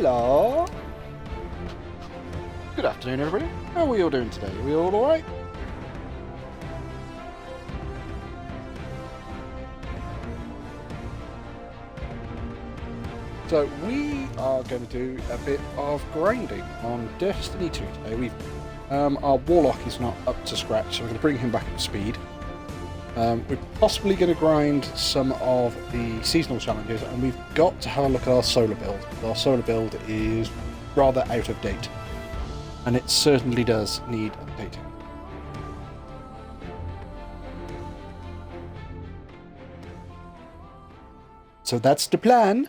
Hello. Good afternoon, everybody. How are we all doing today? Are we all alright? So we are going to do a bit of grinding on Destiny 2 today. Our Warlock is not up to scratch, so we're going to bring him back up to speed. We're possibly going to grind some of the seasonal challenges, and we've got to have a look at our solar build. Our solar build is rather out of date, and it certainly does need updating. So that's the plan.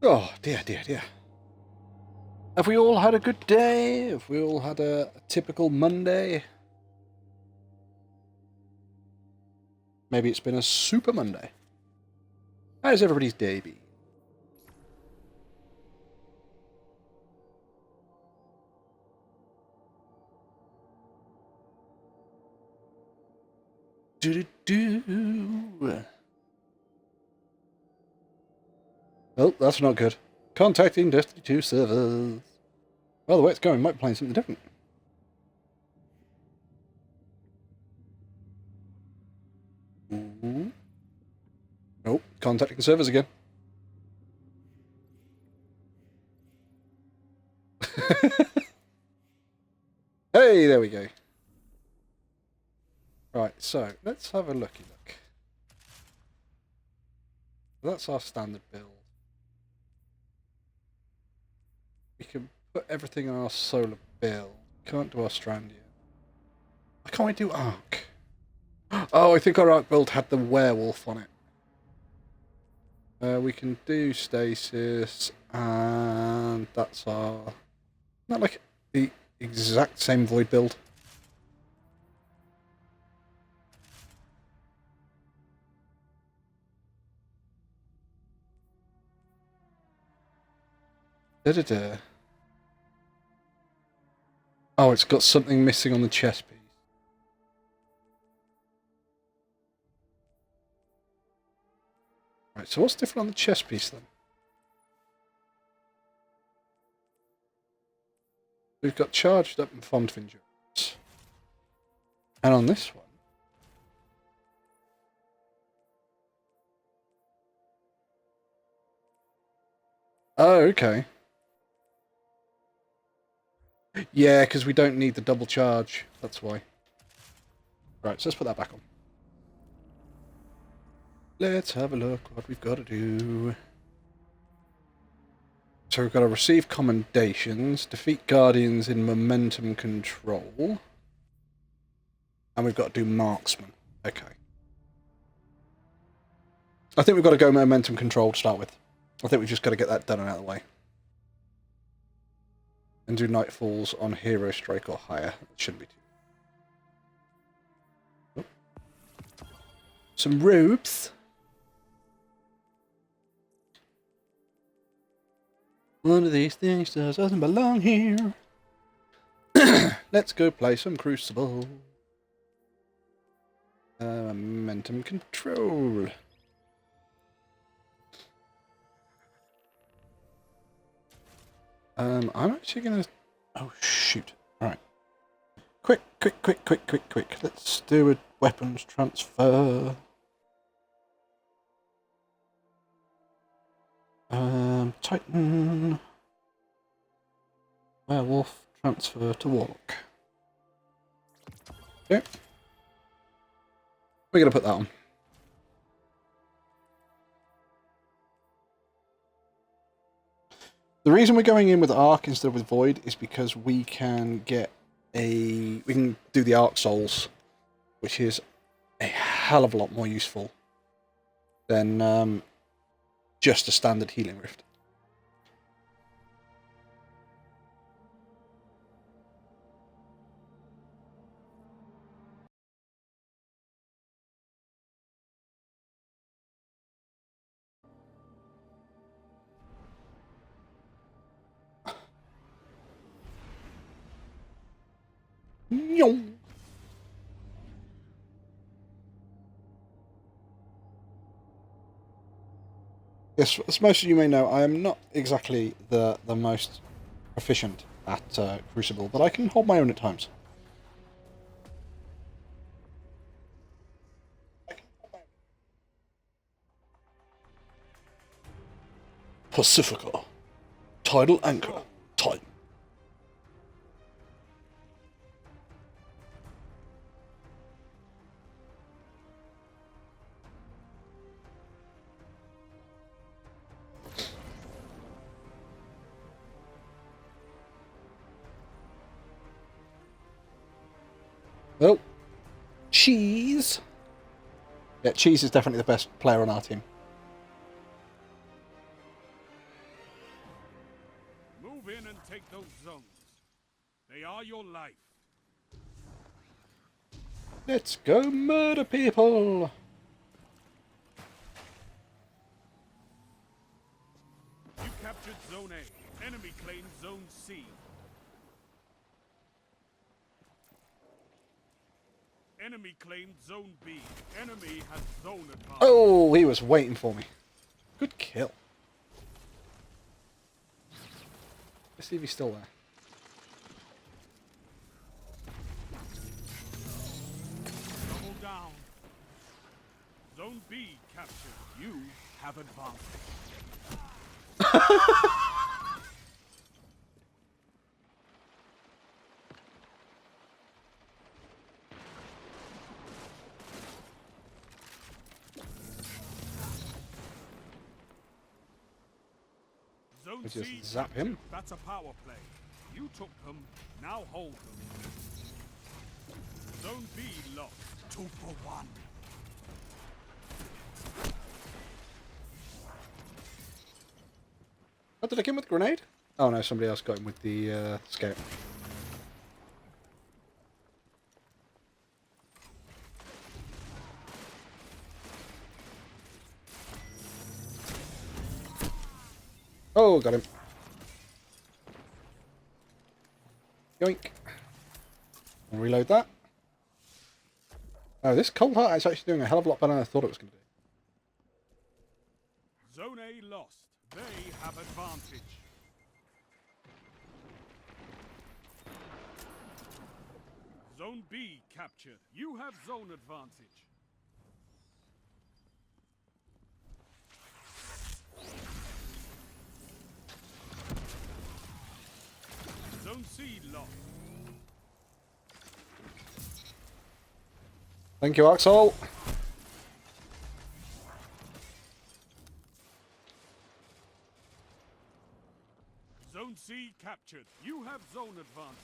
Oh, dear, dear, dear. Have we all had a good day? Have we all had a typical Monday? Maybe it's been a super Monday. How's everybody's day been? Do-do-do. Oh, that's not good. Contacting Destiny 2 servers. Well, the way it's going, might be playing something different. Ooh. Oh, contacting the servers again. Hey, there we go. Right, so let's have a looky look. That's our standard build. We can put everything on our solar build. Can't do our strand yet. Why can't we do arc? Oh, I think our arc build had the werewolf on it. We can do stasis, and that's our... Not like the exact same void build. Da-da-da. Oh, it's got something missing on the chest piece. Right, so what's different on the chest piece then? We've got charged up and fond of endurance. And on this one... Oh, okay. Yeah, because we don't need the double charge. That's why. Right, so let's put that back on. Let's have a look what we've got to do. So we've got to receive commendations, defeat guardians in momentum control, and we've got to do marksman. Okay. I think we've got to go momentum control to start with. I think we've just got to get that done and out of the way. And do nightfalls on hero strike or higher. It shouldn't be too... Oh. Some robes. One of these things doesn't belong here. Let's go play some Crucible. Momentum control. I'm actually gonna... Oh, shoot. Alright. Quick. Let's do a weapons transfer. Titan. Werewolf, transfer to Warlock. Okay. We're gonna put that on. The reason we're going in with Arc instead of with Void is because we can get we can do the Arc Souls, which is a hell of a lot more useful than just a standard healing rift. Yes, as most of you may know, I am not exactly the most proficient at Crucible, but I can hold my own at times. Pacifica. Tidal anchor. Time. Oh, Cheese. Yeah, Cheese is definitely the best player on our team. Move in and take those zones. They are your life. Let's go murder people. You captured Zone A. Enemy claimed Zone C. Enemy claimed Zone B. Enemy has zone advantage. Oh, he was waiting for me. Good kill. Let's see if he's still there. Double down. Zone B captured. You have advantage. Zone Let's just C zap him. That's a power play. You took them, now hold them. Zone B lost. 2 for 1. Oh, did I get him with the grenade? Oh no, somebody else got him with the scout. Oh, got him. Yoink. I'll reload that. Oh, this Cold Heart is actually doing a hell of a lot better than I thought it was going to do. Zone A lost. They have advantage. Zone B captured. You have zone advantage. Zone C lost. Thank you, Axel. Zone C captured. You have zone advantage.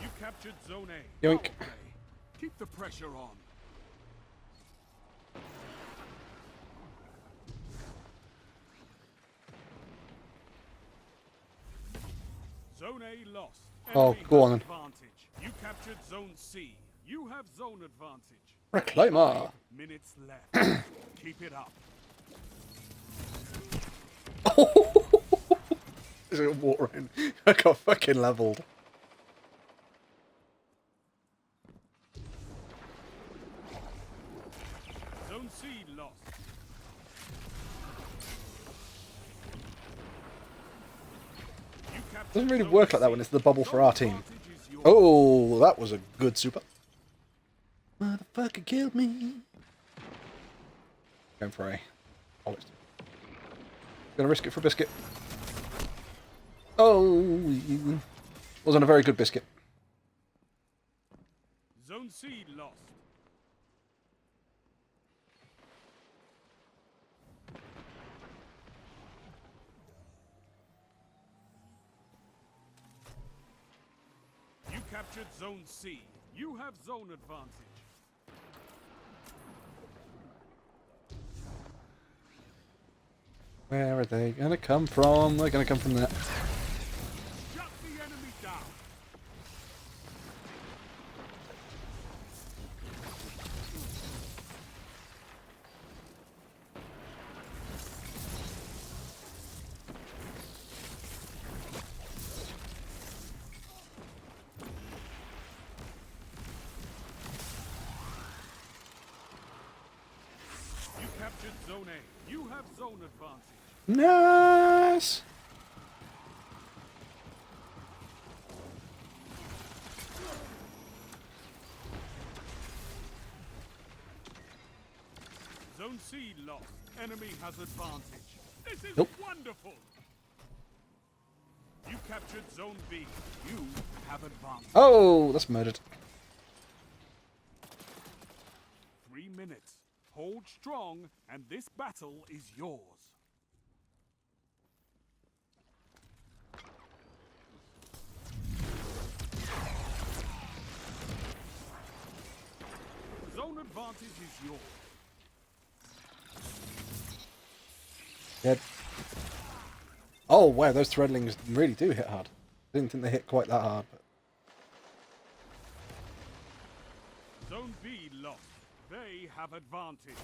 You captured Zone A. Yoink. Power play. Keep the pressure on. Zone A lost. Oh, Enemy go has on then. advantage. You captured Zone C. You have zone advantage. Reclaimer. Minutes left. Keep it up. Is it a water in? I got fucking leveled. Zone C lost. You captured Doesn't really Zone work like that C. when it's the bubble for our team. Zone advantage is yours. Oh, that was a good super. Motherfucker killed me. Going for A. Bollocks. Gonna risk it for a biscuit. Oh, wasn't a very good biscuit. Zone C lost. You captured Zone C. You have zone advantage. Where are they gonna come from? They're gonna come from there. Shut the enemy down. captured Zone A. You have zone advantage. Nice. Zone C lost. Enemy has advantage. This is Nope. wonderful. You captured Zone B. You have advantage. Oh, that's murdered. 3 minutes. Hold strong, and this battle is yours. Zone advantage is yours. Dead. Oh, wow, those threadlings really do hit hard. Didn't think they hit quite that hard. But... Zone B lost. They have advantage.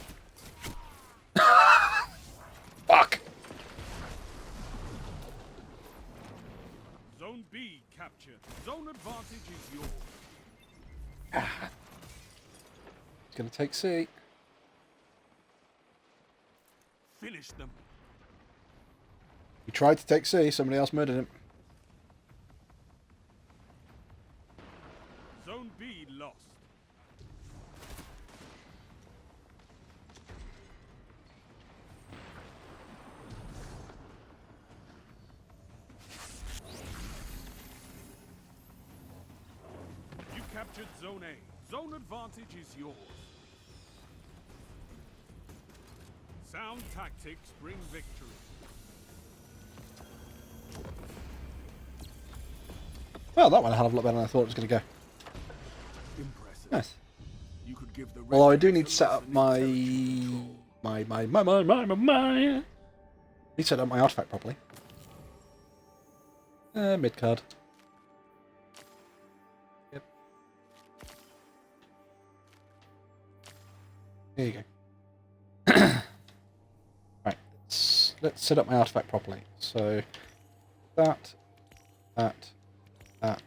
Fuck! Zone B captured. Zone advantage is yours. It's going to take C. Finish them. He tried to take C, somebody else murdered him. Zone B lost. You captured Zone A. Zone advantage is yours. Sound tactics bring victory. Well, that went a hell of a lot better than I thought it was going to go. Impressive. Nice. You could give the Although I do Red need to set up my... Need to set up my artifact properly. Mid card. Yep. There you go. Right, let's set up my artifact properly. So that on,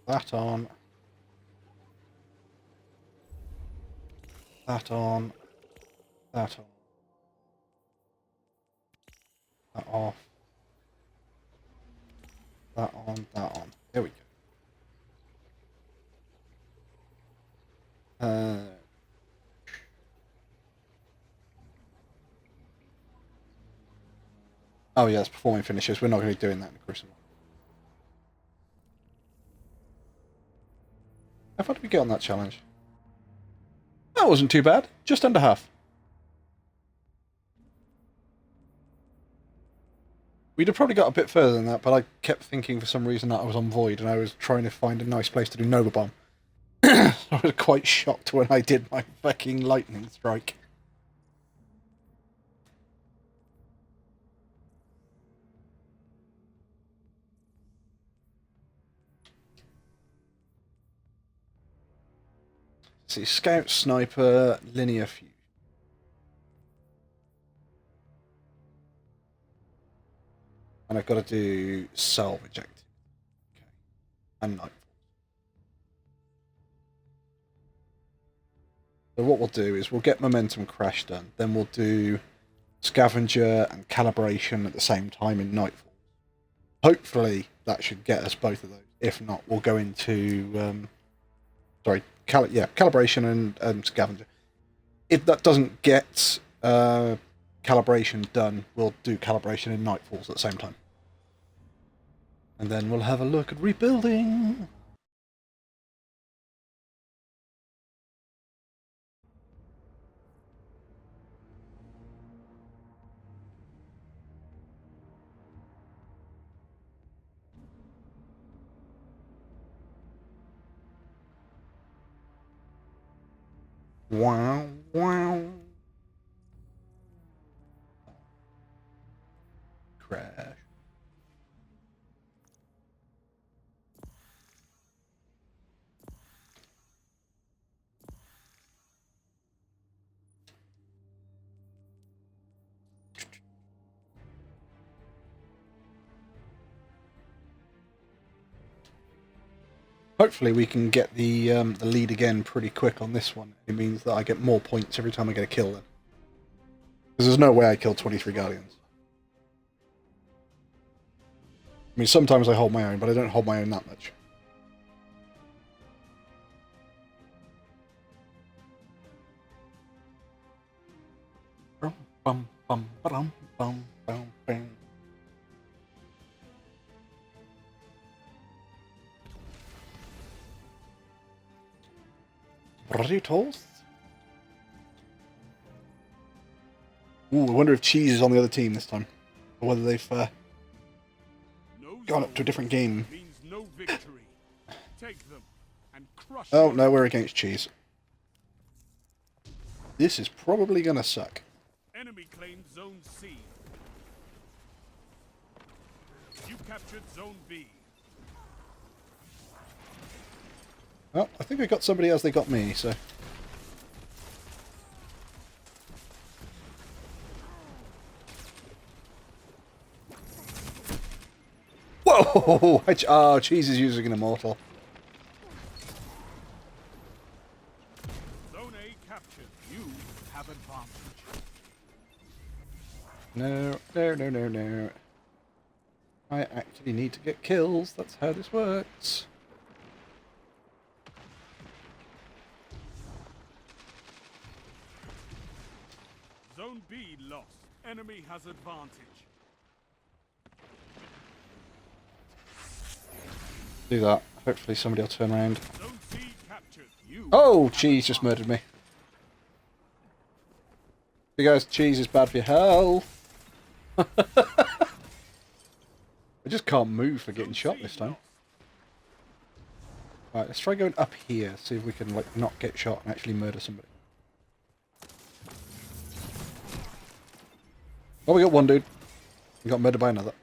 that on, that on, that off, that on, that on. There we go. Oh yeah, it's performing finishes. We're not going to be doing that in the Crucible. How far did we get on that challenge? That wasn't too bad. Just under half. We'd have probably got a bit further than that, but I kept thinking for some reason that I was on Void and I was trying to find a nice place to do Nova Bomb. I was quite shocked when I did my fucking lightning strike. See, Scout, Sniper, Linear Fusion. And I've got to do Salvage Activity. Okay. And Nightfall. So what we'll do is we'll get Momentum Crash done. Then we'll do Scavenger and Calibration at the same time in Nightfall. Hopefully that should get us both of those. If not, we'll go into... Calibration and Scavenger. If that doesn't get Calibration done, we'll do Calibration and Nightfalls at the same time. And then we'll have a look at rebuilding. Wow, wow. Crash. Hopefully we can get the lead again pretty quick on this one. It means that I get more points every time I get a kill then. Because there's no way I kill 23 Guardians. I mean, sometimes I hold my own, but I don't hold my own that much. Bum, bum, bum, bum, bum, bum. Burritos? Ooh, I wonder if Cheese is on the other team this time. Or whether they've No gone up to a different game. means no victory. Take them and crush Oh, them. no, we're against Cheese. This is probably going to suck. Enemy claimed Zone C. You captured Zone B. Oh, I think we got somebody else, they got me, so... Whoa! Oh, Cheese is using an immortal. Zone A captured. You have advantage. No, no, no, no, no. I actually need to get kills. That's how this works. Zone B lost. Enemy has advantage. Do that. Hopefully somebody will turn around. Zone C captured. You Oh, have Cheese just advantage. murdered me. You guys, Cheese is bad for your health. I just can't move for getting Zone shot C this time. lost. Right, let's try going up here, see if we can like not get shot and actually murder somebody. Oh, we got one dude. We got murdered by another.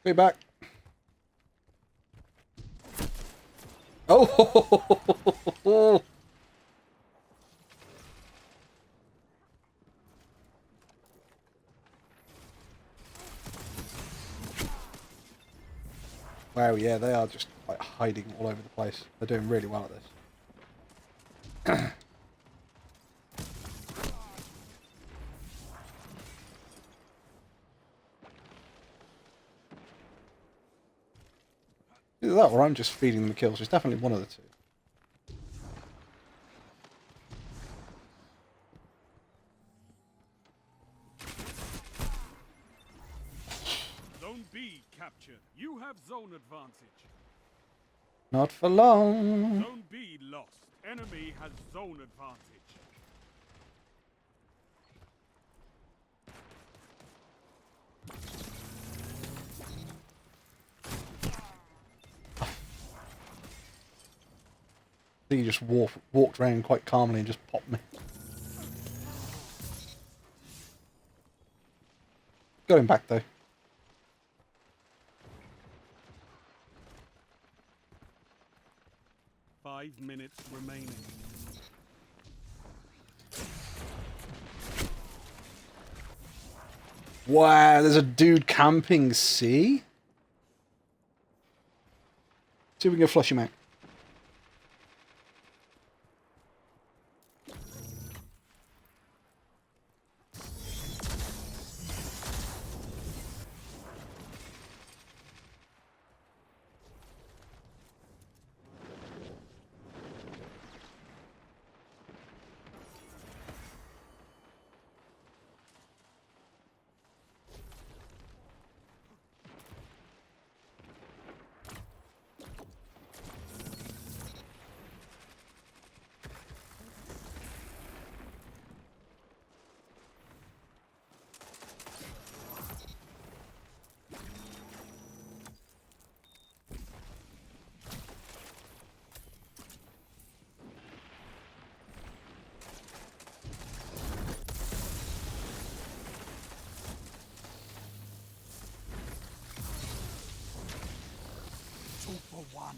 Be back. Oh! Wow, yeah, they are just like hiding all over the place. They're doing really well at this. Either that or I'm just feeding them the kills. It's definitely one of the two. Zone B captured. You have zone advantage. Not for long. Zone B lost. Enemy has zone advantage. I think he just walked around quite calmly and just popped me. Got him back though. Five minutes remaining. Wow, there's a dude camping, see? See if we can flush him out. Two for one.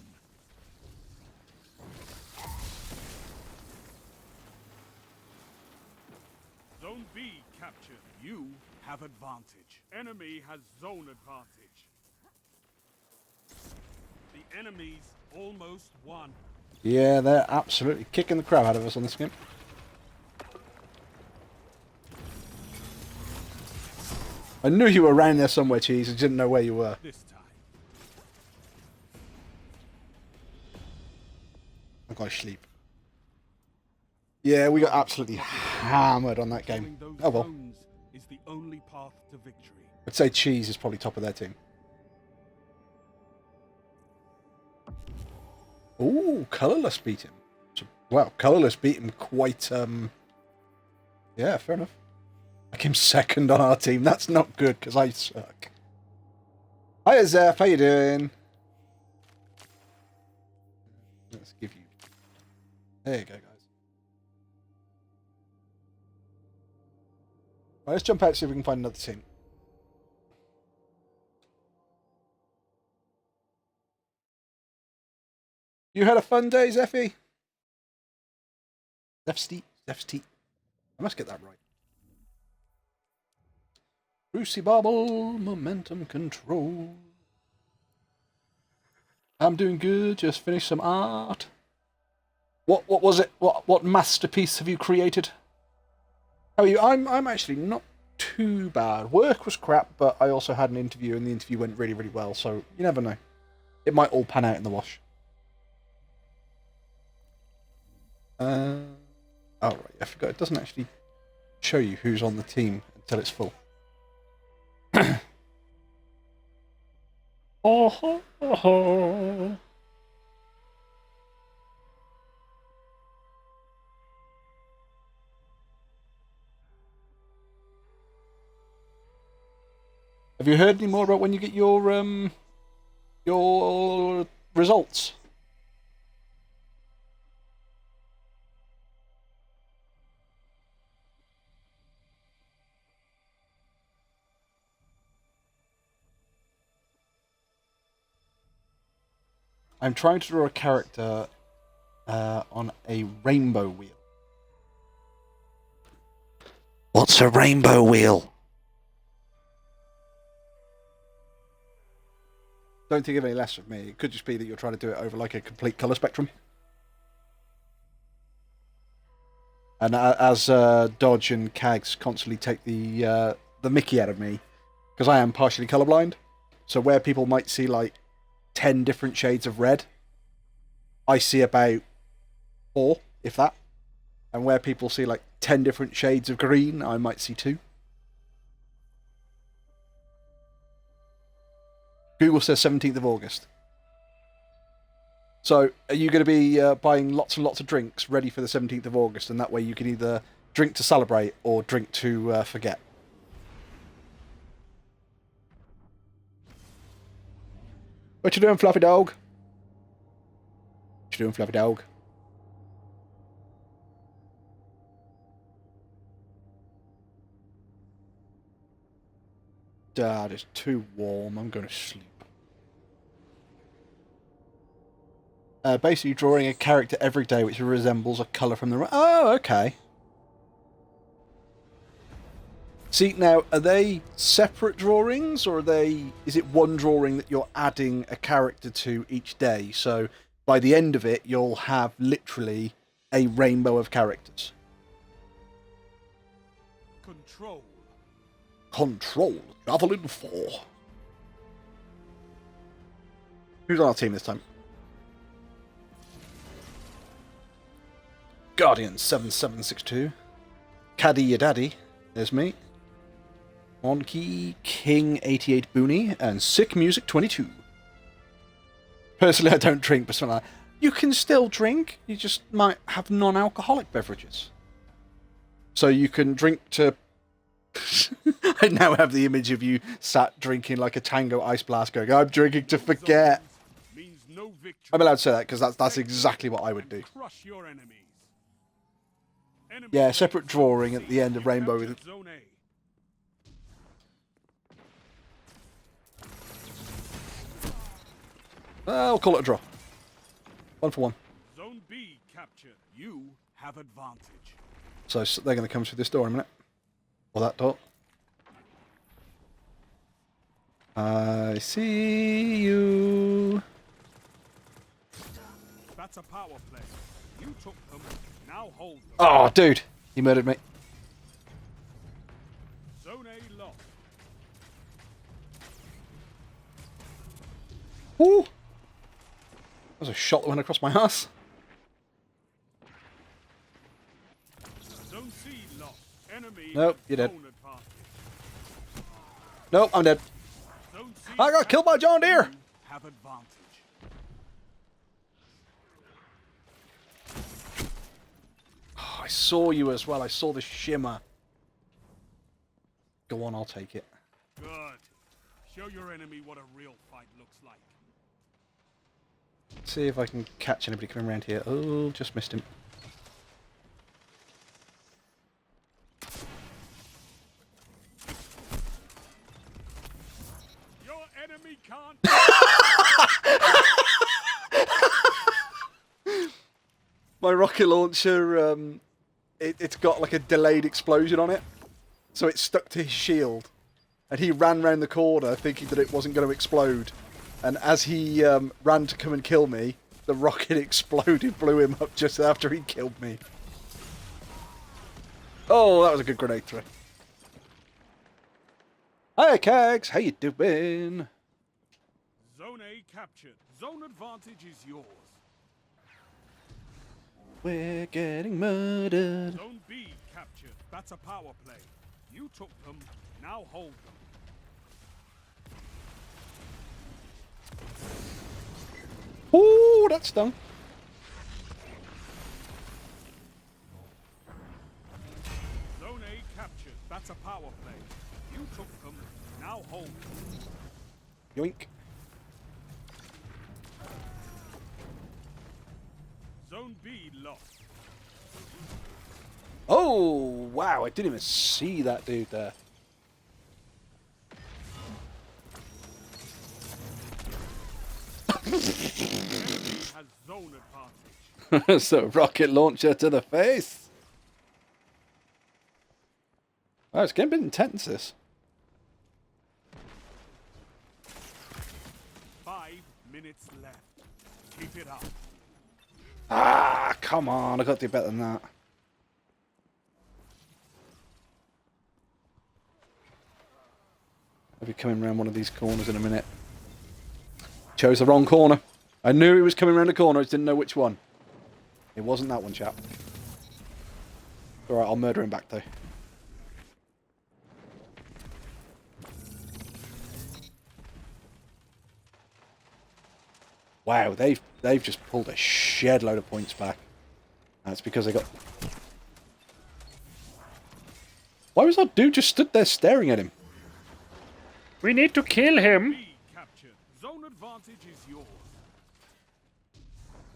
Zone B captured. You have advantage. Enemy has zone advantage. The enemy's almost won. Yeah, they're absolutely kicking the crap out of us on this game. I knew you were around there somewhere, Cheese. I didn't know where you were. This time. I'm going to sleep. Yeah, we got absolutely hammered on that game. Those Oh well. zones is the only path to victory. I'd say Cheese is probably top of their team. Ooh, Colourless beat him. So, well, Colourless beat him quite, yeah, fair enough. I came second on our team. That's not good, because I suck. Hiya, Zeph. How you doing? Let's give you... There you go, guys. Right, let's jump out and see if we can find another team. You had a fun day, Zeffy? Zeffsteet. I must get that right. Brucey Bobble, momentum control. I'm doing good, just finished some art. What was it? What masterpiece have you created? How are you? I'm actually not too bad. Work was crap, but I also had an interview and the interview went really, really well, so you never know. It might all pan out in the wash. Oh right, I forgot it doesn't actually show you who's on the team until it's full. Oh. Have you heard any more about when you get your results? I'm trying to draw a character on a rainbow wheel. What's a rainbow wheel? Don't think of any less of me. It could just be that you're trying to do it over like a complete colour spectrum. And as Dodge and Kags constantly take the mickey out of me, because I am partially colourblind, so where people might see like 10 different shades of red, I see about 4, if that. And where people see like 10 different shades of green, I might see 2. Google says 17th of August. So, are you going to be buying lots and lots of drinks ready for the 17th of August, and that way you can either drink to celebrate or drink to forget? What you doing, Fluffy Dog? What you doing, Fluffy Dog? Dad, it's too warm. I'm going to sleep. Basically drawing a character every day which resembles a colour from the... Oh, okay. See, now, are they separate drawings, or are they... Is it one drawing that you're adding a character to each day? So, by the end of it, you'll have literally a rainbow of characters. Control. Control. Javelin 4. Who's on our team this time? Guardian 7762. Caddy your daddy. There's me. Monkey King 88 Booney and Sick Music 22. Personally, I don't drink, but something like that. You can still drink. You just might have non-alcoholic beverages. So you can drink to... I now have the image of you sat drinking like a Tango Ice Blast going, I'm drinking to forget. Means no victory. I'm allowed to say that because that's exactly what I would do. Crush your enemies. Yeah, separate drawing at the end of Rainbow. With... Zone A. I'll call it a draw. 1 for 1. Zone B captured. You have advantage. So they're going to come through this door in a minute. Or that dot. I see you. That's a power play. You took them, now hold them. Oh, dude. He murdered me. Zone A lost. Ooh. That was a shot that went across my ass. Zone C lost. Enemy Nope, has you're dead. zone advantage. Nope, I'm dead. Zone C I got killed by John Deere. have advantage. Oh, I saw you as well. I saw the shimmer. Go on, I'll take it. Good. Show your enemy what a real fight looks like. See if I can catch anybody coming around here. Oh, just missed him. Your enemy can't. My rocket launcher, it's got like a delayed explosion on it. So it stuck to his shield. And he ran round the corner thinking that it wasn't going to explode. And as he ran to come and kill me, the rocket exploded, blew him up just after he killed me. Oh, that was a good grenade throw. Hi, Kags. How you doing? Zone A captured. Zone advantage is yours. We're getting murdered. Zone B captured. That's a power play. You took them, now hold them. Ooh, that stung. Zone A captured. That's a power play. You took them, now hold them. Yoink. Zone B lost. Oh, wow. I didn't even see that dude there. Has zone advantage. So, rocket launcher to the face. Oh, it's getting a bit intense, this. 5 minutes left. Keep it up. Ah, come on. I've got to do better than that. I'll be coming around one of these corners in a minute. Chose the wrong corner. I knew it was coming around the corner. I just didn't know which one. It wasn't that one, chap. Alright, I'll murder him back, though. Wow, they've just pulled a shed load of points back. That's because they got... Why was that dude just stood there staring at him? We need to kill him. B captured. Zone advantage is yours.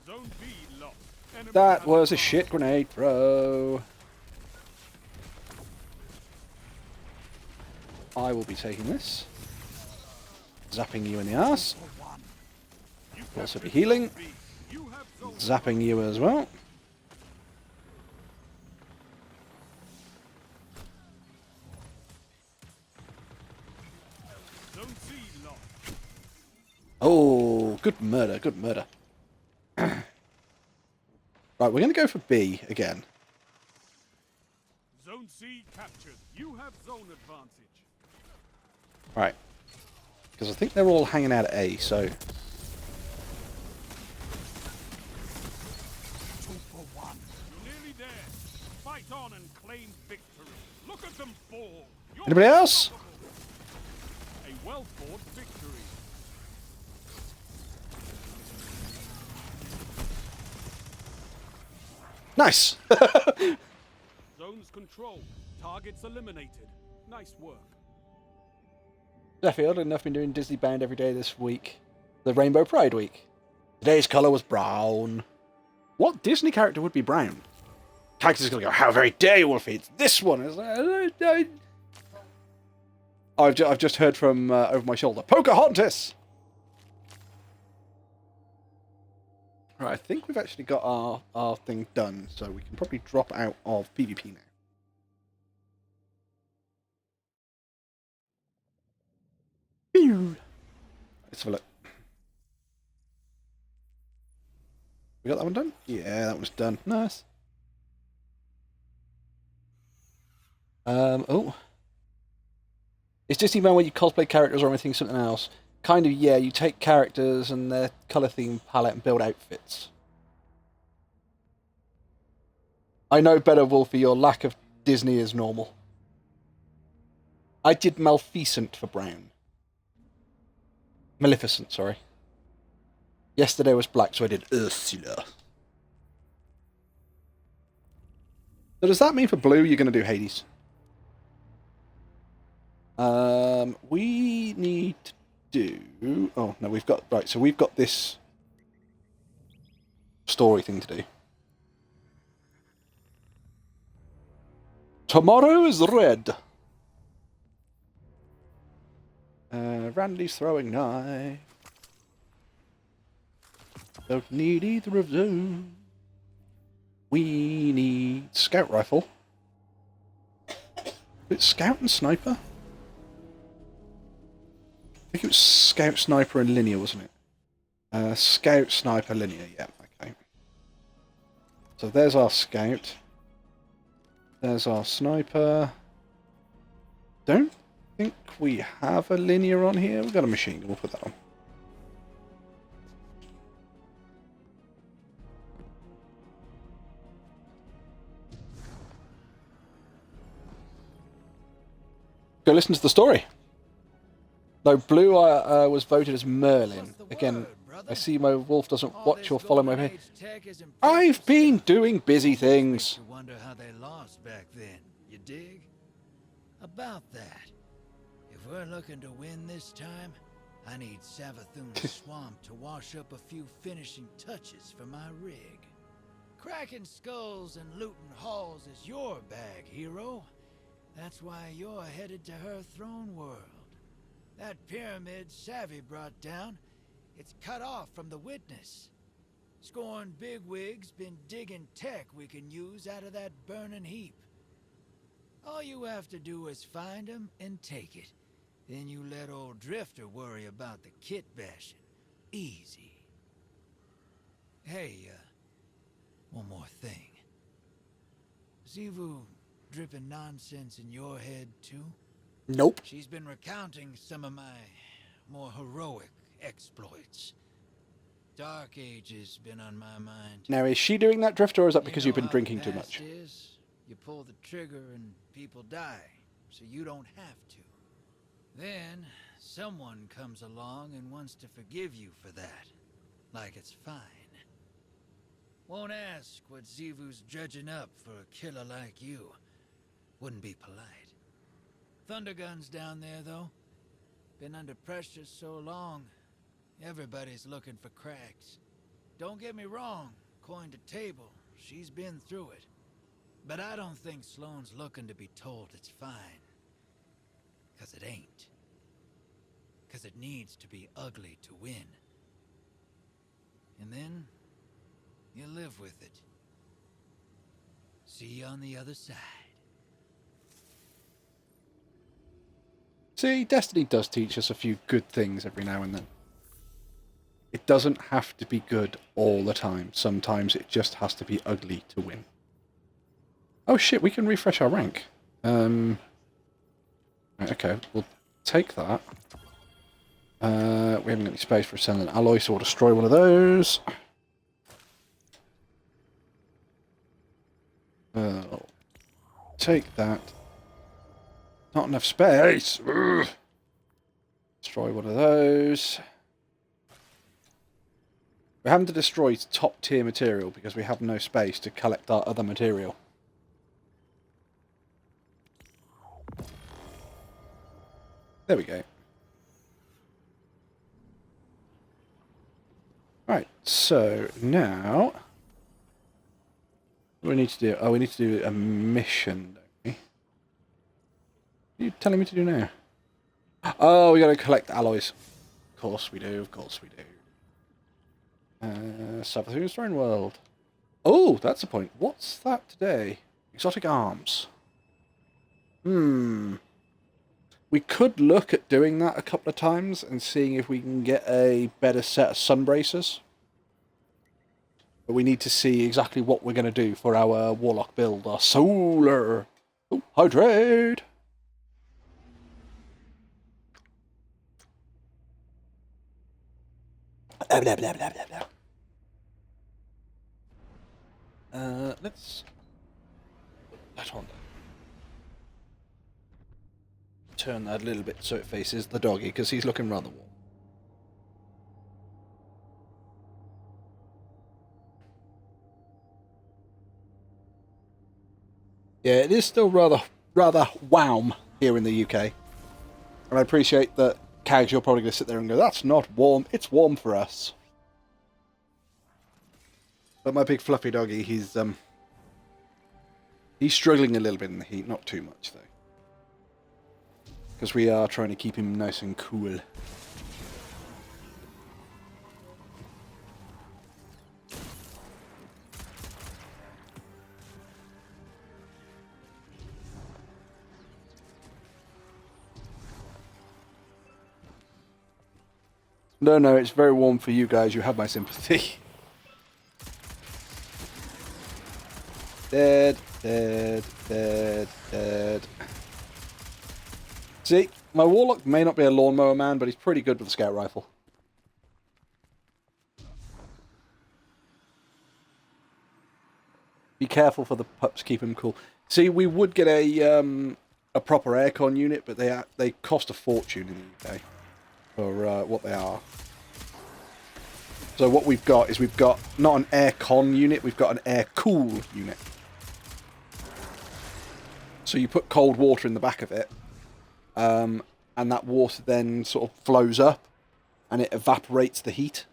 Zone B lost. Enemy That has was a advantage. shit grenade throw. I will be taking this. Zapping you in the ass. You Also be captured healing. Zone B. You have zone Zapping you as well. Zone C lost. Oh, good murder, good murder. Right, we're going to go for B again. Zone C captured. You have zone advantage. Right. Because I think they're all hanging out at A, so... 2 for 1. You're nearly there. Fight on and claim victory. Look at them fall. You're Anybody else? a well-fought victory. Nice! Zones controlled. Targets eliminated. Nice work. Sheffield and I've been doing Disney Bound every day this week. The Rainbow Pride week. Today's colour was brown. What Disney character would be brown? Cactus is going to go, how very dare you, Wolfie? It's this one. It's like, I've just heard from over my shoulder. Pocahontas! Right, I think we've actually got our thing done, so we can probably drop out of PvP now. Let's have a look. We got that one done? Yeah, that one's done. Nice. Oh. Is Disney Man when you cosplay characters or anything something else? Kind of, yeah. You take characters and their colour theme palette and build outfits. I know better, Wolfie. Your lack of Disney is normal. I did Maleficent for Brown. Maleficent, sorry. Yesterday was black, so I did Ursula. So does that mean for blue you're going to do Hades? We need to do... Oh, no, we've got... Right, so we've got this story thing to do. Tomorrow is red. Randy's throwing knife. Don't need either of those. We need scout rifle. It's scout and sniper? I think it was scout, sniper, and linear, wasn't it? Scout, sniper, linear, yeah, okay. So there's our scout. There's our sniper. Don't think we have a linear on here. We've got a machine gun, we'll put that on. Go listen to the story. No, blue was voted as Merlin. Again, I see my wolf doesn't watch or follow my page. I've been doing busy things. Wonder how they lost back then. You dig? About that. If we're looking to win this time, I need Savathun's swamp to wash up a few finishing touches for my rig. Cracking skulls and looting halls is your bag, hero. That's why you're headed to her throne world. That pyramid Savvy brought down, it's cut off from the witness. Scorn bigwigs been digging tech we can use out of that burning heap. All you have to do is find them and take it. Then you let old Drifter worry about the kit bashing. Easy. Hey, one more thing. Xivu dripping nonsense in your head, too? Nope. She's been recounting some of my more heroic exploits. Dark Age's been on my mind. Now, is she doing that, Drifter, or is that because you've been how drinking the too past much? Is, you pull the trigger and people die, so you don't have to. Then, someone comes along and wants to forgive you for that. Like it's fine. Won't ask what Xivu's dredging up for a killer like you. Wouldn't be polite. Thundergun's down there, though. Been under pressure so long, everybody's looking for cracks. Don't get me wrong, coin to table, she's been through it. But I don't think Sloane's looking to be told it's fine. 'Cause it ain't. 'Cause it needs to be ugly to win. And then, you live with it. See you on the other side. See, Destiny does teach us a few good things every now and then. It doesn't have to be good all the time. Sometimes it just has to be ugly to win. Oh shit, we can refresh our rank. Right, okay, we'll take that. We haven't got any space for a selling alloy, so we'll destroy one of those. Take that. Not enough space. Ugh. Destroy one of those. We're having to destroy top tier material because we have no space to collect our other material. There we go. Right, so now what do we need to do? Oh, we need to do a mission, don't we? What are you telling me to do now? Oh, we gotta collect alloys. Of course we do, of course we do. Savathun's Throne World. Oh, that's a point. What's that today? Exotic arms. We could look at doing that a couple of times and seeing if we can get a better set of sun bracers. But we need to see exactly what we're going to do for our Warlock build. Our solar... Oh, hydrate! Blah, blah, blah, blah, blah, blah. Let's put that on there. Turn that a little bit so it faces the doggy, because he's looking rather warm. Yeah, it is still rather warm here in the UK. And I appreciate that Cags, you're probably going to sit there and go, that's not warm, it's warm for us. But my big fluffy doggy, he's struggling a little bit in the heat, not too much though. Because we are trying to keep him nice and cool. No, it's very warm for you guys. You have my sympathy. Dead. See, my Warlock may not be a lawnmower man, but he's pretty good with a scout rifle. Be careful for the pups, keep him cool. See, we would get a proper aircon unit, but they cost a fortune in the UK for what they are. So what we've got is we've got not an aircon unit, we've got an air cool unit. So you put cold water in the back of it, and that water then sort of flows up, and it evaporates the heat.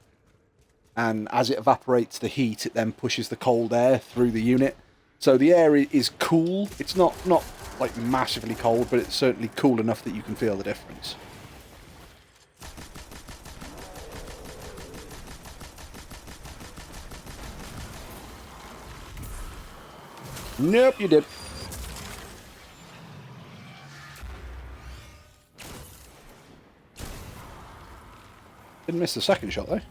And as it evaporates the heat, it then pushes the cold air through the unit. So the air is cool. It's not like massively cold, but it's certainly cool enough that you can feel the difference. Nope, you did. Didn't miss the second shot, though.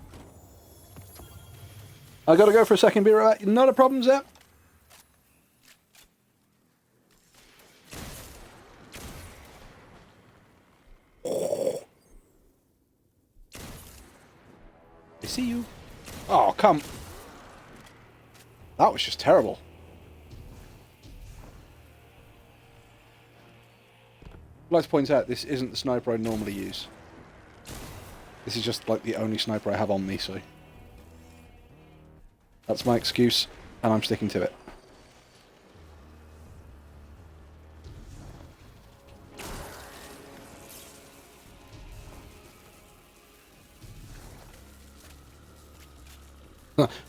I gotta go for a second, be right back. Not a problem, Zep. I see you. Oh, come. That was just terrible. I'd like to point out, this isn't the sniper I normally use. This is just like the only sniper I have on me, so... That's my excuse, and I'm sticking to it.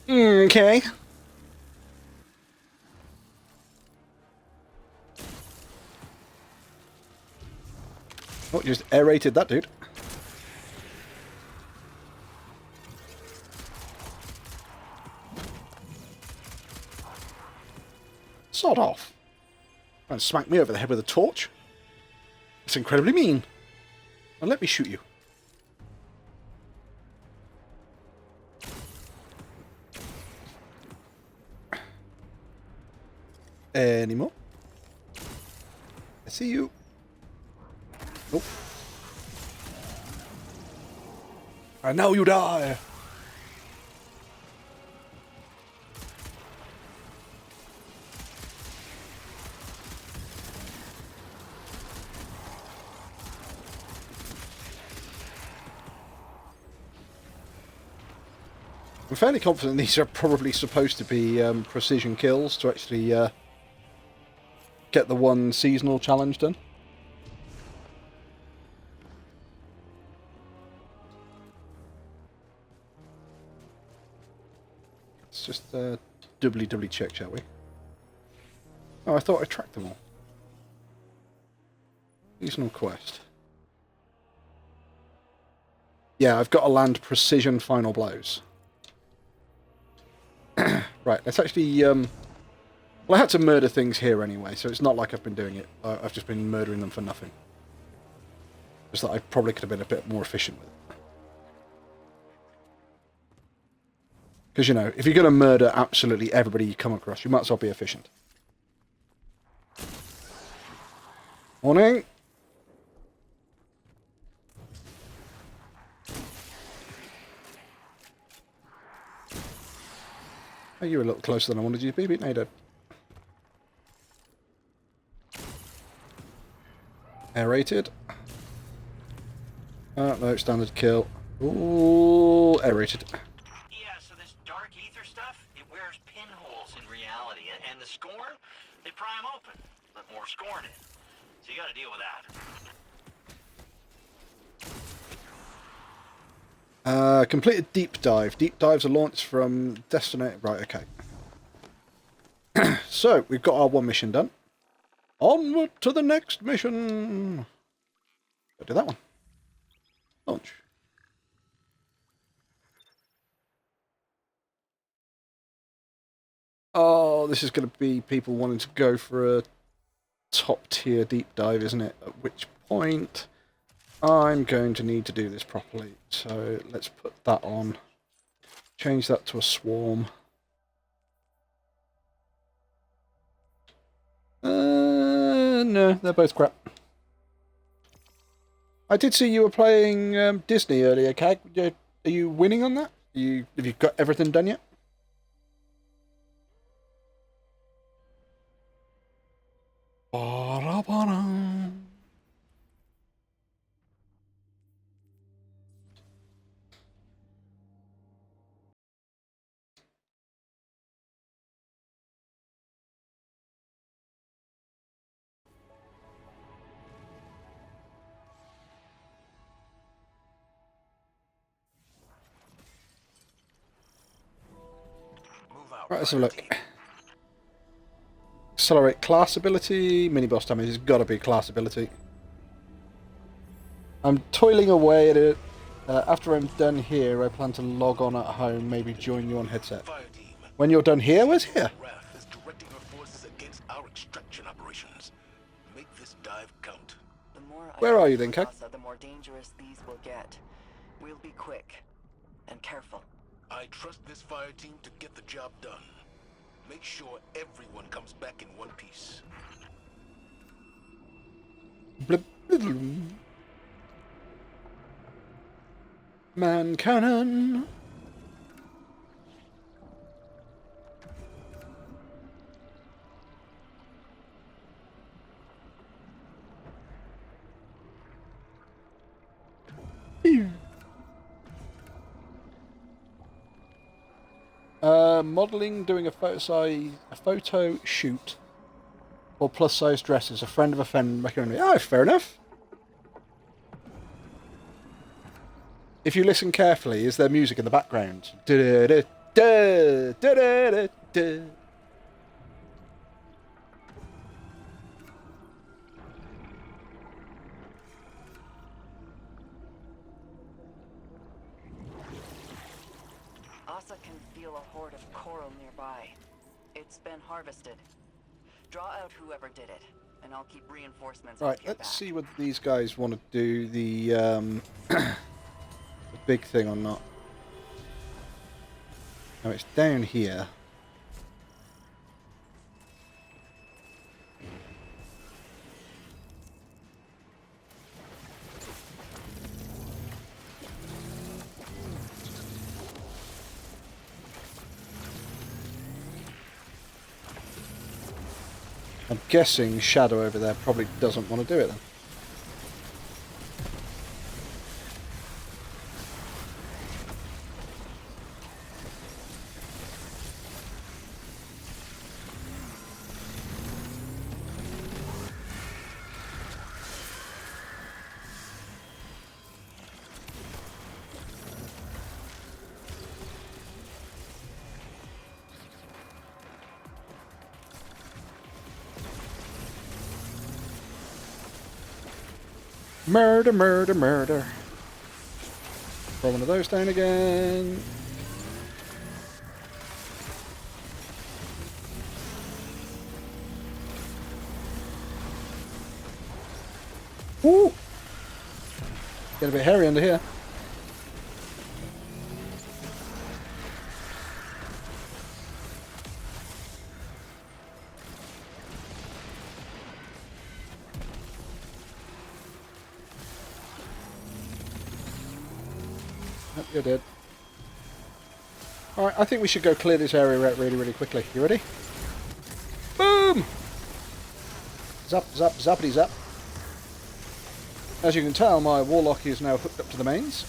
Okay. Oh, just aerated that dude. Sod off. And smack me over the head with a torch. It's incredibly mean. Now let me shoot you. Any more? I see you. Nope. And now you die. I'm fairly confident these are probably supposed to be precision kills to actually get the one seasonal challenge done. Let's just doubly check, shall we? Oh, I thought I tracked them all. Seasonal quest. Yeah, I've got to land precision final blows. Right, let's actually... well, I had to murder things here anyway, so it's not like I've been doing it. I've just been murdering them for nothing. Just that I probably could have been a bit more efficient with it. Because, you know, if you're going to murder absolutely everybody you come across, you might as well be efficient. Morning. Oh, you were a little closer than I wanted you to be, but no, you don't. Aerated. No, standard kill. Ooh, aerated. Yeah, so this dark ether stuff, it wears pinholes in reality, and the scorn, they pry them open, let more scorn in. So you gotta deal with that. Completed deep dive. Deep dives are launched from destination. Right, okay. So, we've got our one mission done. Onward to the next mission. Go do that one. Launch. Oh, this is going to be people wanting to go for a top tier deep dive, isn't it? At which point I'm going to need to do this properly. So let's put that on. Change that to a swarm. No, they're both crap. I did see you were playing Disney earlier, Cag. Are you winning on that? Have you got everything done yet? Ba-da-ba-da. Right, let's have a look. Accelerate class ability. Mini boss damage has got to be class ability. I'm toiling away at it. After I'm done here, I plan to log on at home, maybe join you on headset. When you're done here, where's here? Wrath is directing her forces against our extraction operations. Make this dive count. The more Where are you then, Keg? The more dangerous these will get. We'll be quick and careful. I trust this fire team to get the job done. Make sure everyone comes back in one piece. Blip, blip, blip. Man cannon. Modelling, doing a photo shoot for plus size dresses. A friend of a friend recommended me. Oh, fair enough. If you listen carefully, is there music in the background? Da-da-da-da, da-da-da-da. Asa can feel a horde of coral nearby. It's been harvested. Draw out whoever did it, and I'll keep reinforcements. Right, let's see whether these guys want to do the, the big thing or not. Now it's down here. I'm guessing Shadow over there probably doesn't want to do it then. Murder, murder, murder. Throw one of those down again. Woo! Get a bit hairy under here. Yep, you're dead. Alright, I think we should go clear this area out really, really quickly. You ready? Boom! Zap, zap, zappity zap. As you can tell, my Warlock is now hooked up to the mains.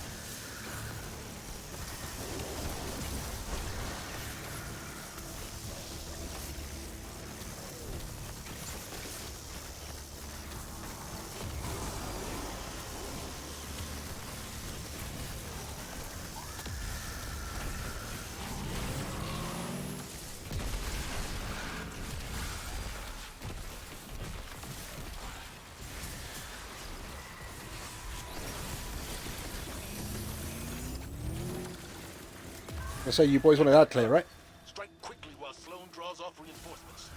I say you boys wanted that clear, right? Strike quickly while Sloane draws off reinforcements.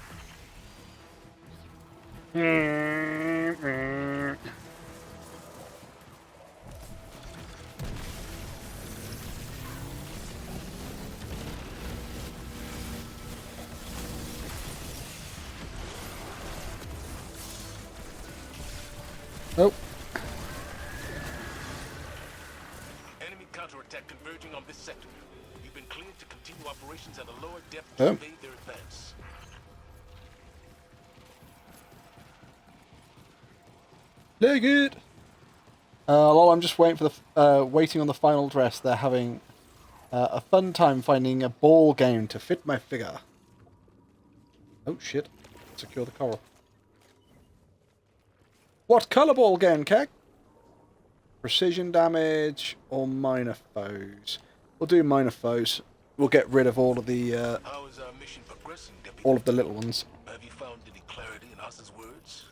Nope. Enemy counterattack converging on this sector. You've been cleared to continue operations at a lower depth Oh. to evade their advance. Leg it. While I'm just waiting for the waiting on the final dress, they're having a fun time finding a ball gown to fit my figure. Oh shit! Secure the coral. What colour ball gown, Keg? Precision damage or minor foes? We'll do minor foes. We'll get rid of all of the How is our mission progressing, Deputy? all of the little ones. Have you found any clarity in Haas's words?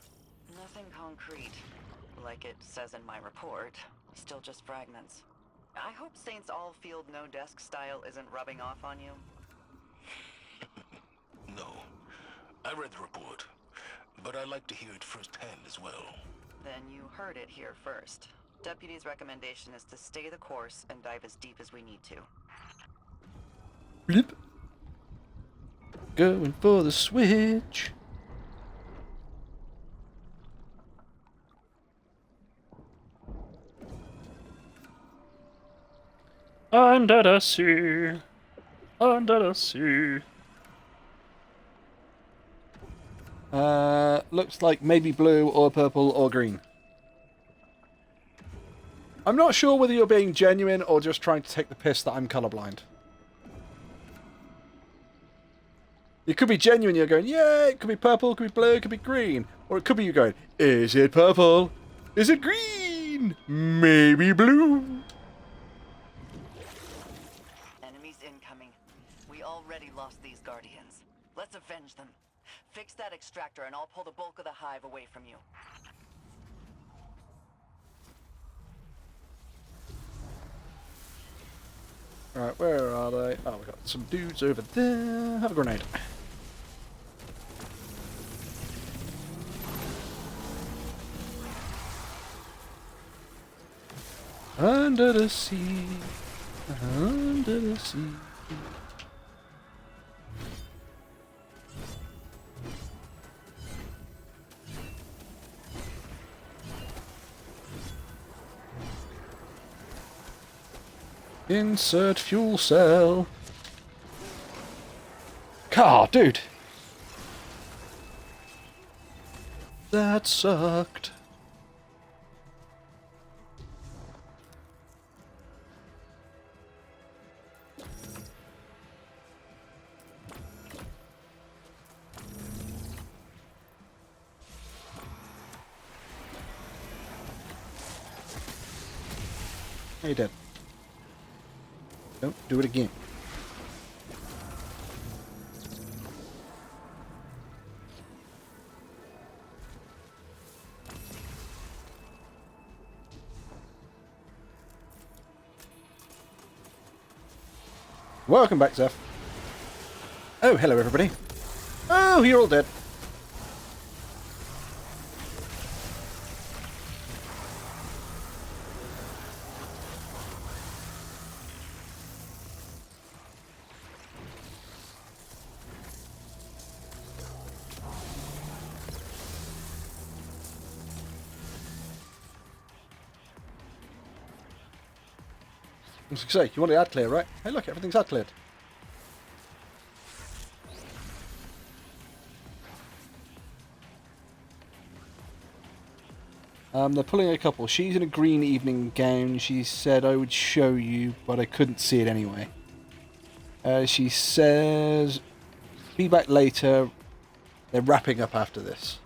Nothing concrete. Like it says in my report. Still just fragments. I hope Saints all-field no-desk style isn't rubbing off on you. No. I read the report, but I'd like to hear it firsthand as well. Then you heard it here first. Deputy's recommendation is to stay the course and dive as deep as we need to. Blip. Going for the switch. Under the sea. Under the sea. Looks like maybe blue or purple or green. I'm not sure whether you're being genuine or just trying to take the piss that I'm colorblind. You could be genuine, you're going, yeah, it could be purple, it could be blue, it could be green. Or it could be you going, is it purple? Is it green? Maybe blue. Enemies incoming. We already lost these Guardians. Let's avenge them. Fix that extractor and I'll pull the bulk of the hive away from you. Alright, where are they? Oh, we got some dudes over there. Have a grenade. Under the sea. Under the sea. Insert fuel cell. Car, dude. That sucked. Hey, dead. Don't do it again. Welcome back, Zeph. Oh, hello, everybody. Oh, you're all dead. I was going to say, you want it ad clear, right? Hey, look, everything's ad cleared. They're pulling a couple. She's in a green evening gown. She said I would show you, but I couldn't see it anyway. She says, be back later. They're wrapping up after this.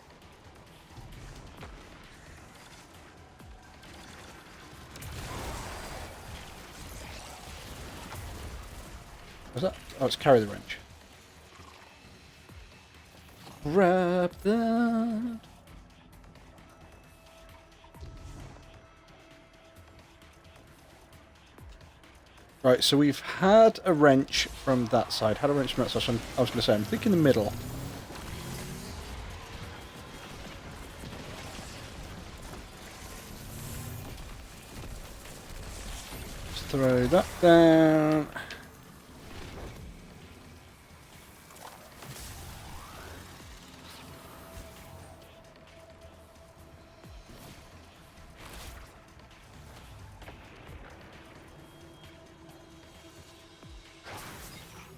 What's that? Oh, it's carry the wrench. Wrap that. Right, so we've had a wrench from that side. Had a wrench from that side. So I was going to say, I'm thinking the middle. Just throw that down.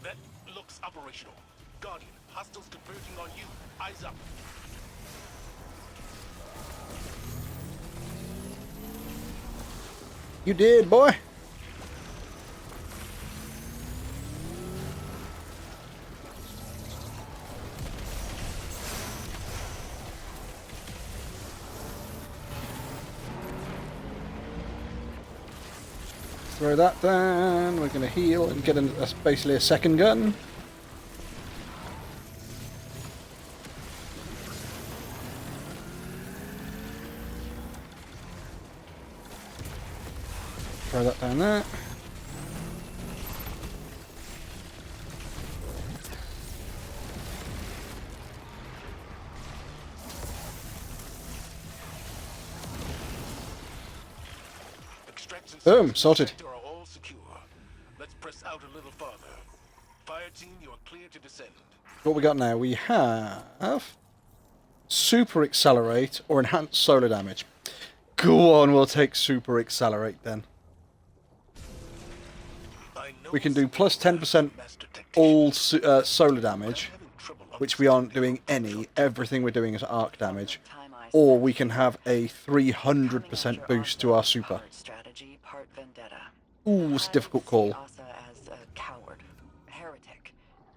That looks operational. Guardian, hostiles converging on you. Eyes up. You did, boy. Throw that down. We're going to heal and get basically a second gun. Throw that down there. Extraction Boom, systems sorted. in the sector are all secure. Let's press out a little farther. Fire team, you are clear to descend. What we got now? We have super accelerate or enhanced solar damage. Go on, we'll take super accelerate then. I know We can do some plus people 10% are master all technicians, solar but damage, I'm having trouble which we aren't understanding doing their any. control. Everything we're doing is arc damage. Time I Or spent we can have a 300% boost to our super. Part strategy, part vendetta. Ooh, it's a difficult I see call. Asa as a coward, heretic.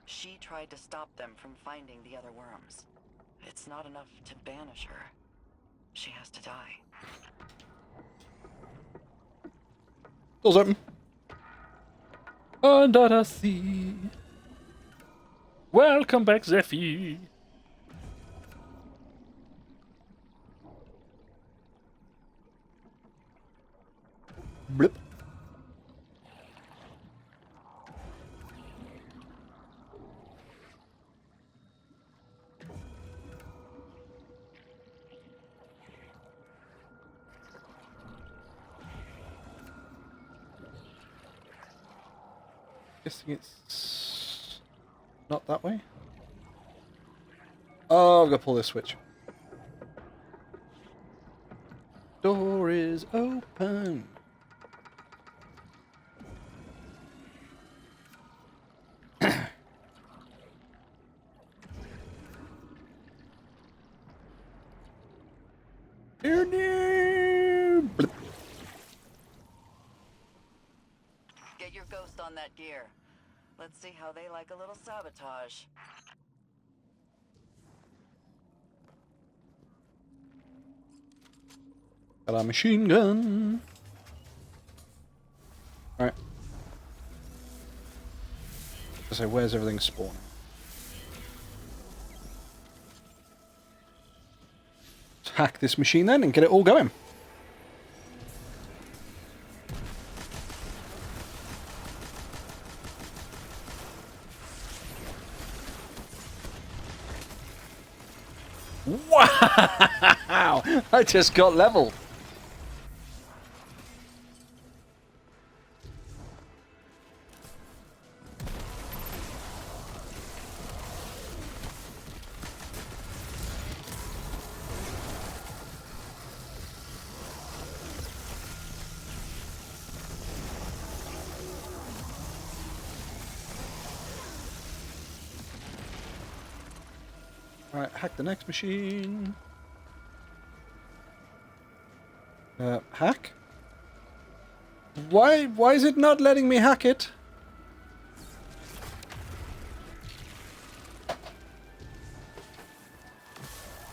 She tried to stop them from finding the other worms. It's not enough to banish her. She has to die. Doors open. Under the sea. Welcome back, Zephy. Blip. Guessing it's not that way. Oh, I've got to pull this switch. Door is open. Blip. Get your ghost on that gear. Let's see how they like a little sabotage. Got our machine gun. Alright. So where's everything spawning? Let's hack this machine then and get it all going. Wow! I just got level. Alright, hack the next machine. Hack? Why is it not letting me hack it?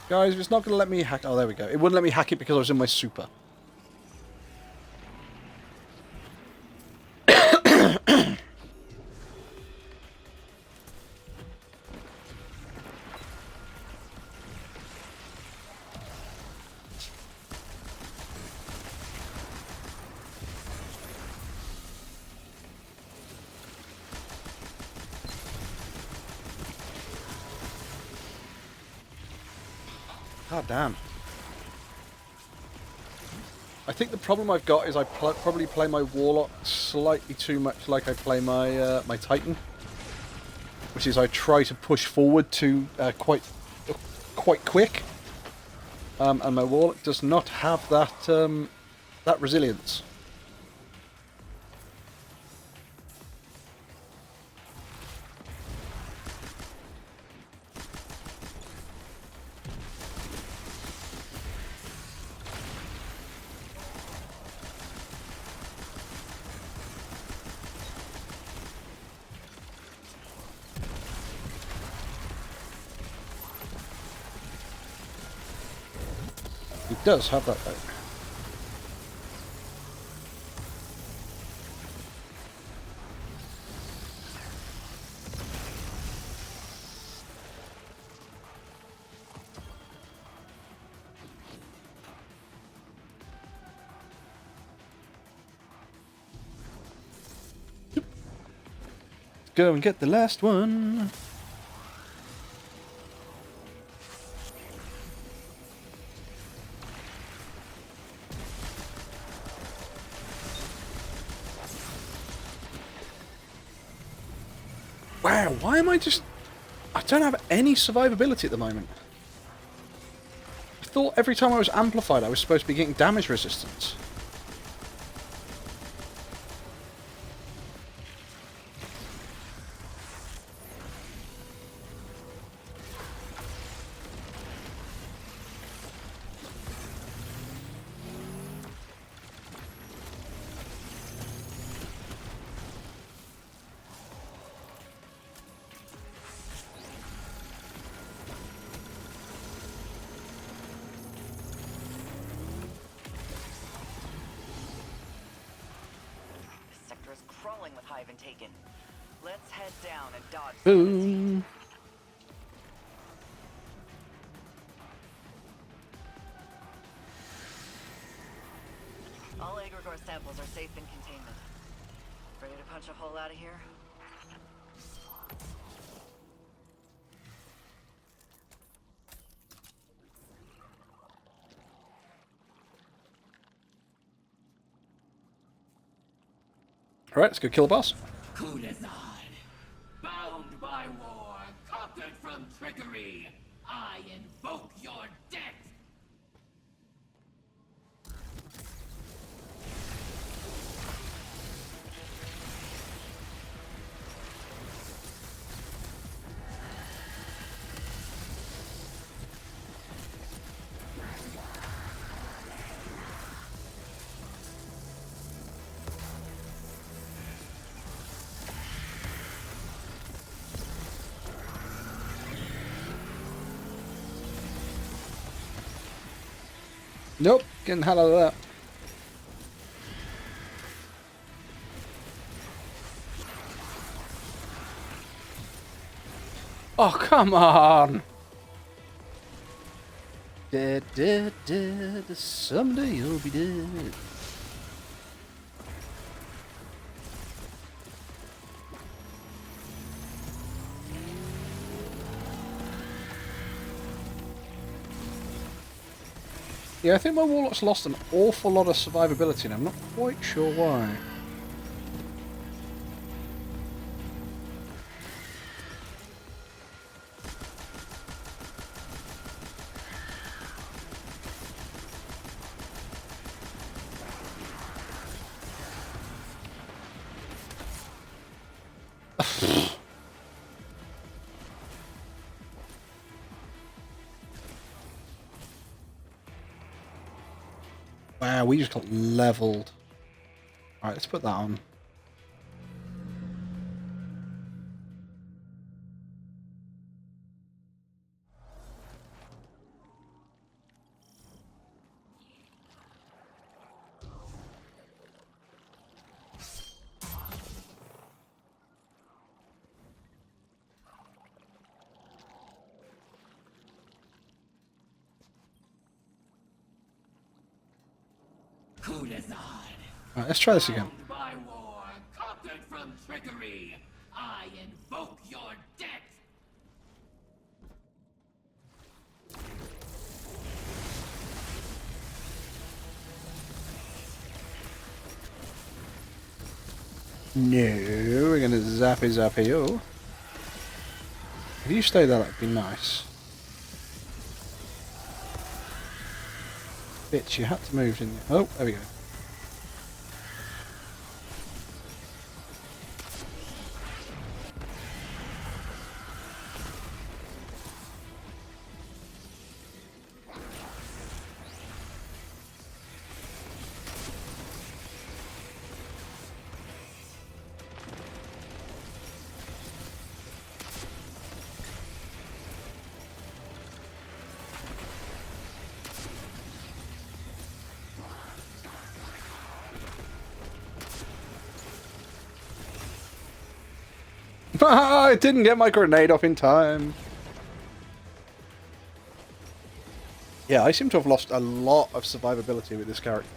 Guys, if it's not going to let me hack... Oh, there we go. It wouldn't let me hack it because I was in my super. God damn. I think the problem I've got is I probably play my Warlock slightly too much like I play my my Titan, which is I try to push forward to quite quick, and my Warlock does not have that that resilience. It does have that though. Let's go and get the last one. Wow, why am I just... I don't have any survivability at the moment. I thought every time I was amplified I was supposed to be getting damage resistance. Is crawling with Hive taken. Let's head down and dodge. Boom. All Egregore samples are safe in containment. Ready to punch a hole out of here? Alright, let's go kill the boss. Kudazad, bound by war, conquered from trickery, I invoke your death! Nope, getting the hell out of that. Oh, come on! Dead, dead, dead. Someday you'll be dead. Yeah, I think my Warlock's lost an awful lot of survivability and I'm not quite sure why. Ah, we just got leveled. Alright, let's put that on. Alright, let's try this again. Bound by war, conquered from trickery, I invoke your death. No, we're gonna zappy zappy you. If you stay there, that'd be nice. Bitch, you had to move, didn't you? Oh, there we go. I didn't get my grenade off in time. Yeah, I seem to have lost a lot of survivability with this character.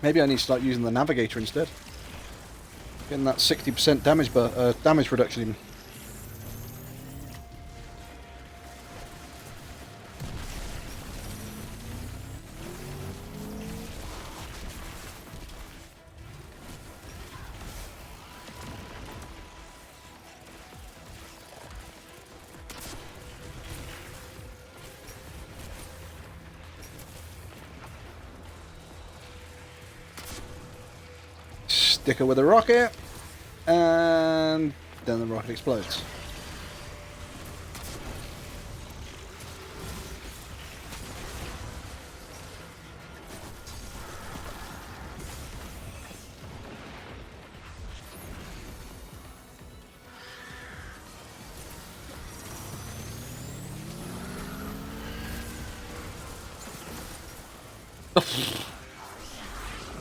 Maybe I need to start using the navigator instead. Getting that 60% damage reduction in. Stick her with a rocket. And then the rocket explodes.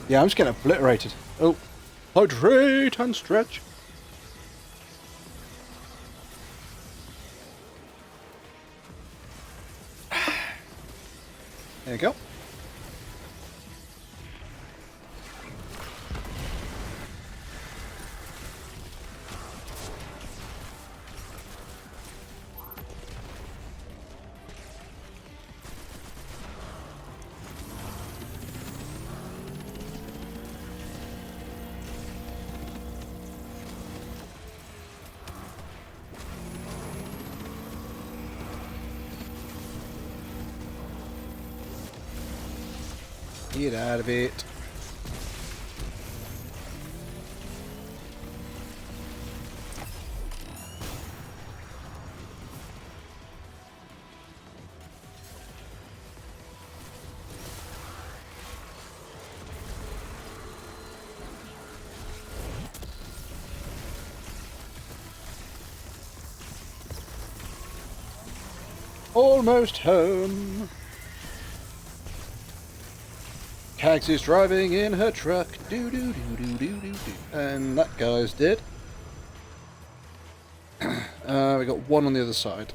Yeah, I'm just getting obliterated. Oh, hydrate and stretch. There you go. Get out of it. Almost home. Cags is driving in her truck. Do do do do do do do. And that guy's dead. We got one on the other side.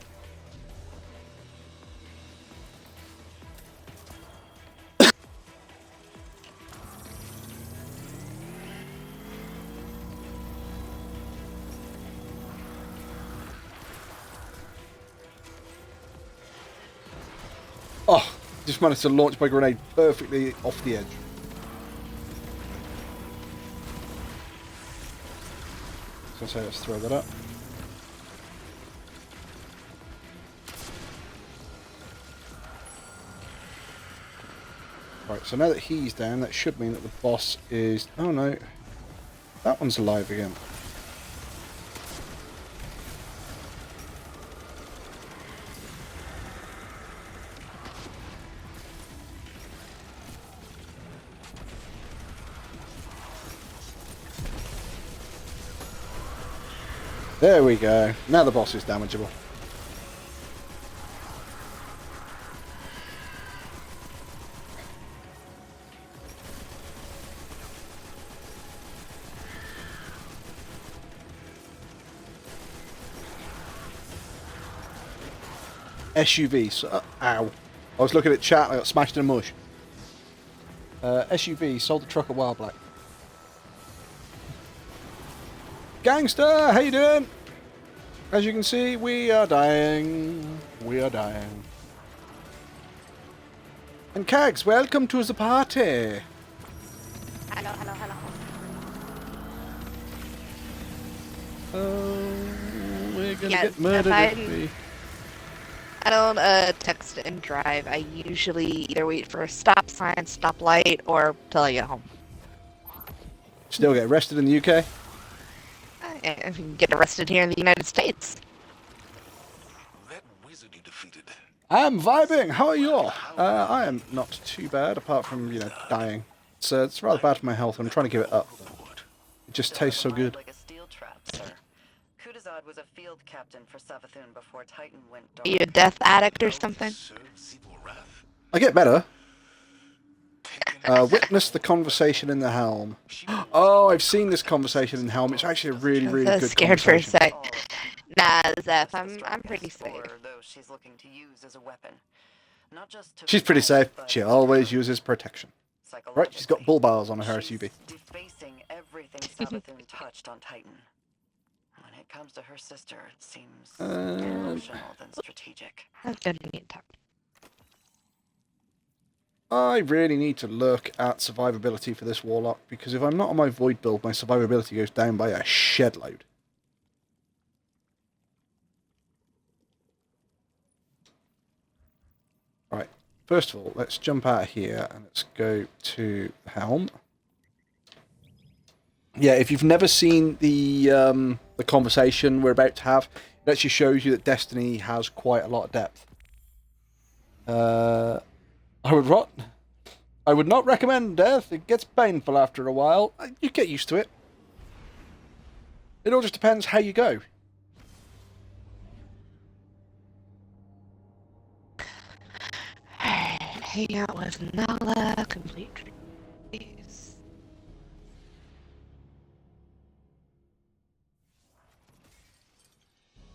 Oh, just managed to launch my grenade perfectly off the edge. So let's throw that up. so now that he's down, that should mean that the boss is... Oh no, that one's alive again. There we go. Now the boss is damageable. SUV. So, ow. I was looking at chat, I got smashed in a mush. SUV, sold the truck a while back. Gangster, how you doing? As you can see, we are dying. We are dying. And Kags, welcome to the party. Hello, hello, hello. Oh, we're gonna Yes, get murdered if we... I don't text and drive. I usually either wait for a stop sign, stoplight, or till I get home. Still get arrested in the UK? If you can get arrested here in the United States. That wizard you defeated. I'm vibing. How are you all? I am not too bad, apart from, you know, dying. It's rather bad for my health. I'm trying to give it up. It just tastes so good. Like a steel trap, sir. Kudazad was a field captain for Savathun before Titan went Are dark. you a death addict or something? I get better. Witness the conversation in the helm. Oh, I've seen this conversation in Helm. It's actually a really, really I was good scared for a conversation. sec. Nah, Zeph, I'm pretty safe. Those she's looking to use as a weapon. Not just to She's pretty fight, safe. but She always uses protection. Right, she's got psychologically. bull bars on her She's SUV. defacing everything Savathun touched on Titan. When it comes to her sister, it seems more emotional than strategic. That's good. We need to talk. I really need to look at survivability for this Warlock, because if I'm not on my Void build, my survivability goes down by a shed load. Right, first of all, let's jump out of here and let's go to Helm. Yeah, if you've never seen the conversation we're about to have, it actually shows you that Destiny has quite a lot of depth. I would not recommend death. It gets painful after a while. You get used to it. It all just depends how you go. Hang out with Nala, complete trees.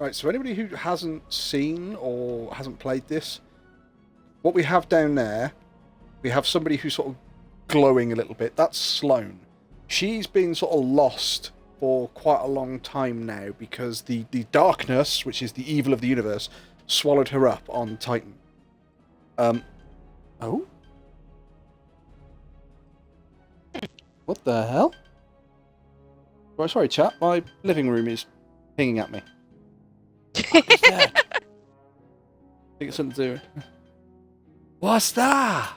Right, so anybody who hasn't seen or hasn't played this, what we have down there, we have somebody who's sort of glowing a little bit. That's Sloane. She's been sort of lost for quite a long time now because the darkness, which is the evil of the universe, swallowed her up on Titan. Oh? What the hell? Well, sorry, chat. My living room is pinging at me. What is that? I think it's something to do. What's that?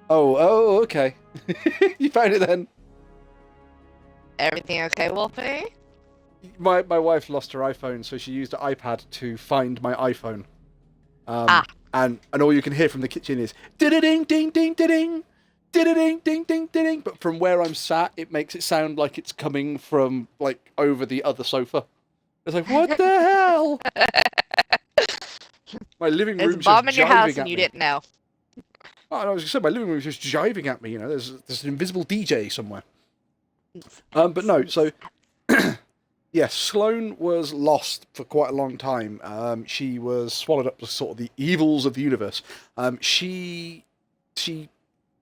Oh, okay. You found it then. Everything okay, Wolfie? My wife lost her iPhone, so she used her iPad to find my iPhone. And all you can hear from the kitchen is ding ding ding ding ding ding ding ding. But from where I'm sat, it makes it sound like it's coming from like over the other sofa. It's like, what the hell? My living There's a room's bomb just in your house jiving and at you me. didn't know. Oh, I was going to say, my living room's just jiving at me, you know, there's an invisible DJ somewhere. But no, so, yes, Sloane was lost for quite a long time. She was swallowed up to sort of the evils of the universe. She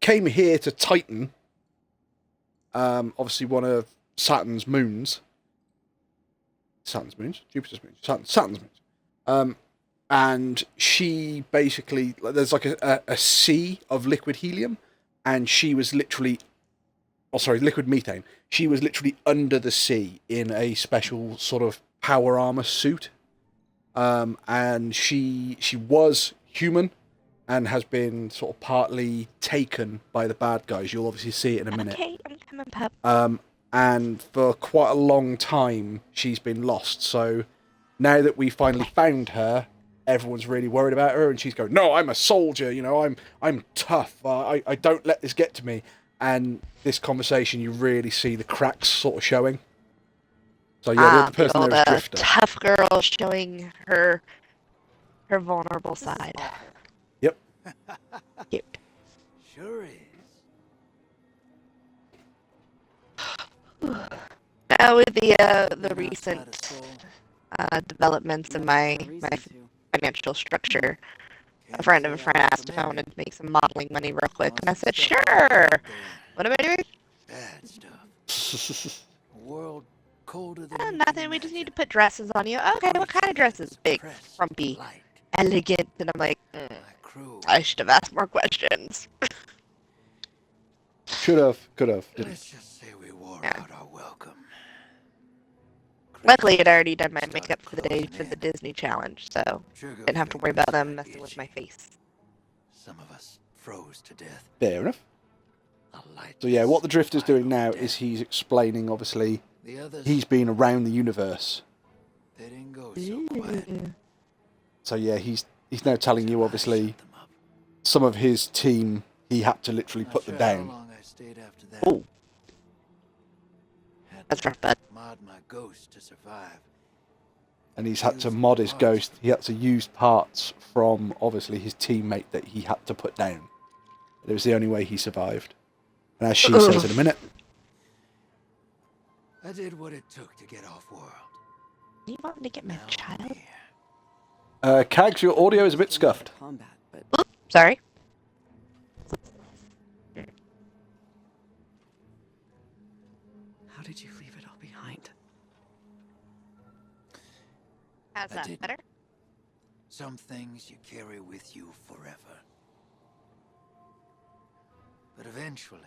came here to Titan, obviously one of Saturn's moons. Jupiter's moons? Saturn's moons. And she basically, there's like a sea of liquid helium, and she was literally, liquid methane. She was literally under the sea in a special sort of power armor suit, and she was human and has been sort of partly taken by the bad guys. You'll obviously see it in a minute. Okay, I'm coming, pup. And for quite a long time, she's been lost. So now that we finally found her, everyone's really worried about her, and she's going, "No, I'm a soldier. You know, I'm tough. I don't let this get to me." And this conversation, you really see the cracks sort of showing. So yeah, the person there is Drifter. Tough girl showing her vulnerable side. Yep. Cute. Sure is. Now with the recent developments in my financial structure, a friend of a friend asked if I wanted to make some modeling money real quick, and I said, sure. What am I doing? Bad stuff. A world colder than Nothing. We just need to put dresses on you. Okay, what kind of dresses? Big, frumpy, elegant. And I'm like, I should have asked more questions. Should have, could have, didn't. Let's just say we wore out our welcome. Luckily, I'd already done my makeup for the day for the Disney challenge, so didn't have to worry about them messing with my face. Some of us froze to death. Fair enough. So yeah, what the Drifter's doing now is he's explaining, obviously, he's been around the universe. They didn't go so quiet. So yeah, he's now telling you, obviously, some of his team, he had to literally put them down. Oh. That's rough, bud. Mod my ghost to survive. And he's had to mod his ghost. He had to use parts from, obviously, his teammate that he had to put down. It was the only way he survived. And as she says in a minute. I did what it took to get off world. You want to get my child? Kags, your audio is a bit scuffed. Oops, sorry. How did you leave it all behind? How's that better? Some things you carry with you forever. But eventually,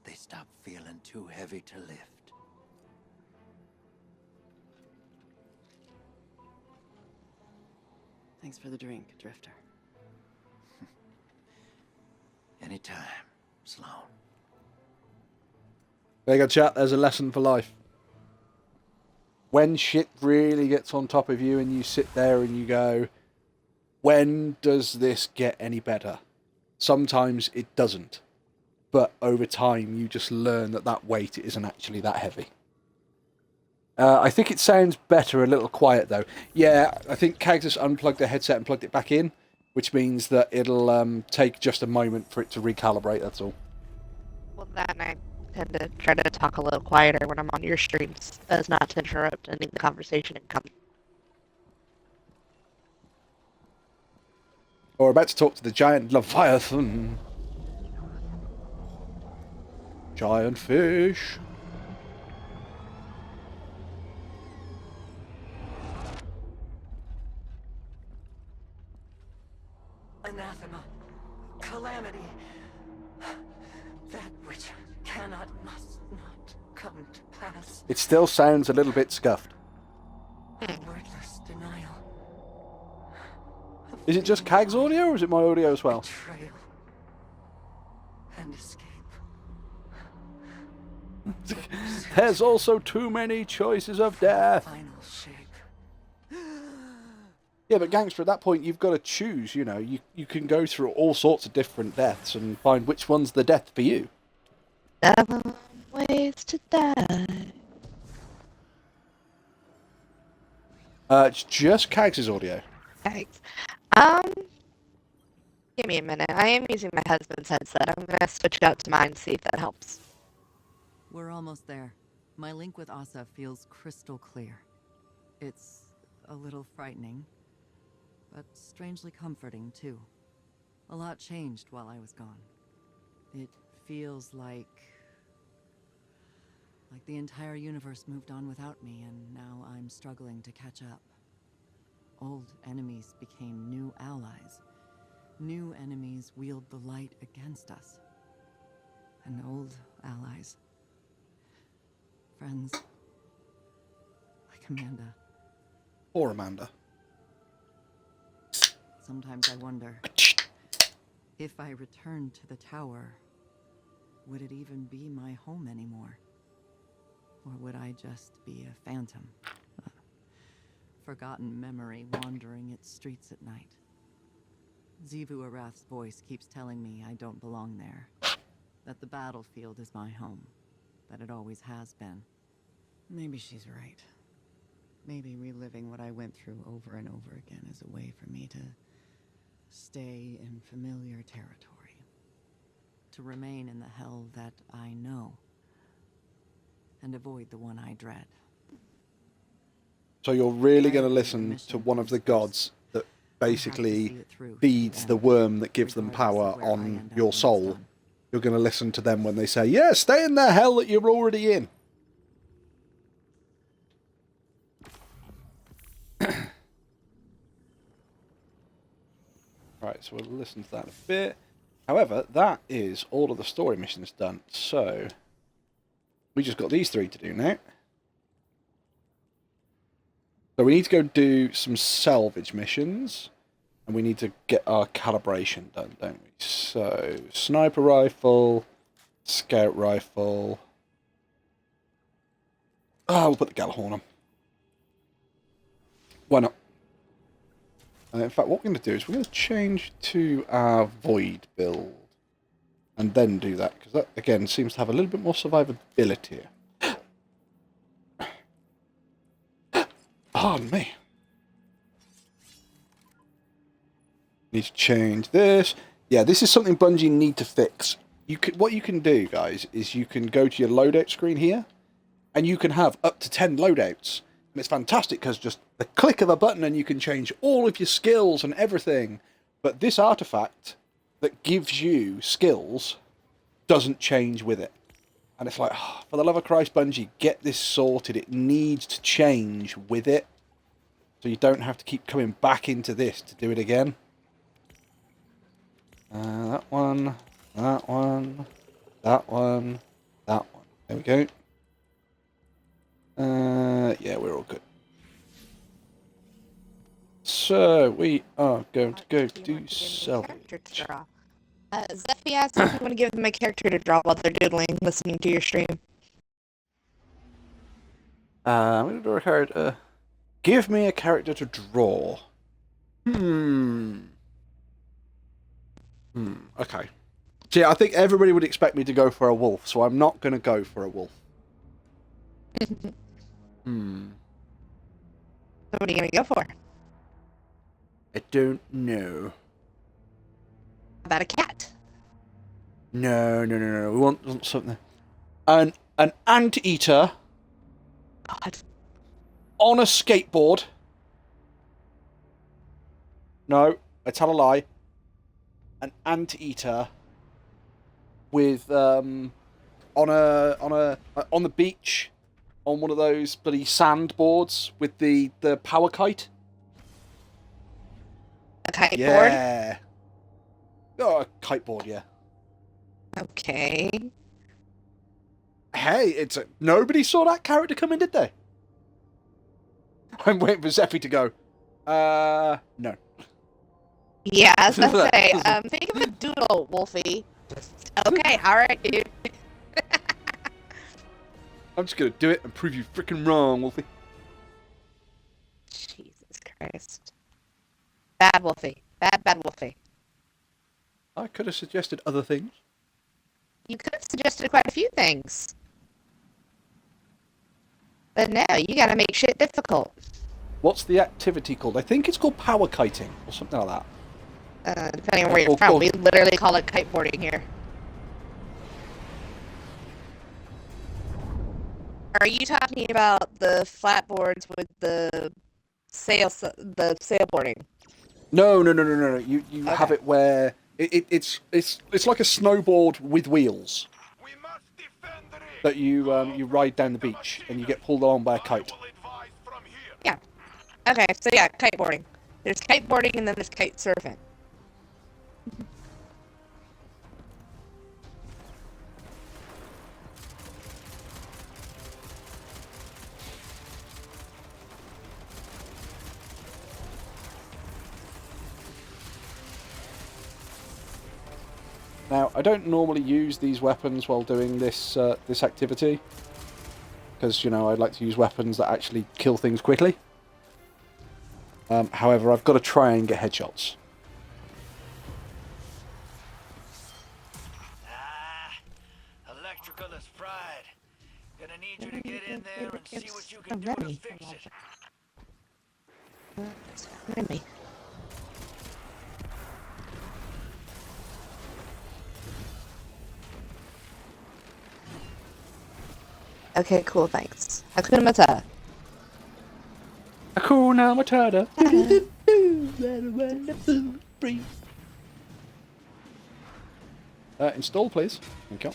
they stop feeling too heavy to lift. Thanks for the drink, Drifter. Anytime, Sloan. There you go, chat. There's a lesson for life. When shit really gets on top of you and you sit there and you go, when does this get any better? Sometimes it doesn't. But over time, you just learn that that weight isn't actually that heavy. I think it sounds better, a little quiet though. Yeah, I think Kags has unplugged the headset and plugged it back in, which means that it'll take just a moment for it to recalibrate, that's all. Well, that and I tend to try to talk a little quieter when I'm on your streams, as not to interrupt any of the conversation and come. We're about to talk to the giant Leviathan. Giant fish. Anathema. Calamity. That which cannot, must not come to pass. It still sounds a little bit scuffed. Wordless denial. Is it just Kag's audio or is it my audio as well? Betrayal. And escape. There's also too many choices of death. Final shape. Yeah, but Gangster, at that point, you've got to choose, you know. You can go through all sorts of different deaths and find which one's the death for you. 7 ways to die. It's just Kags' audio. Thanks. Give me a minute. I am using my husband's headset. I'm gonna switch out to mine and see if that helps. We're almost there. My link with Asa feels crystal clear. It's a little frightening, but strangely comforting, too. A lot changed while I was gone. It feels like the entire universe moved on without me, and now I'm struggling to catch up. Old enemies became new allies. New enemies wield the light against us. And old allies, friends, like Amanda. Poor Amanda. Sometimes I wonder, if I returned to the tower, would it even be my home anymore? Or would I just be a phantom? A forgotten memory wandering its streets at night. Xivu Arath's voice keeps telling me I don't belong there. That the battlefield is my home. That it always has been. Maybe she's right. Maybe reliving what I went through over and over again is a way for me to stay in familiar territory. To remain in the hell that I know. And avoid the one I dread. So you're really going to listen to one of the gods that basically feeds the worm that gives them power on your soul. You're going to listen to them when they say, yeah, stay in the hell that you're already in. Right, so we'll listen to that a bit. However, that is all of the story missions done. So we just got these 3 to do now. So we need to go do some salvage missions. And we need to get our calibration done, don't we? So, sniper rifle, scout rifle. Ah, we'll put the Gjallarhorn on. Why not? In fact, what we're going to do is we're going to change to our Void build. And then do that, because that, again, seems to have a little bit more survivability. Pardon me. Need to change this. Yeah, this is something Bungie need to fix. What you can do, guys, is you can go to your loadout screen here, and you can have up to 10 loadouts. And it's fantastic because just the click of a button and you can change all of your skills and everything. But this artifact that gives you skills doesn't change with it. And it's like, oh, for the love of Christ, Bungie, get this sorted. It needs to change with it. So you don't have to keep coming back into this to do it again. That one, that one, that one, that one. There we go. Yeah, we're all good. So, we are going to go do salvage. Zephy asked if you want to give them a character to draw while they're doodling, listening to your stream. I'm going to draw a character. Give me a character to draw. Okay. See, I think everybody would expect me to go for a wolf, so I'm not going to go for a wolf. What are you going to go for? I don't know. How about a cat? No. We want something. An anteater. God. On a skateboard. No, I tell a lie. An anteater with on the beach on one of those bloody sandboards with the power kite. A kiteboard? Yeah. Oh, a kiteboard, yeah. Okay. Hey, nobody saw that character come in, did they? I'm waiting for Zephy to go. No. Yeah, I was going to say, think of a doodle, Wolfie. Okay, alright, dude. I'm just going to do it and prove you freaking wrong, Wolfie. Jesus Christ. Bad Wolfie. Bad Wolfie. I could have suggested other things. You could have suggested quite a few things. But no, you gotta make shit difficult. What's the activity called? I think it's called power kiting or something like that. Depending on where you're from, we literally call it kiteboarding here. Are you talking about the flatboards with the sailboarding? No. You okay. Have it where it's like a snowboard with wheels that you ride down the beach and you get pulled along by a kite. Yeah. Okay, so yeah, kiteboarding. There's kiteboarding and then there's kite surfing. Now, I don't normally use these weapons while doing this this activity, because, you know, I'd like to use weapons that actually kill things quickly. However, I've got to try and get headshots. Electrical is fried. Gonna need you to get in there and see what you can do to fix it. Really? Okay, cool, thanks. Hakuna Matata. Hakuna Matata. Install, please. Thank you.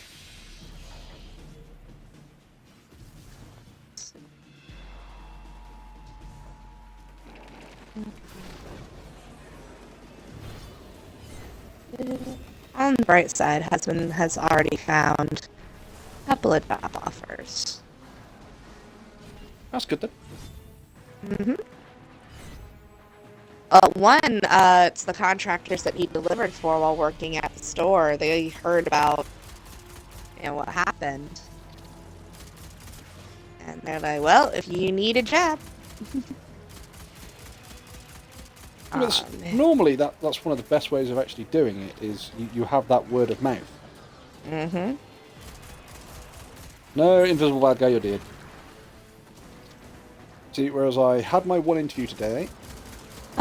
On the bright side, husband has already found a couple of job offers. That's good then. Mm-hmm. One, it's the contractors that he delivered for while working at the store. They heard about, you know, what happened. And they're like, well, if you need a job. Normally, that's one of the best ways of actually doing it, is you have that word of mouth. Mm-hmm. No, invisible bad guy, you're dead. See, whereas I had my one interview today.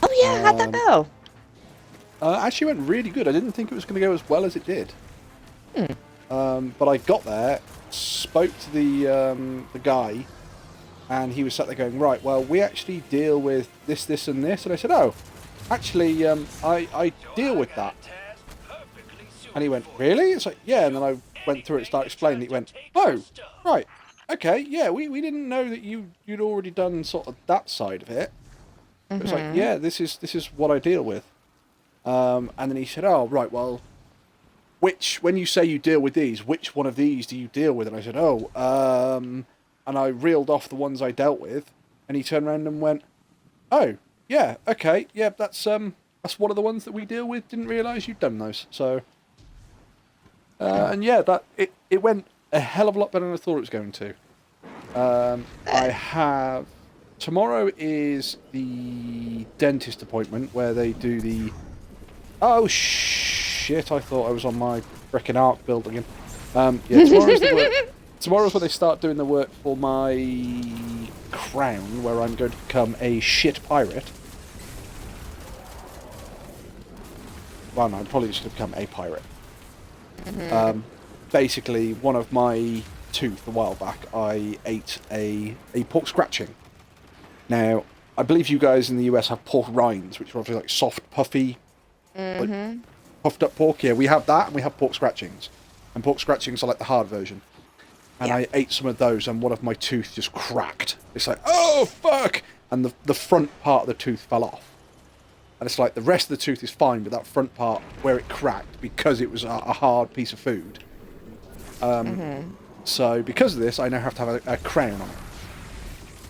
Oh yeah, how'd that go? Actually went really good. I didn't think it was going to go as well as it did. But I got there, spoke to the guy, and he was sat there going, right, well, we actually deal with this, this, and this. And I said, oh, actually, I deal with that. And he went, really? It's like, yeah. And then I went through it and started explaining it. He went, oh, right, okay, yeah, we didn't know that you'd already done sort of that side of it. It was like, yeah, this is what I deal with. And then he said, oh, right, well, when you say you deal with these, which one of these do you deal with? And I said, oh, and I reeled off the ones I dealt with, and he turned around and went, oh, yeah, okay, yeah, that's one of the ones that we deal with. Didn't realise you'd done those. So, and yeah, it went a hell of a lot better than I thought it was going to. I have... Tomorrow is the dentist appointment where they do the... Oh, shit, I thought I was on my frickin' arc build again. Yeah, tomorrow's the work. Tomorrow's where they start doing the work for my crown, where I'm going to become a shit pirate. Well, no, I'm probably just going to become a pirate. Basically, one of my tooth a while back, I ate a pork scratching. Now, I believe you guys in the US have pork rinds, which are obviously like soft, puffy, like puffed up pork. Yeah, we have that, and we have pork scratchings. And pork scratchings are like the hard version. And I ate some of those, and one of my teeth just cracked. It's like, oh, fuck! And the front part of the tooth fell off. And it's like, the rest of the tooth is fine, but that front part, where it cracked, because it was a hard piece of food. So, because of this, I now have to have a crown on it.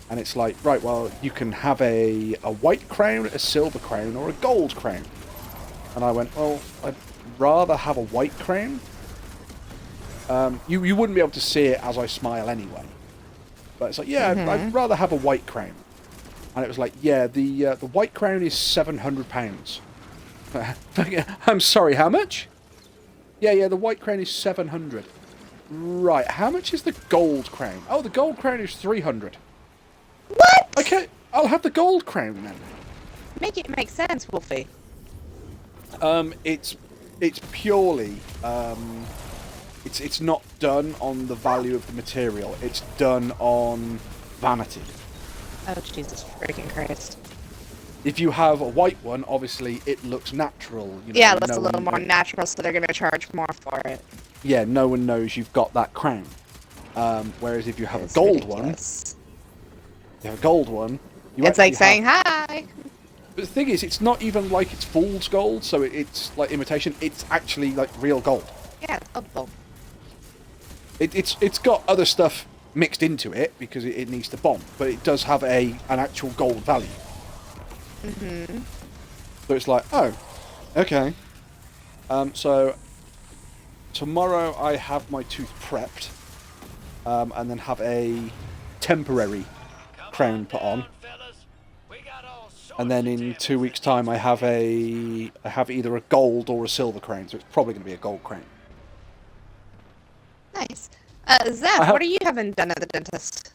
And it's like, right, well, you can have a white crown, a silver crown, or a gold crown. And I went, well, I'd rather have a white crown. You wouldn't be able to see it as I smile anyway. But it's like, yeah, I'd rather have a white crown. And it was like, yeah, the white crown is £700. I'm sorry, how much? Yeah, the white crown is 700. Right, how much is the gold crown? Oh, the gold crown is 300. What? Okay, I'll have the gold crown then. Make it make sense, Wolfie. It's purely it's not done on the value of the material. It's done on vanity. Oh, Jesus freaking Christ. If you have a white one, obviously it looks natural. You know, yeah, it looks a little more natural, so they're going to charge more for it. Yeah, no one knows you've got that crown. Whereas if you have a gold one, it's like saying hi. But the thing is, it's not even like it's fool's gold, so it's like imitation. It's actually like real gold. Yeah, it's gold. It's got other stuff mixed into it because it needs to bond, but it does have an actual gold value. So it's like, oh, okay. So tomorrow I have my tooth prepped, and then have a temporary crown put on. And then in 2 weeks' time, I have either a gold or a silver crown, so it's probably going to be a gold crown. Nice. Zeph, what are you having done at the dentist?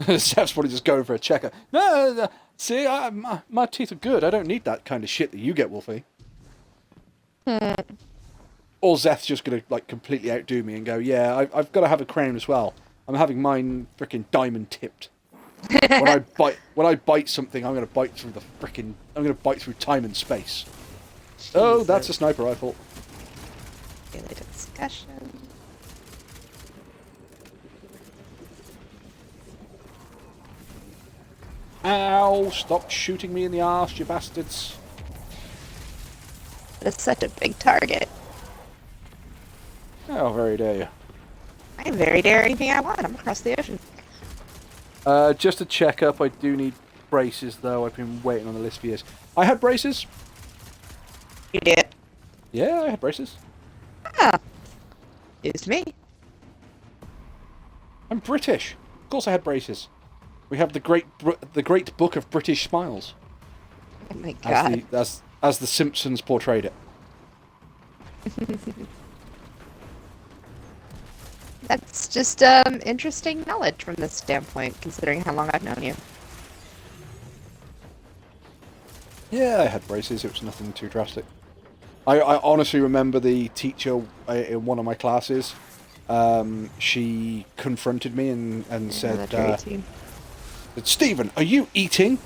Zeph's probably just going for a checkup. No, see, my teeth are good. I don't need that kind of shit that you get, Wolfie. Or Zeph's just going to like completely outdo me and go, yeah, I've got to have a crown as well. I'm having mine freaking diamond tipped. When I bite something, I'm going to bite through I'm going to bite through time and space. Jesus. Oh, that's a sniper rifle. Daily discussion. Ow! Stop shooting me in the arse, you bastards. That's such a big target. Oh, very dare you. I can very dare anything I want. I'm across the ocean. Just to check up, I do need braces, though. I've been waiting on the list for years. I had braces. You did? Yeah, I had braces. Ah. It's me. I'm British. Of course I had braces. We have the great book of British smiles. Oh my god. As the Simpsons portrayed it. That's just interesting knowledge from this standpoint, considering how long I've known you. Yeah, I had braces. It was nothing too drastic. I honestly remember the teacher in one of my classes. She confronted me and said, "Stephen, are you eating?"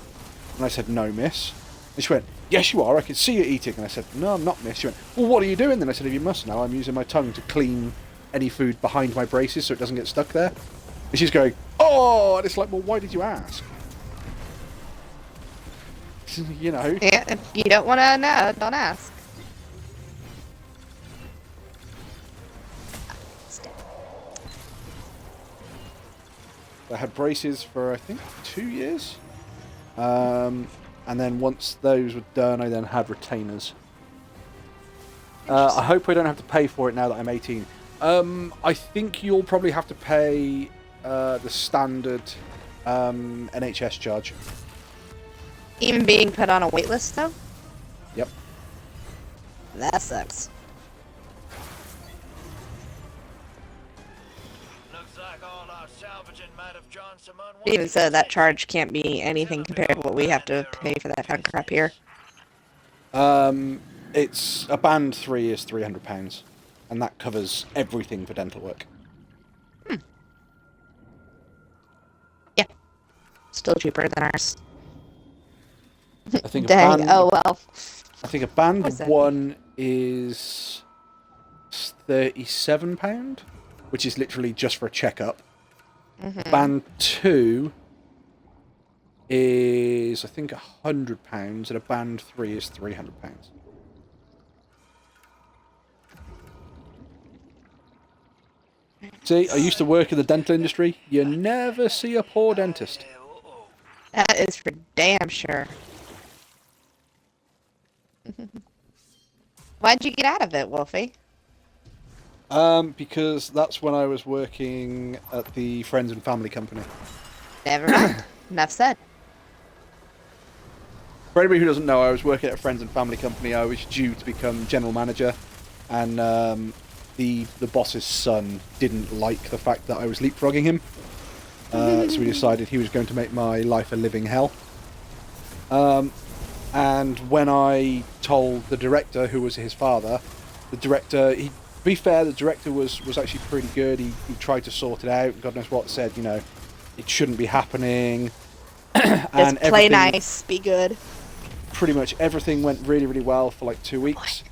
And I said, "No, miss." And she went, "Yes, you are. I can see you eating." And I said, "No, I'm not, miss." She went, "Well, what are you doing then?" I said, "If you must know, I'm using my tongue to clean any food behind my braces so it doesn't get stuck there." And she's going, "Oh," and it's like, well, why did you ask? You know. Yeah, if you don't want to know, don't ask. I had braces for, I think, 2 years. And then once those were done, I then had retainers. I hope I don't have to pay for it now that I'm 18. I think you'll probably have to pay the standard NHS charge. Even being put on a wait list, though? Yep. That sucks. Even so, that charge can't be anything compared to what we have to pay for that kind of crap here. It's a band 3 is £300, and that covers everything for dental work. Yeah. Still cheaper than ours. I think Dang, oh well. I think a band 1 is £37, which is literally just for a checkup. Band 2 is, I think, £100, and a band 3 is £300. See, I used to work in the dental industry. You never see a poor dentist. That is for damn sure. Why'd you get out of it, Wolfie? Because that's when I was working at the Friends and Family Company. Never mind. Enough said. For anybody who doesn't know, I was working at a Friends and Family Company. I was due to become general manager, and the boss's son didn't like the fact that I was leapfrogging him. So he decided he was going to make my life a living hell. And when I told the director, who was his father, the director, to be fair, the director was actually pretty good. He tried to sort it out. God knows what, said, you know, it shouldn't be happening. And just play nice, be good. Pretty much everything went really, really well for like 2 weeks.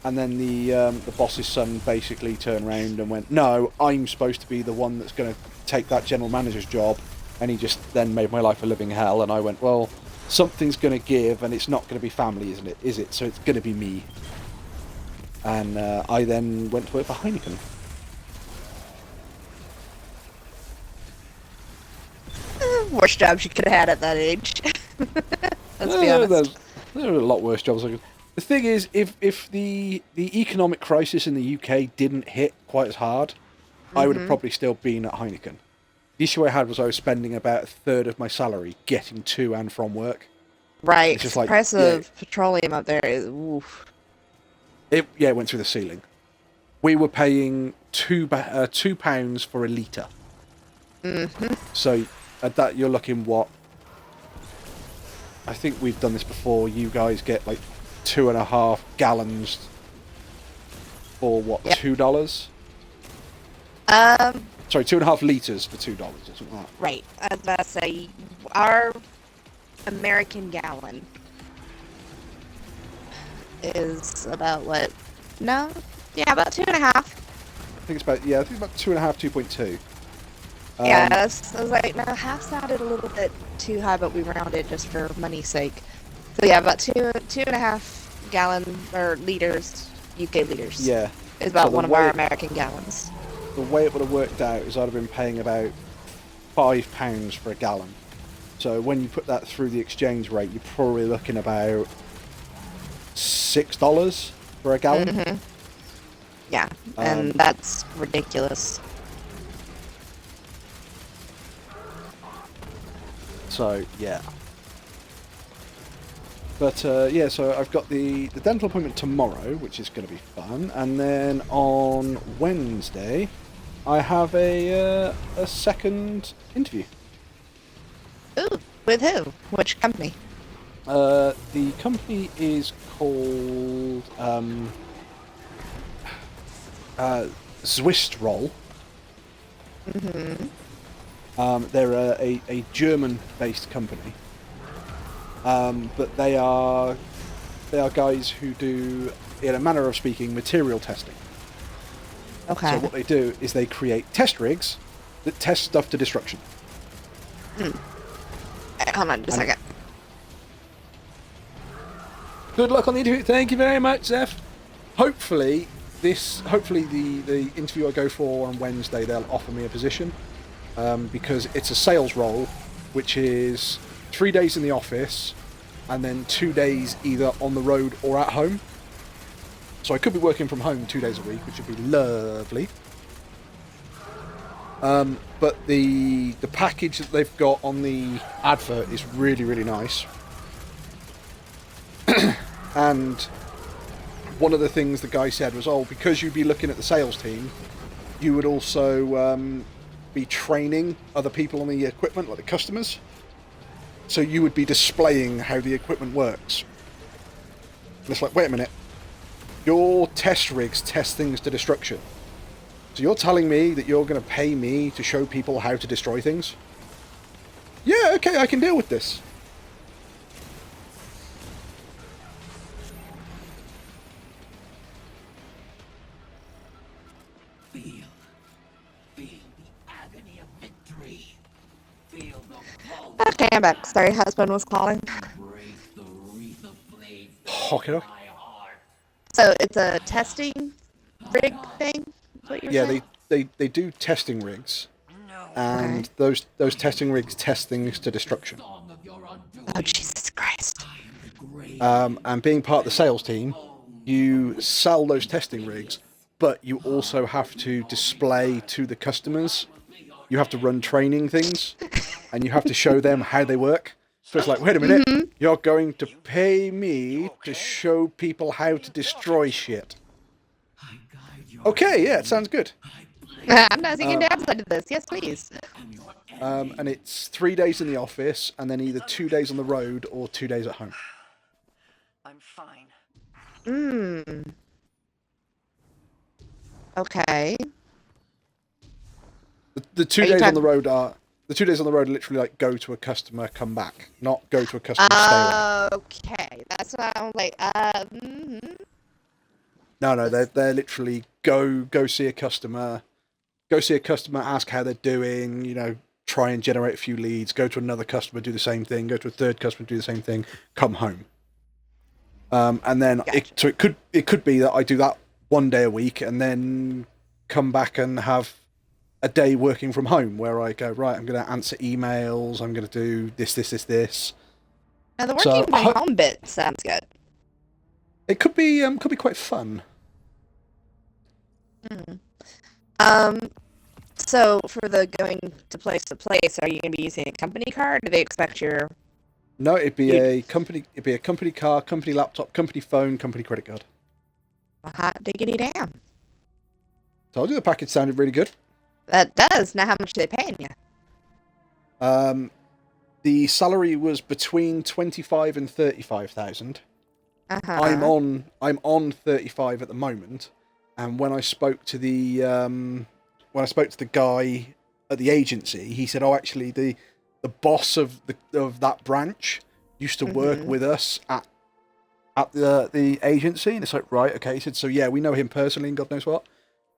And then the boss's son basically turned around and went, "No, I'm supposed to be the one that's going to take that general manager's job." And he just then made my life a living hell. And I went, well, something's going to give, and it's not going to be family, isn't it? Is it? So it's going to be me. And I then went to work for Heineken. Worst jobs you could have had at that age. Let's be honest. There are a lot worse jobs. The thing is, if the economic crisis in the UK didn't hit quite as hard, I would have probably still been at Heineken. The issue I had was I was spending about a third of my salary getting to and from work. Right. It's just The like, price yeah. of petroleum up there is oof. It went through the ceiling. We were paying £2 for a litre. So at that you're looking what? I think we've done this before. You guys get like 2.5 gallons for what? Yep. $2? Sorry, 2.5 litres for $2 or something like that. Right. I was about to say, our American gallon is about what? No? Yeah, about 2.5. I think it's about 2.5, 2.2. Yeah, I was like, no, half sounded a little bit too high, but we rounded just for money's sake. So yeah, about 2.5 gallon or liters, UK liters. Yeah. Is about So one of our American gallons. The way it would have worked out is I'd have been paying about £5 for a gallon. So when you put that through the exchange rate, you're probably looking about $6 for a gallon. Yeah, and that's ridiculous. So yeah. But yeah, so I've got the dental appointment tomorrow, which is going to be fun, and then on Wednesday, I have a second interview. Ooh, with who? Which company? The company is called Zwist-Roll. They're a German-based company, but they are guys who do, in a manner of speaking, material testing. Okay. So what they do is they create test rigs that test stuff to destruction. Hold on just a second. Good luck on the interview. Thank you very much, Zeph. Hopefully the interview I go for on Wednesday, they'll offer me a position, because it's a sales role, which is 3 days in the office and then 2 days either on the road or at home. So I could be working from home 2 days a week, which would be lovely. But the package that they've got on the advert is really, really nice. And one of the things the guy said was, because you'd be looking at the sales team, you would also be training other people on the equipment, like the customers. So you would be displaying how the equipment works. And it's like, wait a minute. Your test rigs test things to destruction. So you're telling me that you're going to pay me to show people how to destroy things? Yeah, okay, I can deal with this. Feel the agony of victory. Feel the pulse. Okay, I'm back. Sorry, husband was calling. Embrace the wreath of flames Okay. in my heart. So it's a testing rig thing? Is what you're Yeah, saying? they do testing rigs. And those testing rigs test things to destruction. Song of your undoing. Oh, Jesus Christ. And being part of the sales team, you sell those testing rigs, but you also have to display to the customers. You have to run training things, and you have to show them how they work. So it's like, wait a minute, you're going to pay me to show people how to destroy shit. Okay, yeah, it sounds good. I'm not seeing downside to this. Yes, please. And it's 3 days in the office, and then either 2 days on the road or 2 days at home. I'm fine. Okay. The 2 Are you days on talking- the road are literally like go to a customer, come back, not go to a customer, stay away. Okay, that's what I'm like. No, they're literally go see a customer, ask how they're doing, try and generate a few leads, go to another customer, do the same thing, go to a third customer, do the same thing, come home. And then Gotcha. it could be that I do that 1 day a week and then come back and have a day working from home where I go, right, I'm going to answer emails, I'm going to do this. Now the So, working from home bit sounds good. It could be quite fun. So for the going to place, are you going to be using a company card? Do they expect your... No, it'd be a company car, company laptop, company phone, company credit card. Hot diggity damn. Told you the package sounded really good. That does. Now how much are they paying you? The salary was between 25 and 35,000. Uh-huh. I'm on 35 at the moment, and when I spoke to the guy at the agency, he said, "Oh, actually, the boss of that branch used to work with us at the agency." And it's like, right, okay. He said, "So yeah, we know him personally, and God knows what."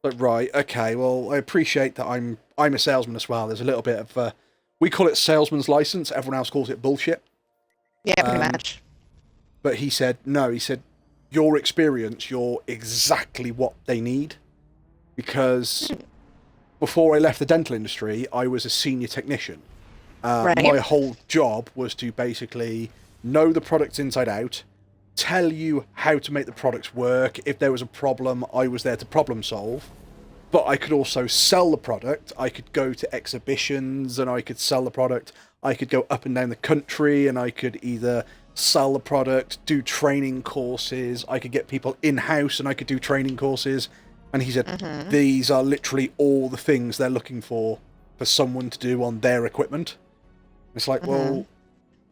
Like, right, okay. Well, I appreciate that. I'm a salesman as well. There's a little bit of we call it salesman's license. Everyone else calls it bullshit. Yeah, pretty much. But he said, no, he said, your experience, you're exactly what they need. Because before I left the dental industry, I was a senior technician. Right. My whole job was to basically know the products inside out, tell you how to make the products work. If there was a problem, I was there to problem solve. But I could also sell the product. I could go to exhibitions and I could sell the product. I could go up and down the country and I could either sell the product, do training courses. I could get people in-house and I could do training courses. And he said, these are literally all the things they're looking for someone to do on their equipment. It's like, well,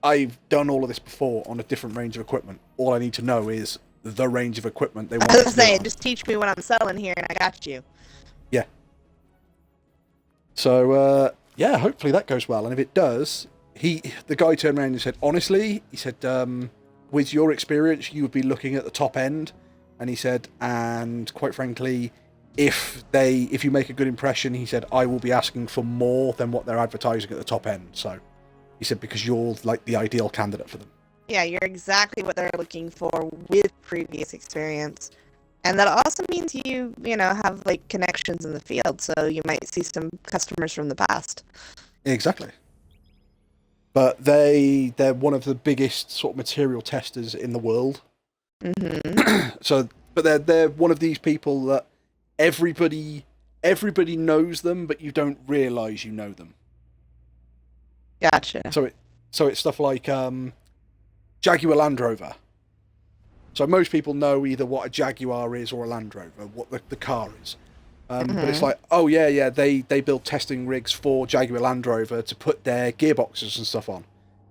I've done all of this before on a different range of equipment. All I need to know is the range of equipment they want I was to gonna say, do. just teach me what I'm selling here and I got you. Yeah. So, yeah, hopefully that goes well. And if it does, the guy turned around and said, honestly, he said, with your experience, you would be looking at the top end. And he said, and quite frankly, if you make a good impression, he said, I will be asking for more than what they're advertising at the top end. So he said, because you're like the ideal candidate for them. Yeah, you're exactly what they're looking for with previous experience. And that also means you have like connections in the field, so you might see some customers from the past. Exactly. But they're one of the biggest sort of material testers in the world. So, but they're one of these people that everybody knows them, but you don't realise you know them. Gotcha. So it's stuff like Jaguar Land Rover. So most people know either what a Jaguar is or a Land Rover, what the car is. But it's like, oh yeah, they build testing rigs for Jaguar Land Rover to put their gearboxes and stuff on.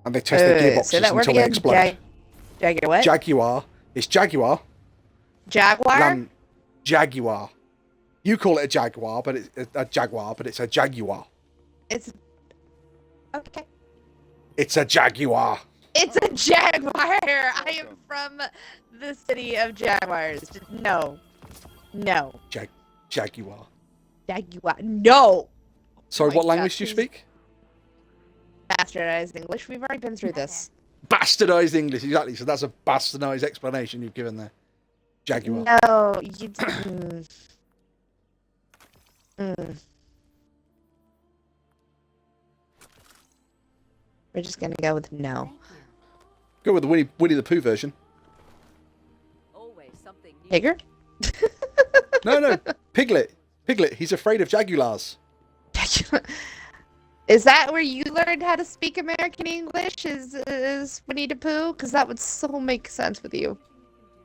And they test their gearboxes until they explode. Jaguar what? Jaguar. It's Jaguar. Jaguar? Jaguar. You call it a Jaguar, but it's a Jaguar, but it's a Jaguar. It's... Okay. It's a Jaguar. It's a Jaguar! I am from the city of Jaguars. Just no. No. Jaguar. Jaguar. No! Sorry, Oh my what language God, do you please. speak? Bastardized English. We've already been through this. Bastardized English, exactly. So that's a bastardized explanation you've given there. Jaguar. No, you didn't. We're just gonna go with no. Go with the Winnie the Pooh version. Always something new. Bigger? No, Piglet. Piglet, he's afraid of jaguars. Is that where you learned how to speak American English? Is Winnie the Pooh? Because that would so make sense with you.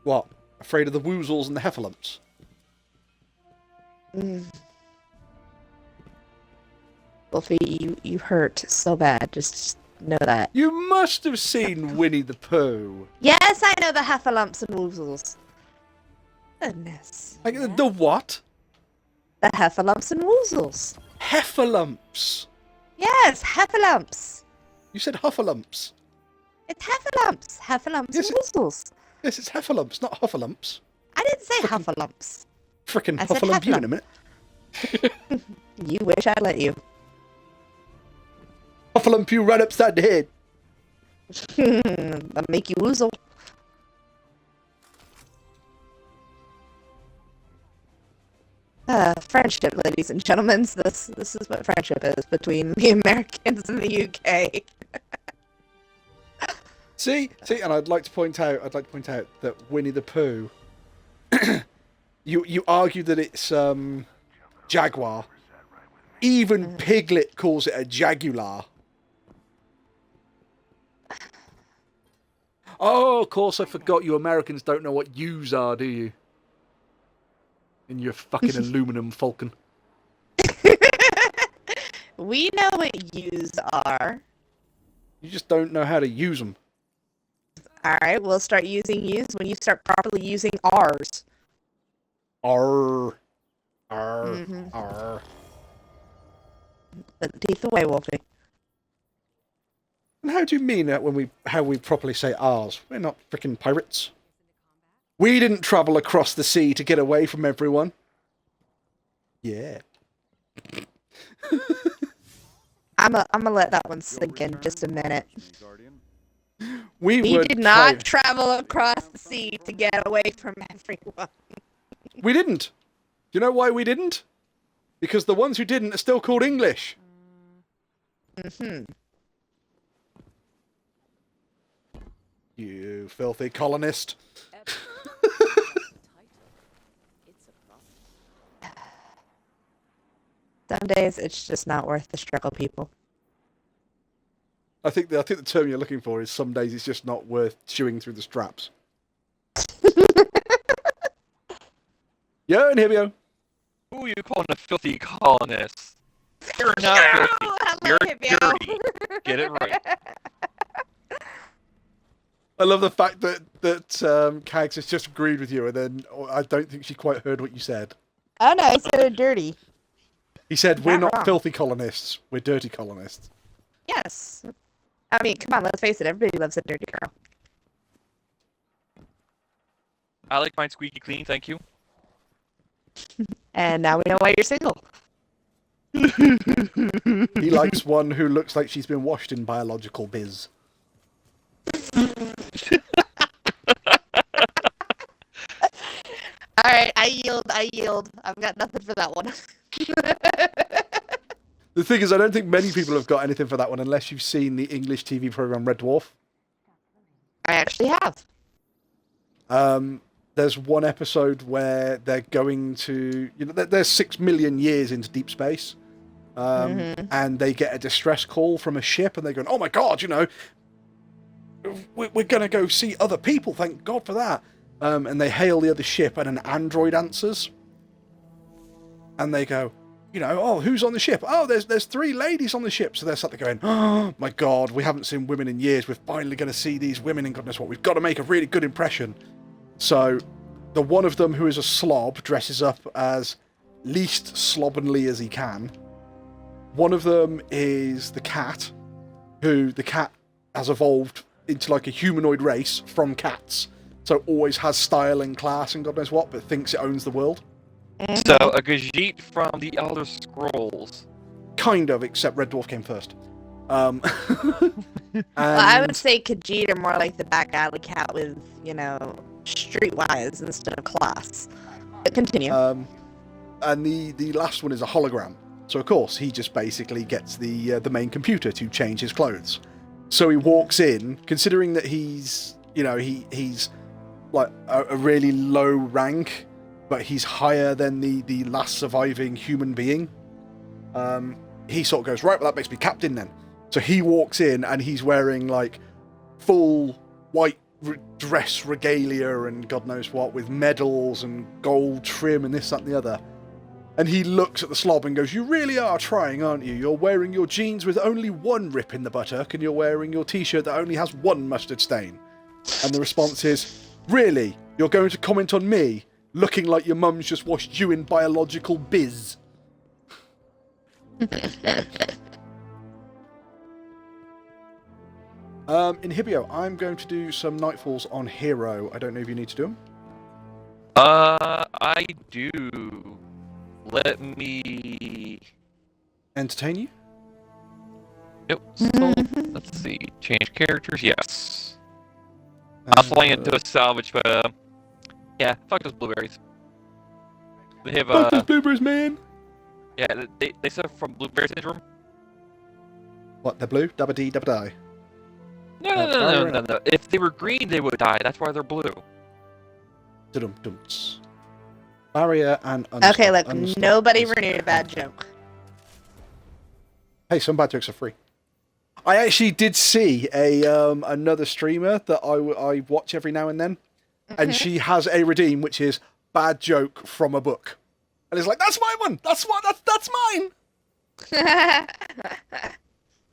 What? Afraid of the woozles and the heffalumps? Wolfie, you hurt so bad. Just know that. You must have seen Winnie the Pooh. Yes, I know the heffalumps and woozles. Goodness. Like, the what? The heffalumps and woozles. Heffalumps. Yes, heffalumps. You said huffalumps. It's heffalumps. Heffalumps Yes, and woozles. Yes, it's heffalumps, not huffalumps. I didn't say heffalumps. Frickin' I said huffalump you in a heffalump. minute. You wish I'd let you. Huffalump you right upside the head. I'll make you woozle. Friendship, ladies and gentlemen. This is what friendship is between the Americans and the UK. See, and I'd like to point out that Winnie the Pooh. you argue that it's jaguar. Even Piglet calls it a jagular. Oh, of course, I forgot you Americans don't know what U's are, do you? In your fucking aluminum falcon. We know what U's are. You just don't know how to use them. Alright, we'll start using U's when you start properly using R's. R. Put the teeth away, Wolfie. And how do you mean that how we properly say R's? We're not freaking pirates. We didn't travel across the sea to get away from everyone. Yeah. I'm gonna let that one sink in just a minute. We did not travel across the sea to get away from everyone. We didn't. Do you know why we didn't? Because the ones who didn't are still called English. You filthy colonist. Some days it's just not worth the struggle, people. I think the term you're looking for is some days it's just not worth chewing through the straps. Yeah, and here we go. Who are you calling a filthy colonist? You're not filthy. You're dirty. Get it right. I love the fact that Kags has just agreed with you, and then I don't think she quite heard what you said. Oh no, I said they're dirty. He said, we're not wrong. filthy colonists, we're dirty colonists. Yes. I mean, come on, let's face it, everybody loves a dirty girl. I like mine squeaky clean, thank you. And now we know why you're single. He likes one who looks like she's been washed in biological biz. Alright, I yield. I've got nothing for that one. The thing is, I don't think many people have got anything for that one unless you've seen the English TV program Red Dwarf. I actually have. There's one episode where they're going to, they're 6 million years into deep space, and they get a distress call from a ship, and they're going, oh my god, we're going to go see other people, thank God for that. And they hail the other ship, and an android answers. And they go, oh, who's on the ship? Oh, there's 3 ladies on the ship. So they're sat there going, oh my god, we haven't seen women in years. We're finally going to see these women, and God knows what. We've got to make a really good impression. So the one of them who is a slob dresses up as least slovenly as he can. One of them is the cat, who the cat has evolved into like a humanoid race from cats. So always has style and class and God knows what, but thinks it owns the world. So, a Gajit from the Elder Scrolls. Kind of, except Red Dwarf came first. Well, I would say Khajiit are more like the back alley cat with, streetwise instead of class. But continue. And the last one is a hologram. So, of course, he just basically gets the main computer to change his clothes. So he walks in, considering that he's like a really low rank, but he's higher than the last surviving human being. He sort of goes, right, well, that makes me captain then. So he walks in and he's wearing like full white dress regalia and God knows what, with medals and gold trim and this, that and the other. And he looks at the slob and goes, you really are trying, aren't you? You're wearing your jeans with only one rip in the buttock, and you're wearing your t-shirt that only has one mustard stain. And the response is, really? You're going to comment on me? Looking like your mum's just washed you in biological biz. In Hibio, I'm going to do some Nightfalls on Hero. I don't know if you need to do them. I do. Let me entertain you. Yep. So, let's see. Change characters. Yes. I'll fly into a salvage, but yeah, fuck those blueberries. They have fuck those blueberries, man. Yeah, they suffer from blueberry syndrome. What? They're blue? Dabba dee, dabba die. No. If they were green, they would die. That's why they're blue. Dum-dums. Barrier and unstop. Okay, look, Unstop nobody is- renewed a bad joke. Hey, some bad jokes are free. I actually did see a another streamer that I watch every now and then, and she has a redeem which is bad joke from a book, and it's like that's my one. That's mine.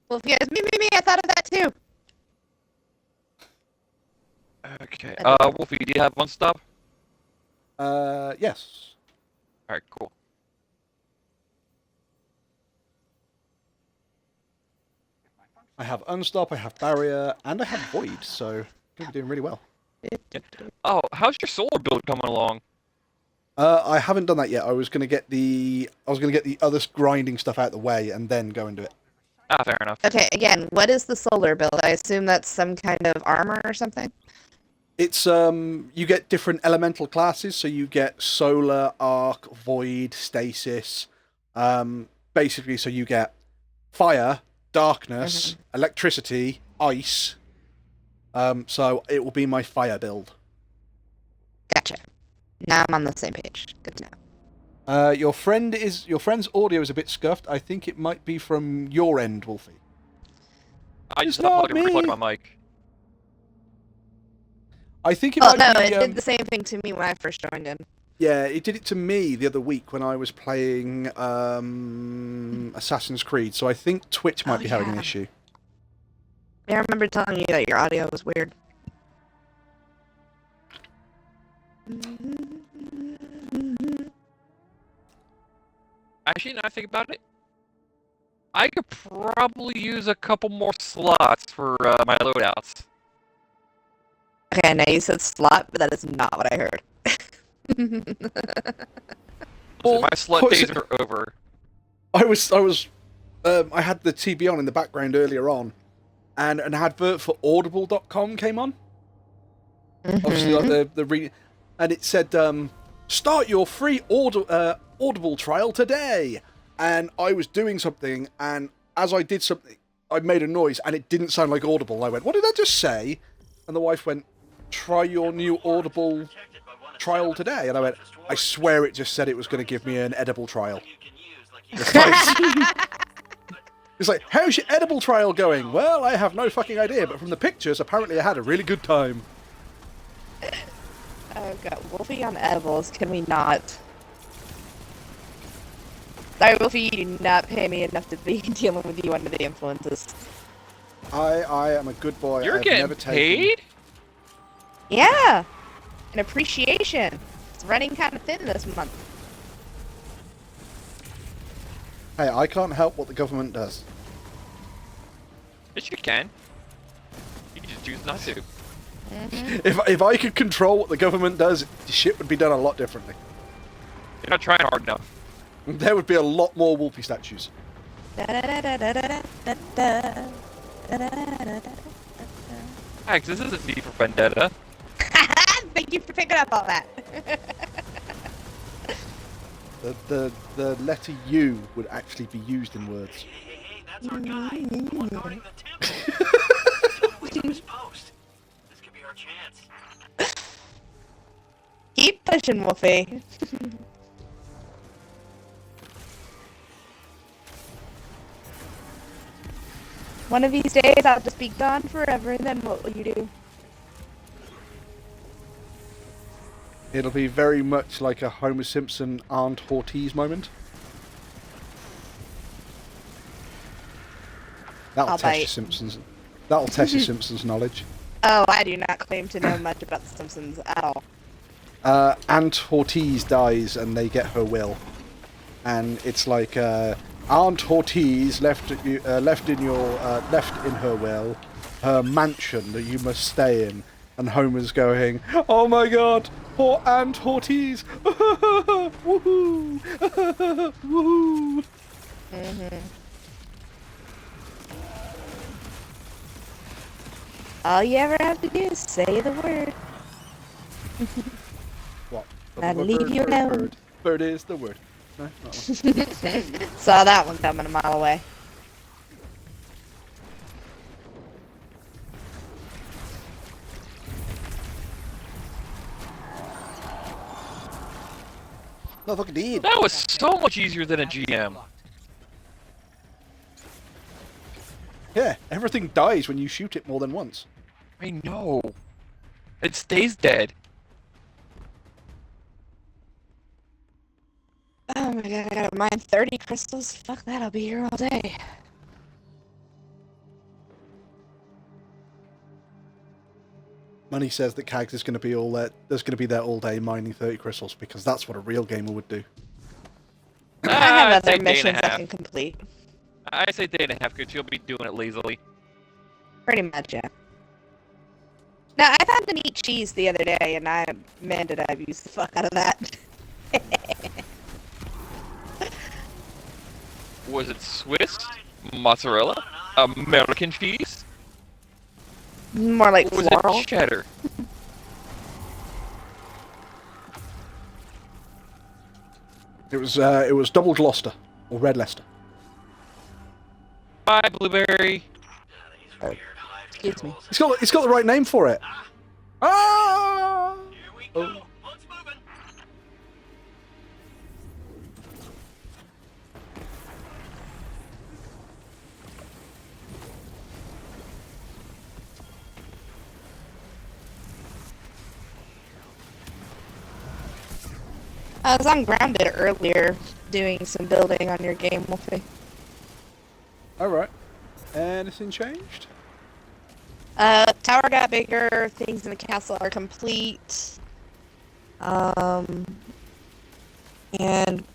Well, if you guys, me, I thought of that too. Okay. Wolfie, do you have one stop? Yes. All right, cool. I have unstop, I have barrier, and I have void, so I'm doing really well. Oh, how's your solar build coming along? I haven't done that yet. I was gonna get the other grinding stuff out of the way and then go and do it. Ah, fair enough. Okay, again, what is the solar build? I assume that's some kind of armor or something? It's you get different elemental classes, so you get solar, arc, void, stasis. Basically, so you get fire, darkness, electricity, ice. So it will be my fire build. Gotcha. Now I'm on the same page. Good to know. Your friend's audio is a bit scuffed. I think it might be from your end, Wolfie. I just It's not unplugged my mic. I think it Oh might no, be. it did the same thing to me when I first joined in. Yeah, it did it to me the other week when I was playing Assassin's Creed. So I think Twitch might be having an issue. Yeah, I remember telling you that your audio was weird. Actually, now I think about it, I could probably use a couple more slots for my loadouts. Okay, now you said slot, but that is not what I heard. So my slot what was days it? are over. I had the TV on in the background earlier on, and an advert for Audible.com came on. Obviously, like and it said, "Start your free Audible trial today." And I was doing something, and as I did something, I made a noise, and it didn't sound like Audible. I went, "What did I just say?" And the wife went, "Try your new Audible trial today." And I went, "I swear it just said it was going to give me an edible trial." It's like, "How's your edible trial going?" "Well, I have no fucking idea, but from the pictures, apparently I had a really good time." Oh god, Wolfie on edibles, can we not? Sorry, Wolfie, you do not pay me enough to be dealing with you under the influences. I am a good boy. You're I've getting never taken... paid? Yeah! An appreciation. It's running kind of thin this month. Hey, I can't help what the government does. Yes, you can. You can just choose not to. If I could control what the government does, shit would be done a lot differently. You're not trying hard enough. There would be a lot more Wolfie statues. Max, this isn't V for Vendetta. Thank you for picking up all that. The letter U would actually be used in words. Hey, that's our guy. The one guarding the temple. Totally up his post. This could be our chance. Keep pushing, Wolfie. One of these days, I'll just be gone forever, and then what will you do? It'll be very much like a Homer Simpson Aunt Ortiz moment. That'll I'll test your bite. Simpsons. That'll test your Simpsons knowledge. Oh, I do not claim to know much about The Simpsons at all. Aunt Ortiz dies and they get her will, and it's like Aunt Ortiz left in her will her mansion that you must stay in, and Homer's going, "Oh my God, poor Aunt Ortiz!" Woohoo! Woohoo! All you ever have to do is say the word. What? I'll leave you alone. Bird is the word. No, not one. Saw that one coming a mile away. No, fucking did. That was so much easier than a GM. Yeah, everything dies when you shoot it more than once. I know. It stays dead. Oh my god, I gotta mine 30 crystals. Fuck that, I'll be here all day. Money says that Kags is going to be all there. There's going to be there all day mining 30 crystals because that's what a real gamer would do. I have I'd say other day and a missions I half. can complete. I say day and a half because you'll be doing it lazily. Pretty much, yeah. Now, I found a neat cheese the other day, and man, did I abuse the fuck out of that. Was it Swiss? Mozzarella? American cheese? More like Or was floral. it cheddar? It was double Gloucester or red Leicester. Bye, blueberry. Excuse me. It's got the right name for it. Ah! Oh. I was on Grounded earlier, doing some building on your game, Wolfie. Alright. Anything changed? Tower got bigger, things in the castle are complete. And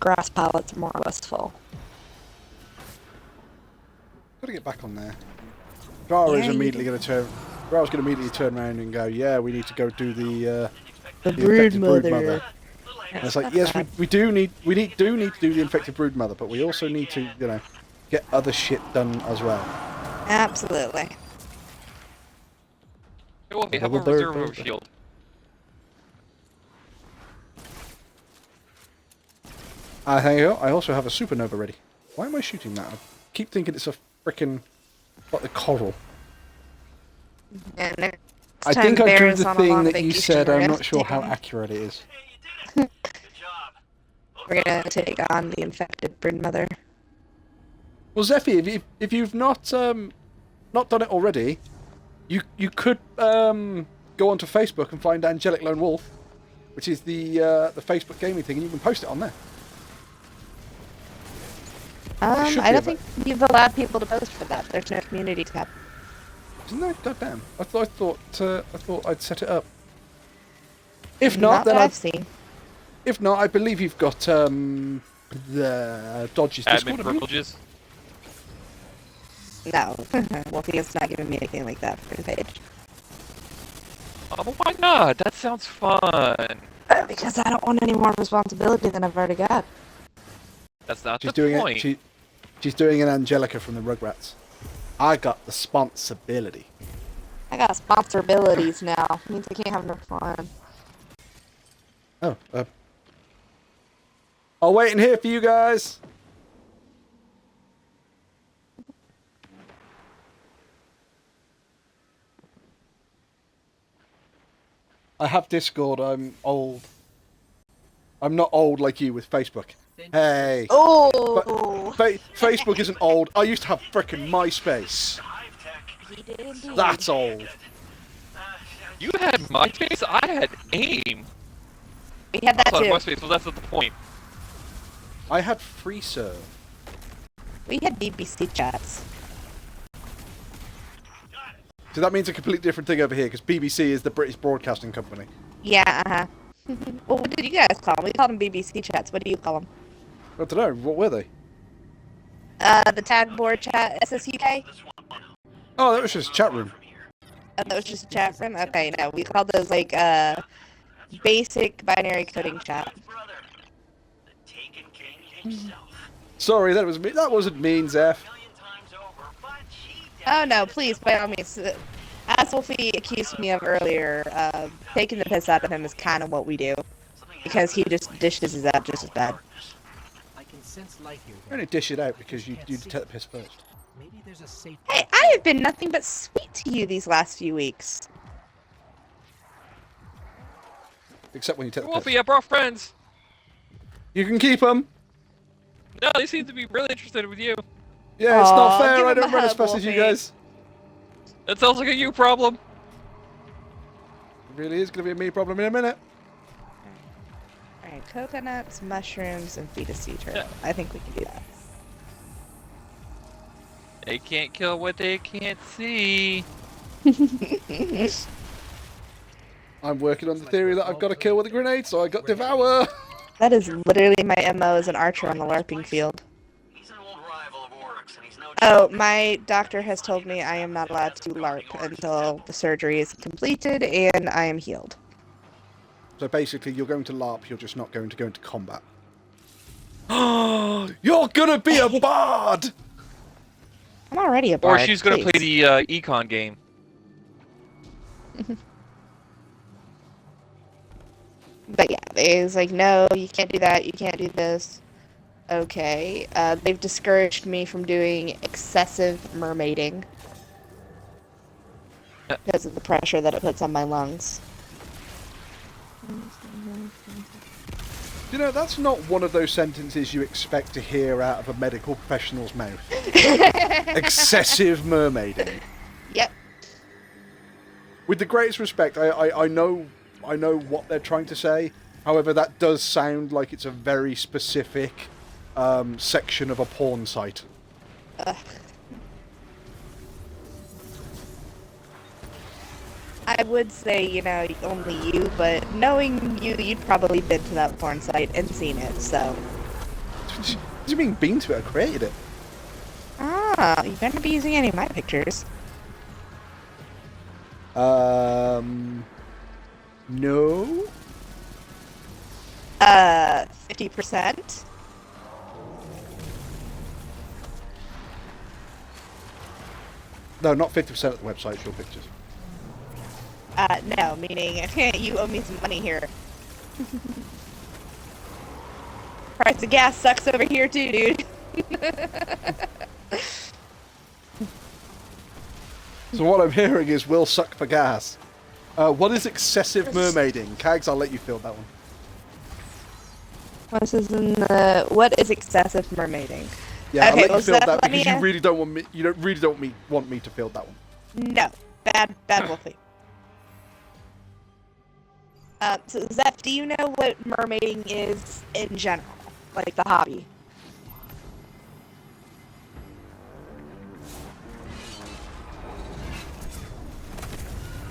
grass pallets are more or less full. Gotta get back on there. Dara is Yeah, you immediately going to turn. Dara's going to immediately turn around and go, "Yeah, we need to go do the brood infected mother. broodmother." And it's like, yes, we do need to do the infected broodmother, but we also need to, get other shit done as well. Absolutely. Hey, Wolfie, have a Double bird, reserve bird. shield. I also have a supernova ready. Why am I shooting that? I keep thinking it's a frickin' like the coral. And next I time think I drew Baron's the on a thing long that you vacation, said. we're I'm gonna not sure take how on- accurate it is. We're gonna take on the infected brood mother. Well, Zephy, if you've not done it already, you could go onto Facebook and find Angelic Lone Wolf, which is the Facebook gaming thing, and you can post it on there. should I be don't think you've allowed people to post for that. There's no community tab. Isn't that goddamn? I thought I'd set it up. If not, Not then that I've seen. If not, I believe you've got the Dodge's Admin Discord. haven't you? privileges. No. Wolfie has not given me anything like that for the page. Oh, why not? That sounds fun. Because I don't want any more responsibility than I've already got. That's not She's the doing point. it. She's doing an Angelica from the Rugrats. I got the responsibility. I got responsibilities now. Means I can't have no fun. Oh, I'll wait in here for you guys. I have Discord. I'm old. I'm not old like you with Facebook. Hey. Oh. Facebook isn't old. I used to have frickin' MySpace. He did indeed. That's old. You had MySpace? I had AIM. We had that Oh, too. MySpace, well, that's not the point. I had FreeServe. We had BBC chats. So that means a completely different thing over here, because BBC is the British Broadcasting Company. Yeah, uh-huh. Well, what did you guys call them? We called them BBC chats. What do you call them? I don't know. What were they? The tag board chat, SSUK? Oh, that was just a chat room. Oh, that was just a chat room? Okay, no, we called those, like, basic binary coding chat. Sorry, that was me. That wasn't mean, Zeph. Oh, no, please, by all means. As Wolfie accused me of earlier, taking the piss out of him is kind of what we do. Because he just dishes his out just as bad. I can sense life here. You only dish it out because you detect the piss first. Maybe there's a safe. Hey, I have been nothing but sweet to you these last few weeks. Except when you take the piss. Wolfie, I brought friends. You can keep them. No, they seem to be really interested with you. Yeah, it's not Aw, fair. give I him a don't run as hug, fast as you Wolfie. guys. That sounds like a you problem. It really is going to be a me problem in a minute. Alright, coconuts, mushrooms, and feed a sea turtle. Yeah. I think we can do that. They can't kill what they can't see. I'm working on the theory that I've got to kill with a grenade, so I got Devour. That is literally my MO as an archer on the LARPing field. He's an old rival of Oryx, and he's no Oh, joke. my doctor has told me I am not allowed to LARP until the surgery is completed and I am healed. So basically, you're going to LARP, you're just not going to go into combat. You're gonna be a bard! I'm already a Or bard. she's gonna play please. the econ game. But yeah, it's like, no, you can't do that, you can't do this. Okay, they've discouraged me from doing excessive mermaiding. Because of the pressure that it puts on my lungs. You know, that's not one of those sentences you expect to hear out of a medical professional's mouth. Excessive mermaiding. Yep. With the greatest respect, I know what they're trying to say. However, that does sound like it's a very specific section of a porn site. I would say, you know, only you, but knowing you, you'd probably been to that porn site and seen it, so. What do you mean, been to it? I created it. Ah, you better not be using any of my pictures. No. 50%? No, not 50% of the website, your pictures. No, meaning, you owe me some money here. Price of gas sucks over here too, dude. So what I'm hearing is we'll suck for gas. What is excessive mermaiding? Kags, I'll let you field that one. This is in the... What is excessive mermaiding? Yeah, Okay, I'll let you field that let because me, you really don't want me. You don't really don't want me to field that one. No, bad Wolfie. So Zeph, do you know what mermaiding is in general? Like the hobby?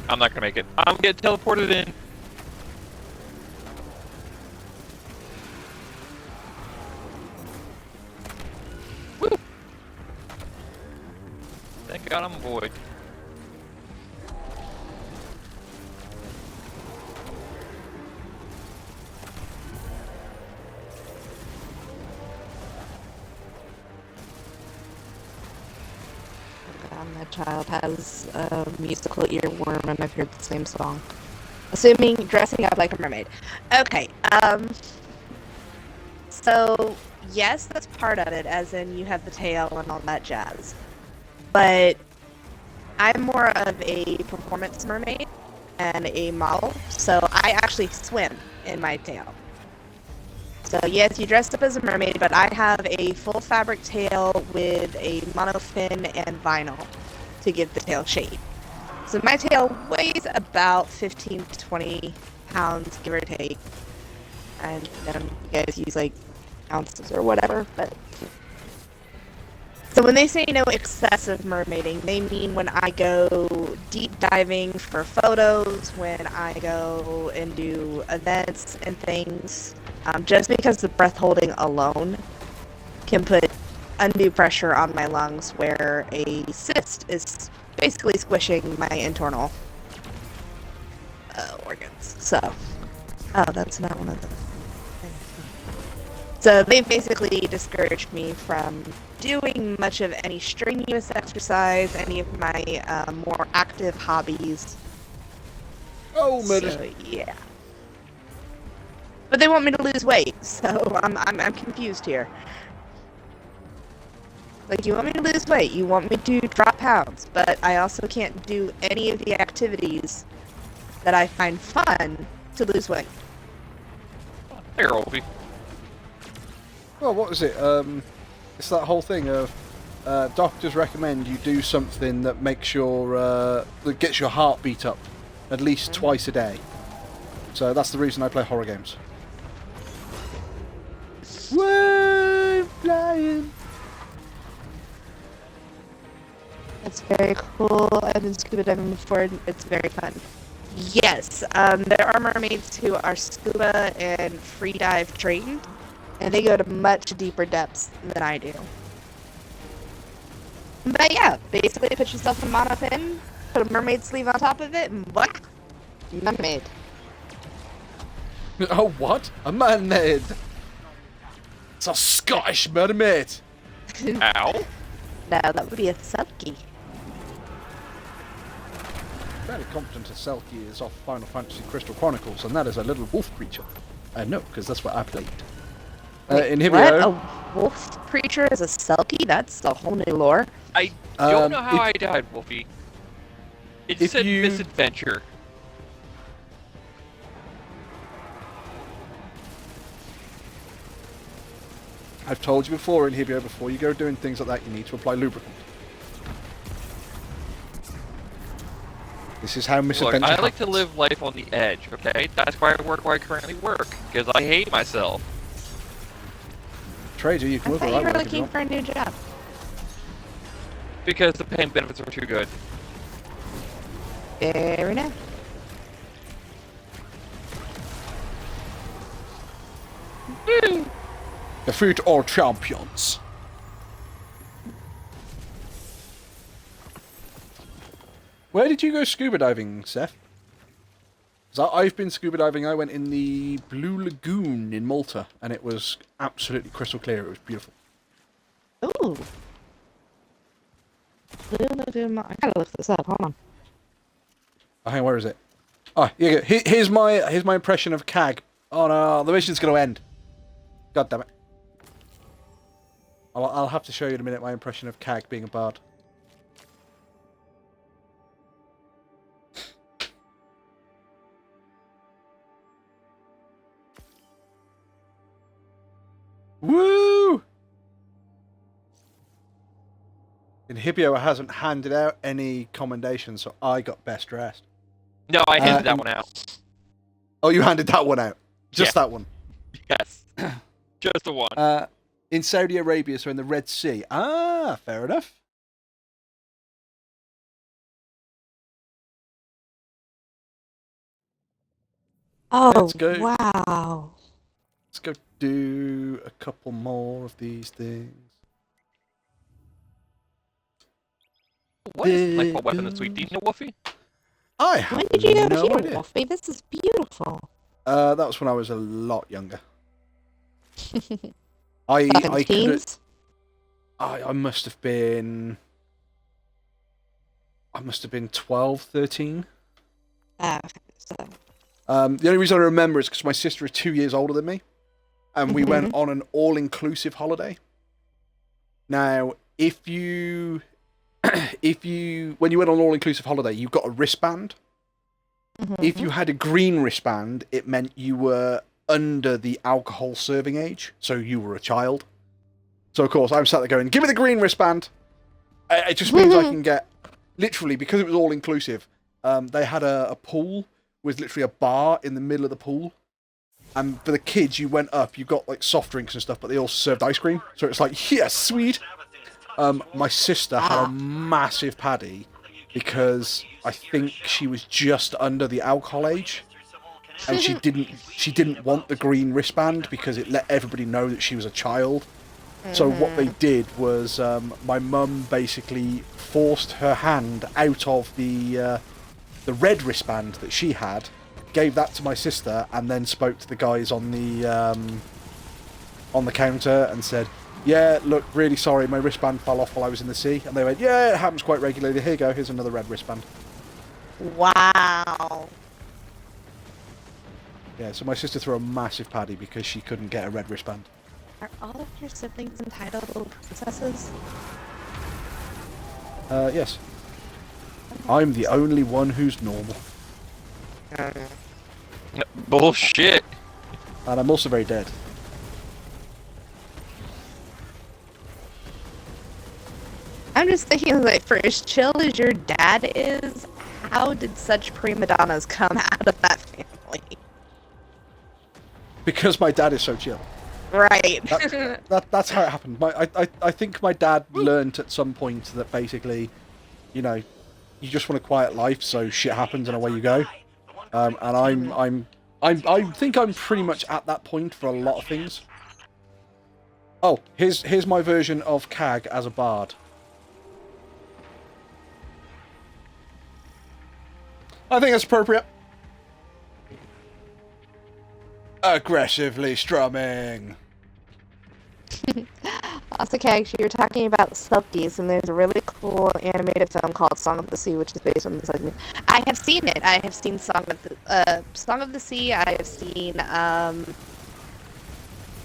I'm not gonna make it. I'm gonna get teleported in. Woo! Thank God I'm a boy. That child has a musical earworm and I've heard the same song. Assuming dressing up like a mermaid. Okay, so yes, that's part of it, as in you have the tail and all that jazz. But I'm more of a performance mermaid and a model, so I actually swim in my tail. So yes, you dressed up as a mermaid, but I have a full fabric tail with a monofin and vinyl to give the tail shape. So my tail weighs about 15 to 20 pounds, give or take. And then you guys use like ounces or whatever, but... So when they say no excessive mermaiding, they mean when I go deep diving for photos, when I go and do events and things. Just because the breath holding alone can put undue pressure on my lungs, where a cyst is basically squishing my internal organs. So, that's not one of the things. So they basically discouraged me from doing much of any strenuous exercise, any of my more active hobbies. Oh, murder! So, yeah. But they want me to lose weight, so I'm confused here. Like, you want me to lose weight, you want me to drop pounds, but I also can't do any of the activities that I find fun to lose weight. There, Wolfie. Well, what is it? It's that whole thing of doctors recommend you do something that makes that gets your heartbeat up at least twice a day. So that's the reason I play horror games. We're flying. It's very cool. I've been scuba diving before. It's very fun. Yes, there are mermaids who are scuba and free dive trained, and they go to much deeper depths than I do. But yeah, basically put yourself in a monopin, put a mermaid sleeve on top of it, and what? Mermaid. Oh, what? A mermaid! It's a Scottish mermaid! Ow. No, that would be a selkie. Fairly confident a selkie is off Final Fantasy Crystal Chronicles, and that is a little wolf creature. No, because that's what I played. In Hibio... What? A wolf creature is a selkie? That's a whole new lore. I don't know how I died, Wolfie. It said misadventure. I've told you before in Hibio, before you go doing things like that, you need to apply lubricant. This is how misadventure Look, I like to happens. live life on the edge, okay? That's why I work where I currently work, because I hate myself. Trader, you can I work thought where you I were work if you looking want. for a new job. Because the paying benefits are too good. Fair enough. Defeat all champions. Where did you go scuba diving, Seth? 'Cause I've been scuba diving. I went in the Blue Lagoon in Malta, and it was absolutely crystal clear. It was beautiful. Ooh. I gotta look this up. Hold on. Oh, hang on, where is it? Oh, yeah. Here's my impression of CAG. Oh no, the mission's going to end. God damn it. I'll have to show you in a minute my impression of CAG being a bard. Woo! Inhibio hasn't handed out any commendations, so I got best dressed. No, I handed that one out. Oh, you handed that one out? Just Yeah. that one? Yes. Just the one. In Saudi Arabia, so in the Red Sea. Ah, fair enough. Oh, Let's go. wow. Let's go do a couple more of these things. What is like a weapon that's sweet? Do you know, Wolfie? I have When did you go no here, idea. Wolfie? This is beautiful. That was when I was a lot younger. I Fucking could teens? I must have been 12, 13. Ah, so. The only reason I remember is because my sister is 2 years older than me, and we went on an all-inclusive holiday. Now, when you went on an all-inclusive holiday, you got a wristband. If you had a green wristband, it meant you were under the alcohol serving age, so you were a child. So of course, I'm sat there going, "Give me the green wristband." It just means I can get, literally, because it was all-inclusive. They had a pool with literally a bar in the middle of the pool. And for the kids, you went up, you got like soft drinks and stuff, but they also served ice cream. So it's like, yes, sweet. My sister had a massive paddy because I think she was just under the alcohol age. And she didn't want the green wristband because it let everybody know that she was a child. So what they did was my mum basically forced her hand out of the red wristband that she had, gave that to my sister, and then spoke to the guys on the counter and said, "Yeah, look, really sorry, my wristband fell off while I was in the sea." And they went, "Yeah, it happens quite regularly. Here you go, here's another red wristband." Wow. Yeah, so my sister threw a massive paddy because she couldn't get a red wristband. Are all of your siblings entitled little princesses? Yes. I'm the only one who's normal. Bullshit. And I'm also very dead. I'm just thinking, like, for as chill as your dad is, how did such prima donnas come out of that family? Because my dad is so chill. Right. That's how it happened. I think my dad learnt at some point that basically, you know, you just want a quiet life, so shit happens and away you go. And I think I'm pretty much at that point for a lot of things. Oh, here's my version of Cag as a bard. I think that's appropriate. Aggressively strumming. Also, Kag, you were talking about Selkies, and there's a really cool animated film called Song of the Sea, which is based on this anime. I have seen it. I have seen Song of the Sea. I have seen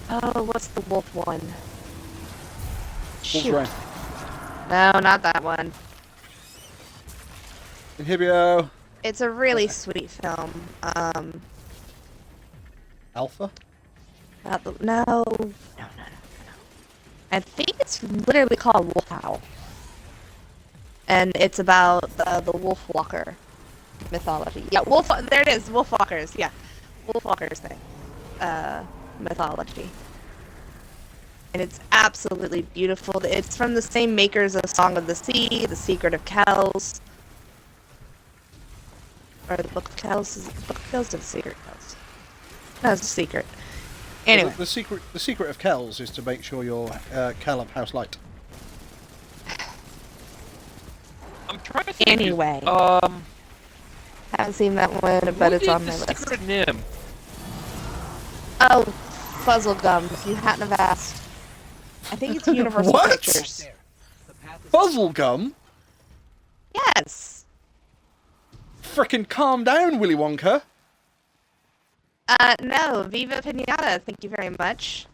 oh, what's the wolf one? Shoot. Wolf's No, not that one. Inhibio. It's a really sweet film. Alpha? No. I think it's literally called Wolf Howl. And it's about the Wolf Walker mythology. Yeah, there it is, Wolf Walkers, yeah. Wolf Walkers thing. Mythology. And it's absolutely beautiful. It's from the same makers of Song of the Sea, The Secret of Kells. Or the Book of Kells. Is it the Book of Kells or the Secret of Kells? No, it's The Secret. Anyway. The secret of Kells is to make sure your Kel of House Light. I'm trying to think. Anyway. Haven't seen that one, but it's on my list. Secret of Nim? Oh, Fuzzlegum, if you hadn't have asked. I think it's Universal What? Pictures. Fuzzlegum? Yes. Frickin' calm down, Willy Wonka. No, Viva Pinata, thank you very much.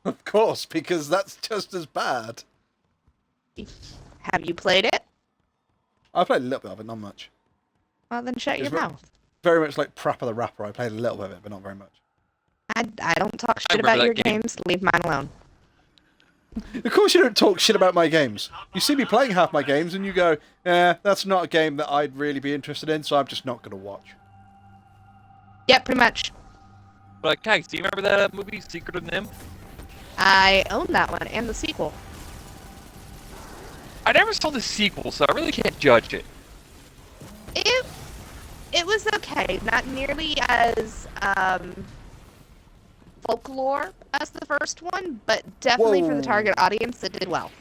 Of course, because that's just as bad. Have you played it? I played a little bit of it, not much. Well, then shut your mouth. Very much like Prappa the Rapper. I played a little bit of it, but not very much. I don't talk shit about your games. Leave mine alone. Of course you don't talk shit about my games. You see me playing half my games and you go, that's not a game that I'd really be interested in, so I'm just not going to watch. Yeah, pretty much. But, guys, do you remember that movie, Secret of Nim? I own that one, and the sequel. I never saw the sequel, so I really can't judge it. It was okay. Not nearly as, folklore as the first one, but definitely for the target audience, it did well.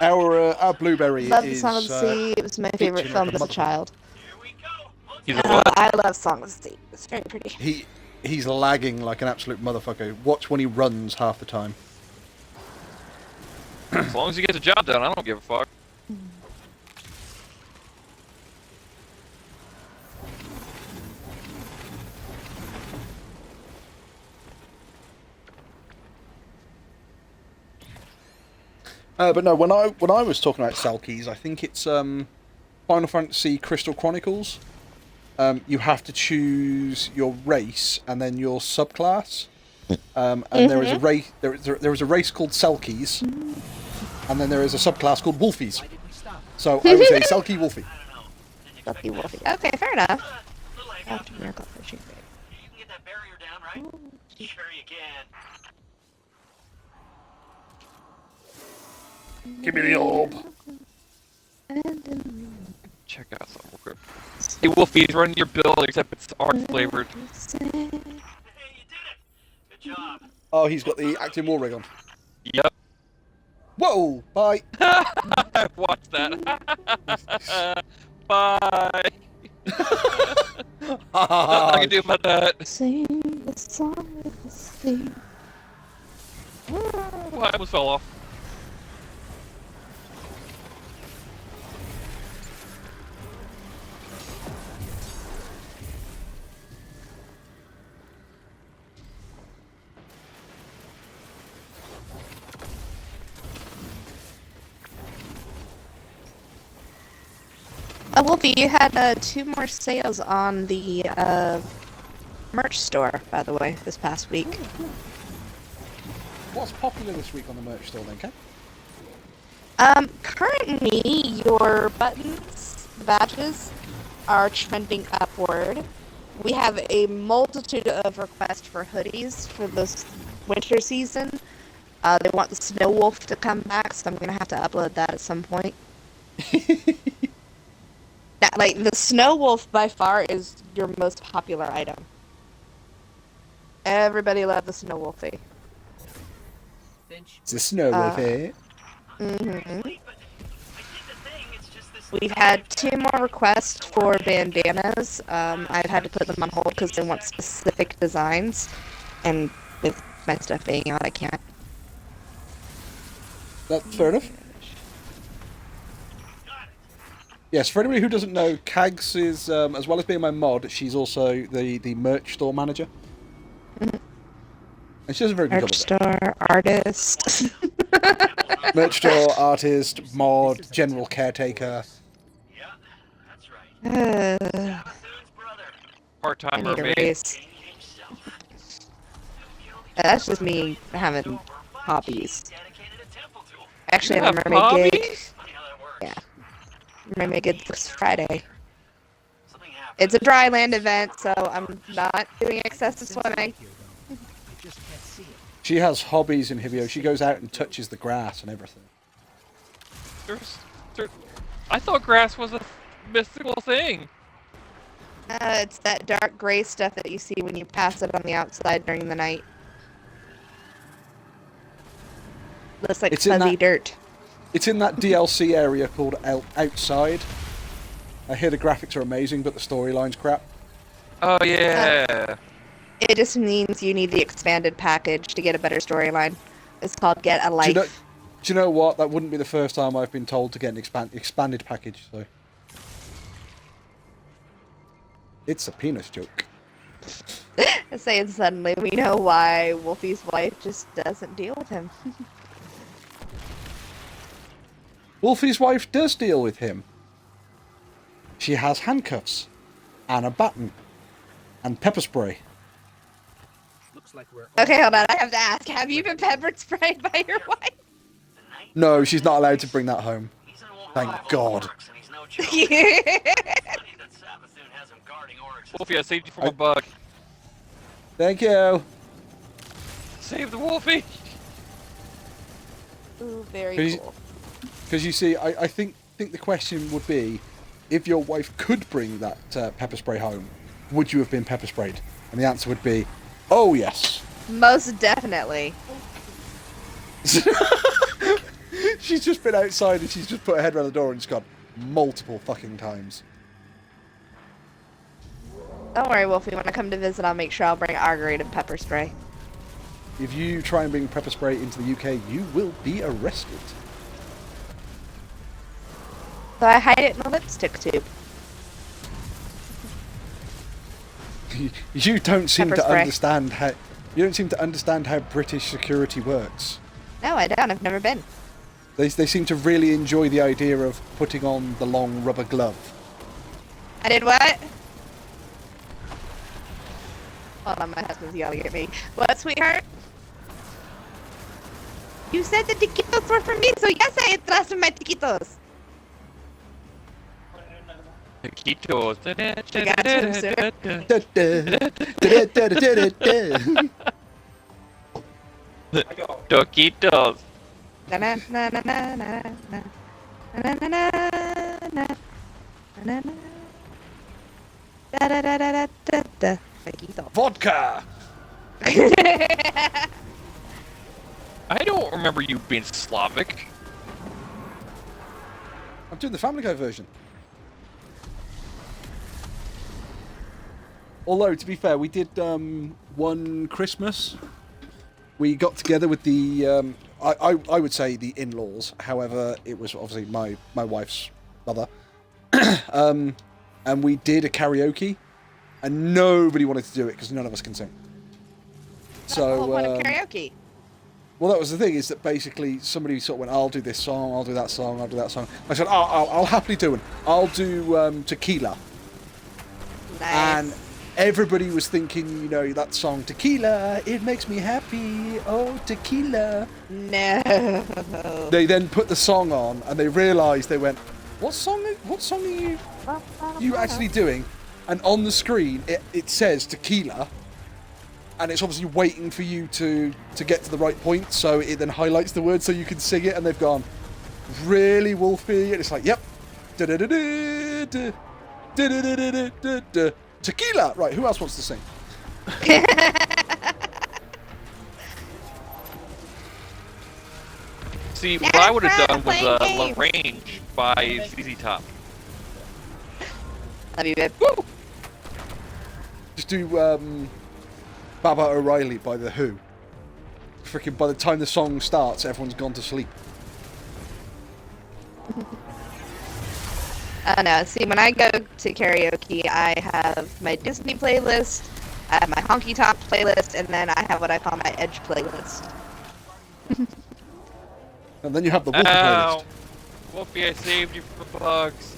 Our Blueberry Love is... the Song of the Sea. It was my favorite film as a child. I love Song of the Sea. It's very pretty. He's lagging like an absolute motherfucker. Watch when he runs half the time. As long as he gets the job done, I don't give a fuck. But no, when I was talking about Selkies, I think it's Final Fantasy Crystal Chronicles. You have to choose your race and then your subclass. And there is a race. There is a race called Selkies, and then there is a subclass called Wolfies. So I would say Selkie Wolfie. Selkie Wolfie. Okay, fair enough. After Miracle Fishing. You can get that barrier down, right? Sure you can. Give me the orb. Check out something real quick. Hey, Wolfie's running your build, except it's art flavored. Oh, he's got the active war rig on. Yep. Whoa! Bye. Watch that. Bye. Nothing I can do about that. Sing the song of the sea. Well, I almost fell off. Wolfie, you had 2 more sales on the merch store, by the way, this past week. what's popular this week on the merch store then, Ken? Currently, your buttons, badges, are trending upward. We have a multitude of requests for hoodies for this winter season. They want the Snow Wolf to come back, so I'm gonna have to upload that at some point. Like, the Snow Wolf by far is your most popular item. Everybody loves the Snow Wolfie. It's a Snow Wolf, eh? Mm-hmm. We've had 2 more requests for bandanas. I've had to put them on hold because they want specific designs, and with my stuff being out, I can't. That's fair enough. Yes, for anybody who doesn't know, Kags is, as well as being my mod, she's also the merch store manager. Mm-hmm. And she does a very good job Merch of it. store, artist. Merch store, artist, mod, general caretaker. Part-time I need a mermaid. raise. That's just me having hobbies. Actually, I have a mermaid gig. Yeah. Mermaid gig this Friday. It's a dry land event, so I'm not doing excessive swimming. She has hobbies in Hibio. She goes out and touches the grass and everything. I thought grass was a mystical thing. It's that dark gray stuff that you see when you pass it on the outside during the night. Looks like fuzzy dirt. It's in that DLC area called Outside. I hear the graphics are amazing, but the storyline's crap. Oh, yeah. It just means you need the expanded package to get a better storyline. It's called Get a Life. Do you know what? That wouldn't be the first time I've been told to get an expanded package, so... It's a penis joke. Saying suddenly we know why Wolfie's wife just doesn't deal with him. Wolfie's wife does deal with him. She has handcuffs, and a baton, and pepper spray. Looks like we're Okay, hold on. I have to ask. Have you been pepper sprayed by your wife? No, she's not allowed to bring that home. Thank God. Wolfie, I saved you from a bug. Thank you. Save the Wolfie. Ooh, very cool. Because you see, I think the question would be, if your wife could bring that pepper spray home, would you have been pepper sprayed? And the answer would be, oh yes. Most definitely. She's just been outside and she's just put her head around the door and just gone multiple fucking times. Don't worry, Wolfie. When I come to visit, I'll make sure I'll bring R-grade and pepper spray. If you try and bring pepper spray into the UK, you will be arrested. So I hide it in a lipstick tube. You don't seem Pepper to spray. understand how. You don't seem to understand how British security works. No, I don't. I've never been. They seem to really enjoy the idea of putting on the long rubber glove. I did what? Hold on, my husband's yelling at me. What, sweetheart? You said the taquitos were for me, so yes, I entrusted my taquitos. Taquitos. Taquitos. Na na na na na na na na na na na na na. Da da da da da da da. Taquito. Vodka. I don't remember you being Slavic. I'm doing the Family Guy version. Although, to be fair, we did one Christmas. We got together with the, I would say the in-laws. However, it was obviously my wife's mother. And we did a karaoke. And nobody wanted to do it because none of us can sing. So, what a karaoke. Well, that was the thing, is that basically somebody sort of went, I'll do this song, I'll do that song, I'll do that song. I said, I'll happily do it. I'll do Tequila. Nice. everybody was thinking, you know, that song Tequila, it makes me happy, oh tequila. No. They then put the song on and they realised, they went, what song are you actually doing? And on the screen it says tequila, and it's obviously waiting for you to get to the right point, so it then highlights the word so you can sing it, and they've gone, really, Wolfie? And it's like, yep. Tequila! Right, who else wants to sing? See, what I would have done was Lagrange by ZZ Top. Love you, babe. Woo! Just do Baba O'Reilly by The Who. Freaking by the time the song starts, everyone's gone to sleep. Oh no, see, when I go to karaoke, I have my Disney playlist, I have my Honky Tonk playlist, and then I have what I call my Edge playlist. And then you have the Wolfie playlist. Wolfie, I saved you for bugs.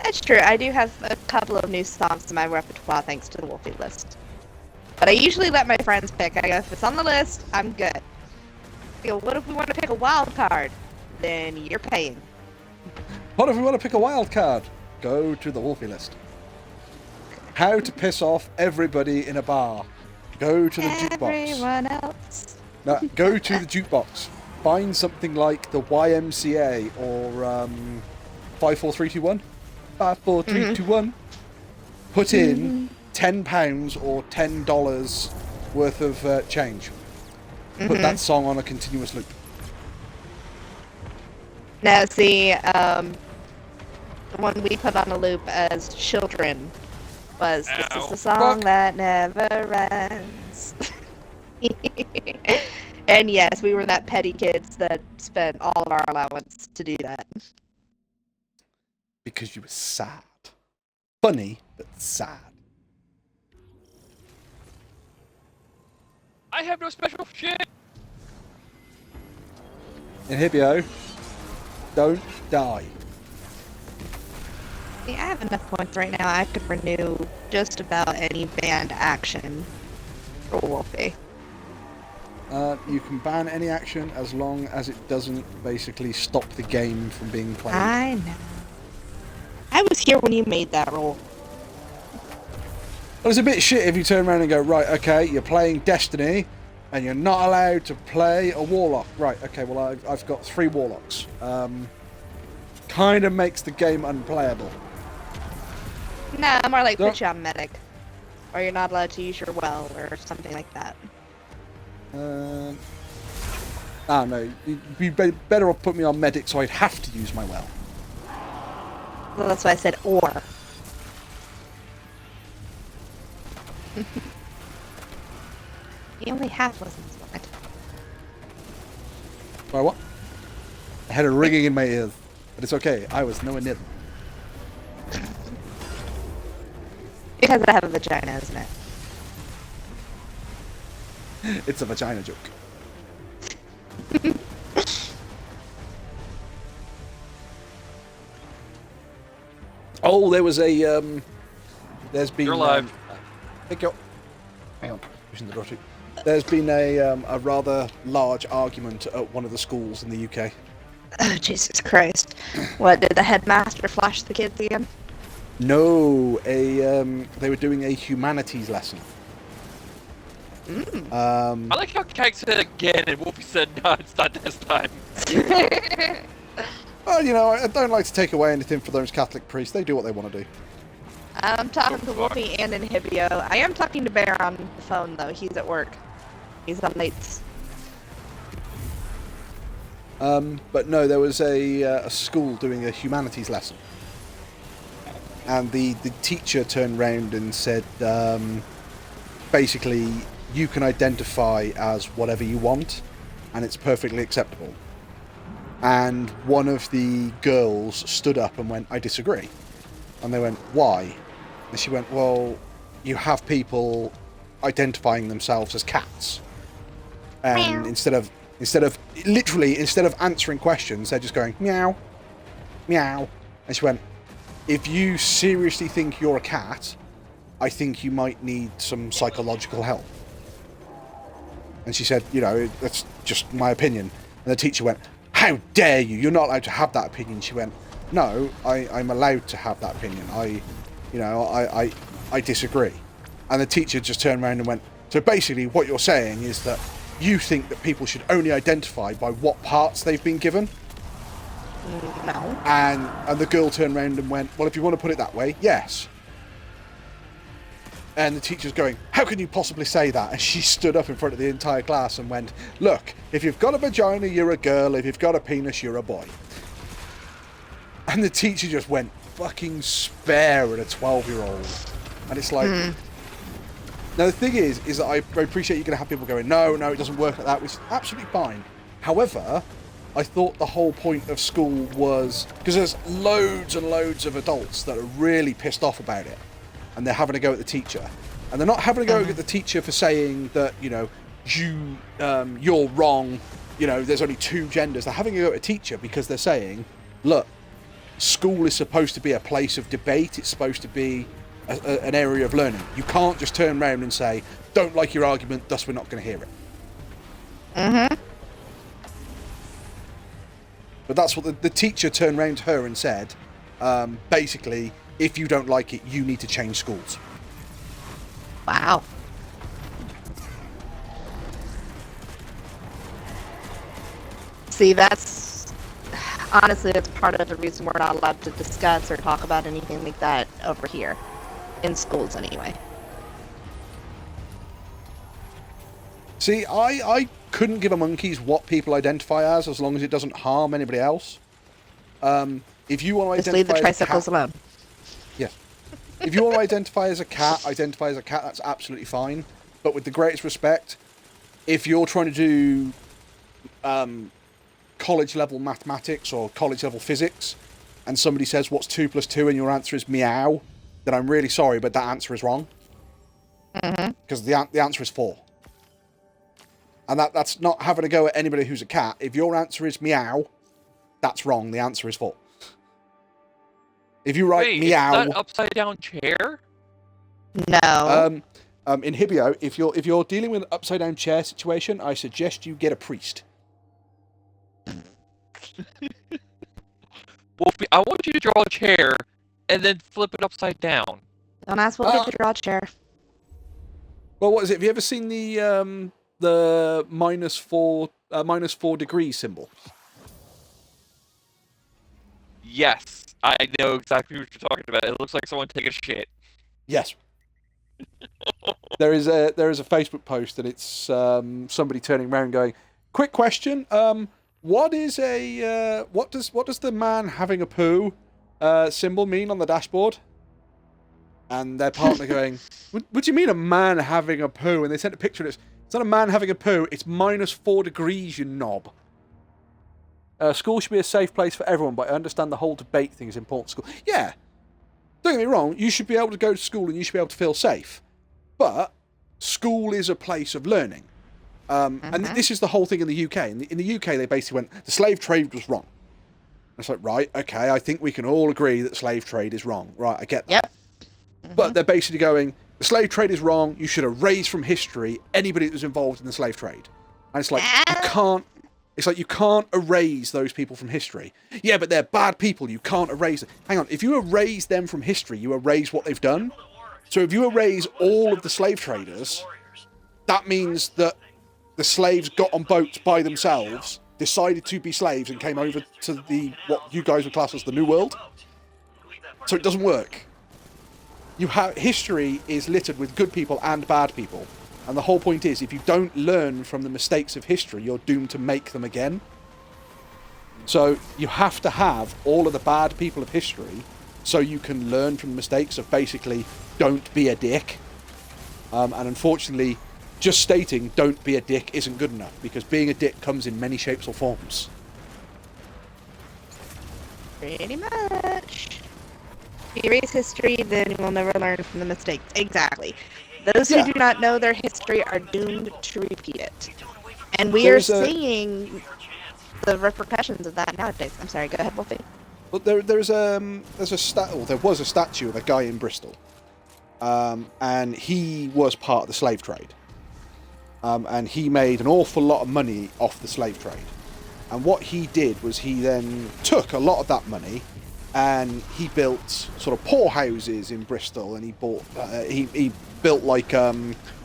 It's true, I do have a couple of new songs in my repertoire thanks to the Wolfie list. But I usually let my friends pick. I go, if it's on the list, I'm good. I go, what if we want to pick a wild card? Then you're paying. What if we want to pick a wild card? Go to the Wolfie list. How to piss off everybody in a bar? Go to the jukebox. Everyone else. No, go to the jukebox. Find something like the YMCA or 54321. 54321. Put in £10 or $10 worth of change. Put that song on a continuous loop. Now, see, the one we put on a loop as children was "This is the song that never ends." And yes, we were that petty kids that spent all of our allowance to do that. Because you were sad. Funny, but sad. I have no special shit. Inhibio, don't die. See, I have enough points right now. I could renew just about any banned action for Wolfie. You can ban any action as long as it doesn't basically stop the game from being played. I know. I was here when you made that rule. Well, it's a bit shit if you turn around and go, right, okay, you're playing Destiny, and you're not allowed to play a Warlock. Right, okay, well, I've got 3 Warlocks. Kind of makes the game unplayable. No, more like put you on medic. Or you're not allowed to use your well, or something like that. No, you'd be better off put me on medic so I'd have to use my well. Well, that's why I said or. You only have lessons on it. Why, what? I had a ringing in my ears, but it's okay. I was nowhere near them. Because I have a vagina, isn't it? It's a vagina joke. Oh, there was a there's been. You're live. Hang on. Pushing the door too. There's been a rather large argument at one of the schools in the UK. Oh, Jesus Christ. What, did the headmaster flash the kids again? No, they were doing a humanities lesson. I like how Kag said it again and Wolfie said, no, it's not this time. Well, you know, I don't like to take away anything for those Catholic priests. They do what they want to do. I'm talking to Wolfie and Inhibio. I am talking to Bear on the phone, though. He's at work. He's on nights. But no, there was a school doing a humanities lesson. And the teacher turned round and said, basically, you can identify as whatever you want, and it's perfectly acceptable. And one of the girls stood up and went, I disagree. And they went, why? And she went, well, you have people identifying themselves as cats. And instead of answering questions, they're just going, meow, meow. And she went, if you seriously think you're a cat, I think you might need some psychological help. And she said, you know, that's just my opinion. And the teacher went, how dare you? You're not allowed to have that opinion. She went, no, I'm allowed to have that opinion. I disagree. And the teacher just turned around and went, so basically what you're saying is that you think that people should only identify by what parts they've been given? No. And the girl turned around and went, well, if you want to put it that way, yes. And the teacher's going, how can you possibly say that? And she stood up in front of the entire class and went, look, if you've got a vagina, you're a girl. If you've got a penis, you're a boy. And the teacher just went fucking spare at a 12-year-old. And it's like... Now, the thing is that I appreciate you're going to have people going, no, it doesn't work like that, which is absolutely fine. However, I thought the whole point of school was... Because there's loads and loads of adults that are really pissed off about it. And they're having a go at the teacher. And they're not having a go at the teacher for saying that, you know, you're wrong, you know, there's only two genders. They're having a go at a teacher because they're saying, look, school is supposed to be a place of debate. It's supposed to be an area of learning. You can't just turn around and say, don't like your argument, thus we're not going to hear it. But that's what the teacher turned around to her and said, basically, if you don't like it, you need to change schools. Wow. See, honestly, that's part of the reason we're not allowed to discuss or talk about anything like that over here. In schools, anyway. See, I couldn't give a monkey's what people identify as long as it doesn't harm anybody else. If you want to just leave the tricycles alone. Yeah. If you want to identify as a cat, that's absolutely fine. But with the greatest respect, if you're trying to do college-level mathematics or college-level physics, and somebody says, what's 2 + 2, and your answer is meow, then I'm really sorry, but that answer is wrong. Because the answer is 4. And that's not having a go at anybody who's a cat. If your answer is meow, that's wrong. The answer is 4. If you write meow... Is that upside-down chair? No. In Hibio, if you're dealing with an upside-down chair situation, I suggest you get a priest. Wolfie, I want you to draw a chair and then flip it upside down. Don't ask what to draw a chair. Well, what is it? Have you ever seen the -4 degrees symbol? Yes, I know exactly what you're talking about. It looks like someone taking a shit. Yes. there is a Facebook post, and it's somebody turning around going, "Quick question. What does the man having a poo symbol mean on the dashboard?" And their partner going, what do you mean a man having a poo? And they sent a picture of it. It's not a man having a poo, it's -4 degrees, you knob. School should be a safe place for everyone, but I understand the whole debate thing is important. School, yeah. Don't get me wrong, you should be able to go to school and you should be able to feel safe. But school is a place of learning. And this is the whole thing in the UK. In the UK, they basically went, the slave trade was wrong. And it's like, right, okay, I think we can all agree that slave trade is wrong. Right, I get that. Yep. But they're basically going, the slave trade is wrong, you should erase from history anybody that was involved in the slave trade. And it's like, you can't erase those people from history. Yeah, but they're bad people, you can't erase them. Hang on, if you erase them from history, you erase what they've done. So if you erase all of the slave traders, that means that the slaves got on boats by themselves, decided to be slaves, and came over to what you guys would class as the New World. So it doesn't work. History is littered with good people and bad people. And the whole point is, if you don't learn from the mistakes of history, you're doomed to make them again. So you have to have all of the bad people of history so you can learn from the mistakes of basically, don't be a dick. And unfortunately, just stating don't be a dick isn't good enough, because being a dick comes in many shapes or forms. Pretty much. If you erase history, then you will never learn from the mistakes. Exactly. Those who do not know their history are doomed to repeat it. And we are seeing the repercussions of that nowadays. I'm sorry, go ahead, Wolfie. Well, there was a statue of a guy in Bristol. and he was part of the slave trade. And he made an awful lot of money off the slave trade. And what he did was he then took a lot of that money and he built sort of poorhouses in Bristol, and he bought he built like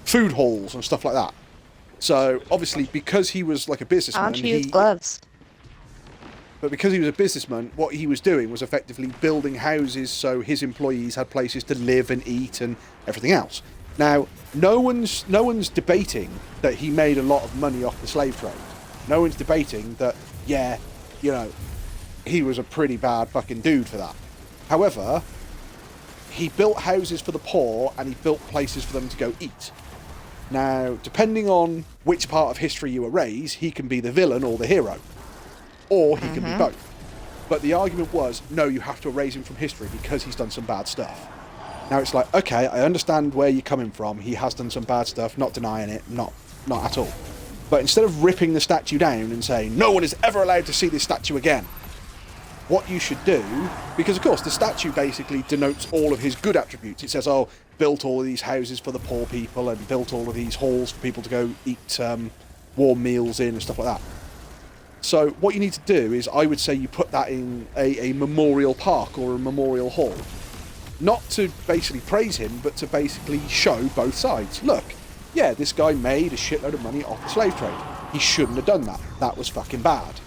food halls and stuff like that. So obviously, because he was like a businessman, Aren't you use gloves? But because he was a businessman, what he was doing was effectively building houses so his employees had places to live and eat and everything else. Now, no one's debating that he made a lot of money off the slave trade. No one's debating that, yeah, you know, he was a pretty bad fucking dude for that. However, he built houses for the poor and he built places for them to go eat. Now, depending on which part of history you erase, he can be the villain or the hero. Or he can be both. But the argument was, no, you have to erase him from history because he's done some bad stuff. Now it's like, okay, I understand where you're coming from. He has done some bad stuff, not denying it, not at all. But instead of ripping the statue down and saying, no one is ever allowed to see this statue again, what you should do, because of course the statue basically denotes all of his good attributes. It says, oh, built all of these houses for the poor people and built all of these halls for people to go eat warm meals in and stuff like that. So what you need to do is, I would say you put that in a memorial park or a memorial hall. Not to basically praise him, but to basically show both sides. Look, yeah, this guy made a shitload of money off the slave trade. He shouldn't have done that. That was fucking bad.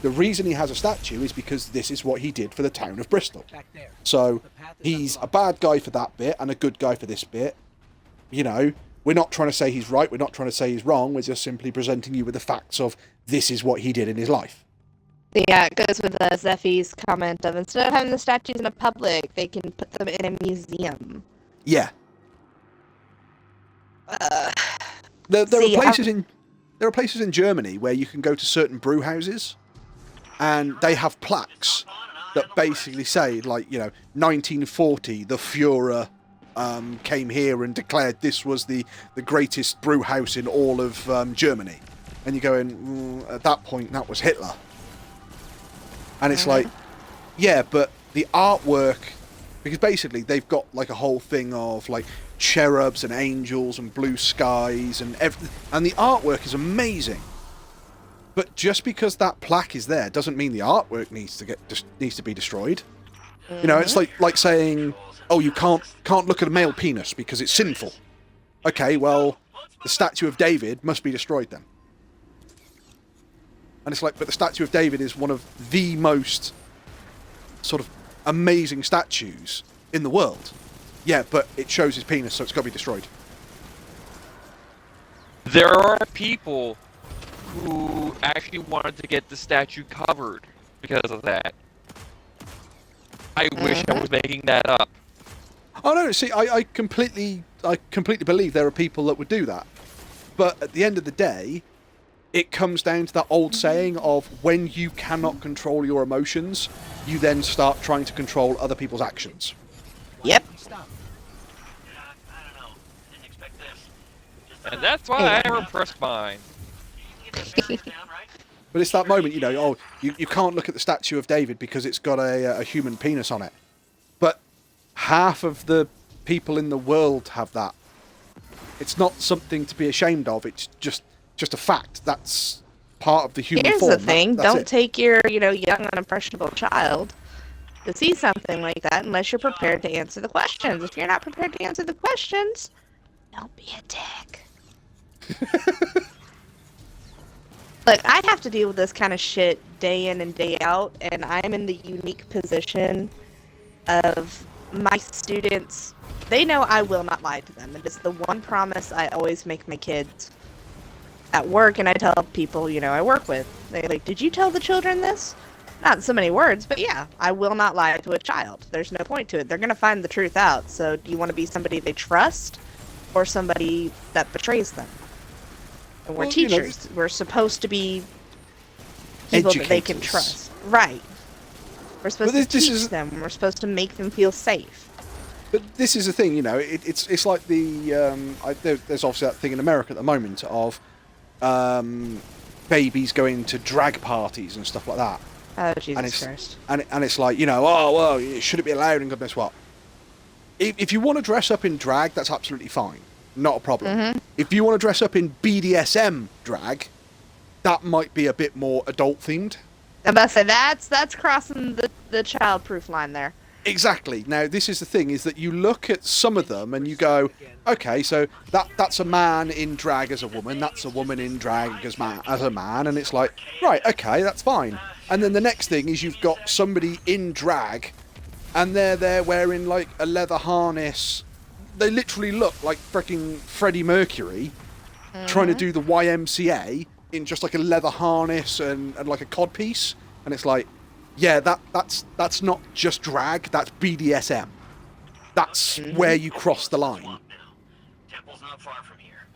The reason he has a statue is because this is what he did for the town of Bristol. So he's a bad guy for that bit and a good guy for this bit. You know, we're not trying to say he's right, we're not trying to say he's wrong, we're just simply presenting you with the facts of this is what he did in his life. Yeah, it goes with Zeffy's comment of, instead of having the statues in a public, they can put them in a museum. Yeah. There are places in Germany where you can go to certain brew houses and they have plaques that basically say, like, you know, 1940, the Fuhrer came here and declared this was the greatest brew house in all of Germany. And you go in, at that point, that was Hitler. And it's like, yeah, but the artwork, because basically they've got like a whole thing of like cherubs and angels and blue skies and everything, and the artwork is amazing. But just because that plaque is there doesn't mean the artwork needs to be destroyed. You know, it's like saying, oh, you can't look at a male penis because it's sinful. Okay, well, the statue of David must be destroyed then. And it's like, but the statue of David is one of the most sort of amazing statues in the world. Yeah, but it shows his penis, so it's got to be destroyed. There are people who actually wanted to get the statue covered because of that. I wish I was making that up. Oh no, see, I completely believe there are people that would do that. But at the end of the day, it comes down to that old saying of, when you cannot control your emotions, you then start trying to control other people's actions. Yep. And that's why I repressed mine. But it's that moment, you know, oh, you can't look at the statue of David because it's got a human penis on it. But half of the people in the world have that. It's not something to be ashamed of, it's just a fact. That's part of the human form. Here's the thing, don't take your, young, unimpressionable child to see something like that unless you're prepared to answer the questions. If you're not prepared to answer the questions, don't be a dick. Look, I have to deal with this kind of shit day in and day out, and I'm in the unique position of my students. They know I will not lie to them. It is the one promise I always make my kids at work, and I tell people, I work with. They're like, did you tell the children this? Not in so many words, but yeah, I will not lie to a child. There's no point to it. They're going to find the truth out. So do you want to be somebody they trust or somebody that betrays them? And we're teachers. We're supposed to be people that they can trust. Right. We're supposed to teach them. We're supposed to make them feel safe. But this is the thing, it's like the... there's obviously that thing in America at the moment of babies going to drag parties and stuff like that. Oh, Jesus Christ. And it's like, oh, well, should it be allowed and God knows what. if you want to dress up in drag, that's absolutely fine. Not a problem. If you want to dress up in BDSM drag, that might be a bit more adult themed. I'm about to say that's crossing the child-proof line there. Exactly. Now, this is the thing, is that you look at some of them and you go, okay, so that's a man in drag as a woman, that's a woman in drag as a man, and it's like, right, okay, that's fine. And then the next thing is you've got somebody in drag, and they're there wearing, like, a leather harness. They literally look like freaking Freddie Mercury trying to do the YMCA in just, like, a leather harness and like, a codpiece. And it's like, yeah, that's not just drag, that's BDSM. That's where you cross the line. Temple's not far from here.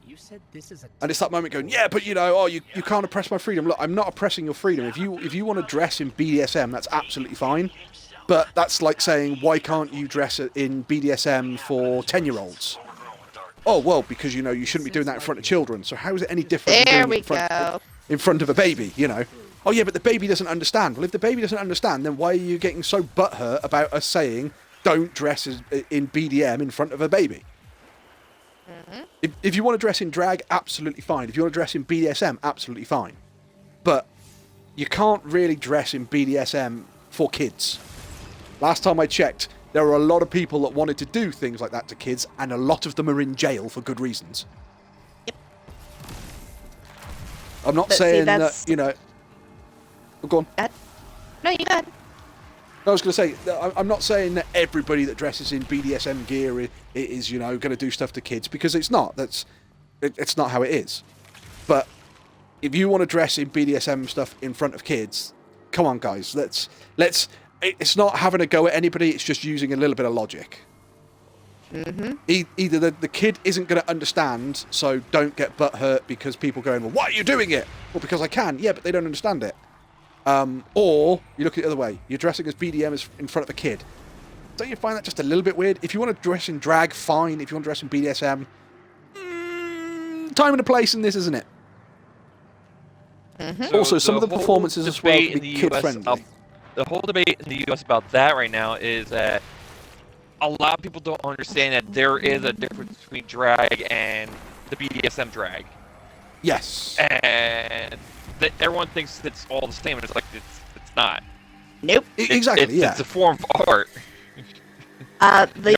You said this is a. And it's that moment going, yeah, but you know, you can't oppress my freedom. Look, I'm not oppressing your freedom. If you want to dress in BDSM, that's absolutely fine. But that's like saying, why can't you dress in BDSM for 10-year-olds? Oh, well, because, you know, you shouldn't be doing that in front of children. So how is it any different There than we doing it go. in front of a baby, you know? Oh, yeah, but the baby doesn't understand. Well, if the baby doesn't understand, then why are you getting so butthurt about us saying, don't dress in BDM in front of a baby? If you want to dress in drag, absolutely fine. If you want to dress in BDSM, absolutely fine. But you can't really dress in BDSM for kids. Last time I checked, there were a lot of people that wanted to do things like that to kids, and a lot of them are in jail for good reasons. Yep. I'm not But see, saying that's- that, you know... Oh, go on. No, you got. I was going to say, I'm not saying that everybody that dresses in BDSM gear is, you know, going to do stuff to kids, because it's not. It's not how it is. But if you want to dress in BDSM stuff in front of kids, come on, guys. Let's. It's not having a go at anybody. It's just using a little bit of logic. Either the kid isn't going to understand, so don't get butthurt because people going, well, why are you doing it? Well, because I can. Yeah, but they don't understand it. Or you look at it the other way. You're dressing as BDM in front of a kid. Don't you find that just a little bit weird? If you want to dress in drag, fine. If you want to dress in BDSM, time and a place in this, isn't it? Also, some of the performances as well can be kid-friendly. The whole debate in the U.S. about that right now is that a lot of people don't understand that there is a difference between drag and the BDSM drag. Yes. And everyone thinks it's all the same, and it's like it's not. Nope. Exactly. Yeah. It's a form of art. The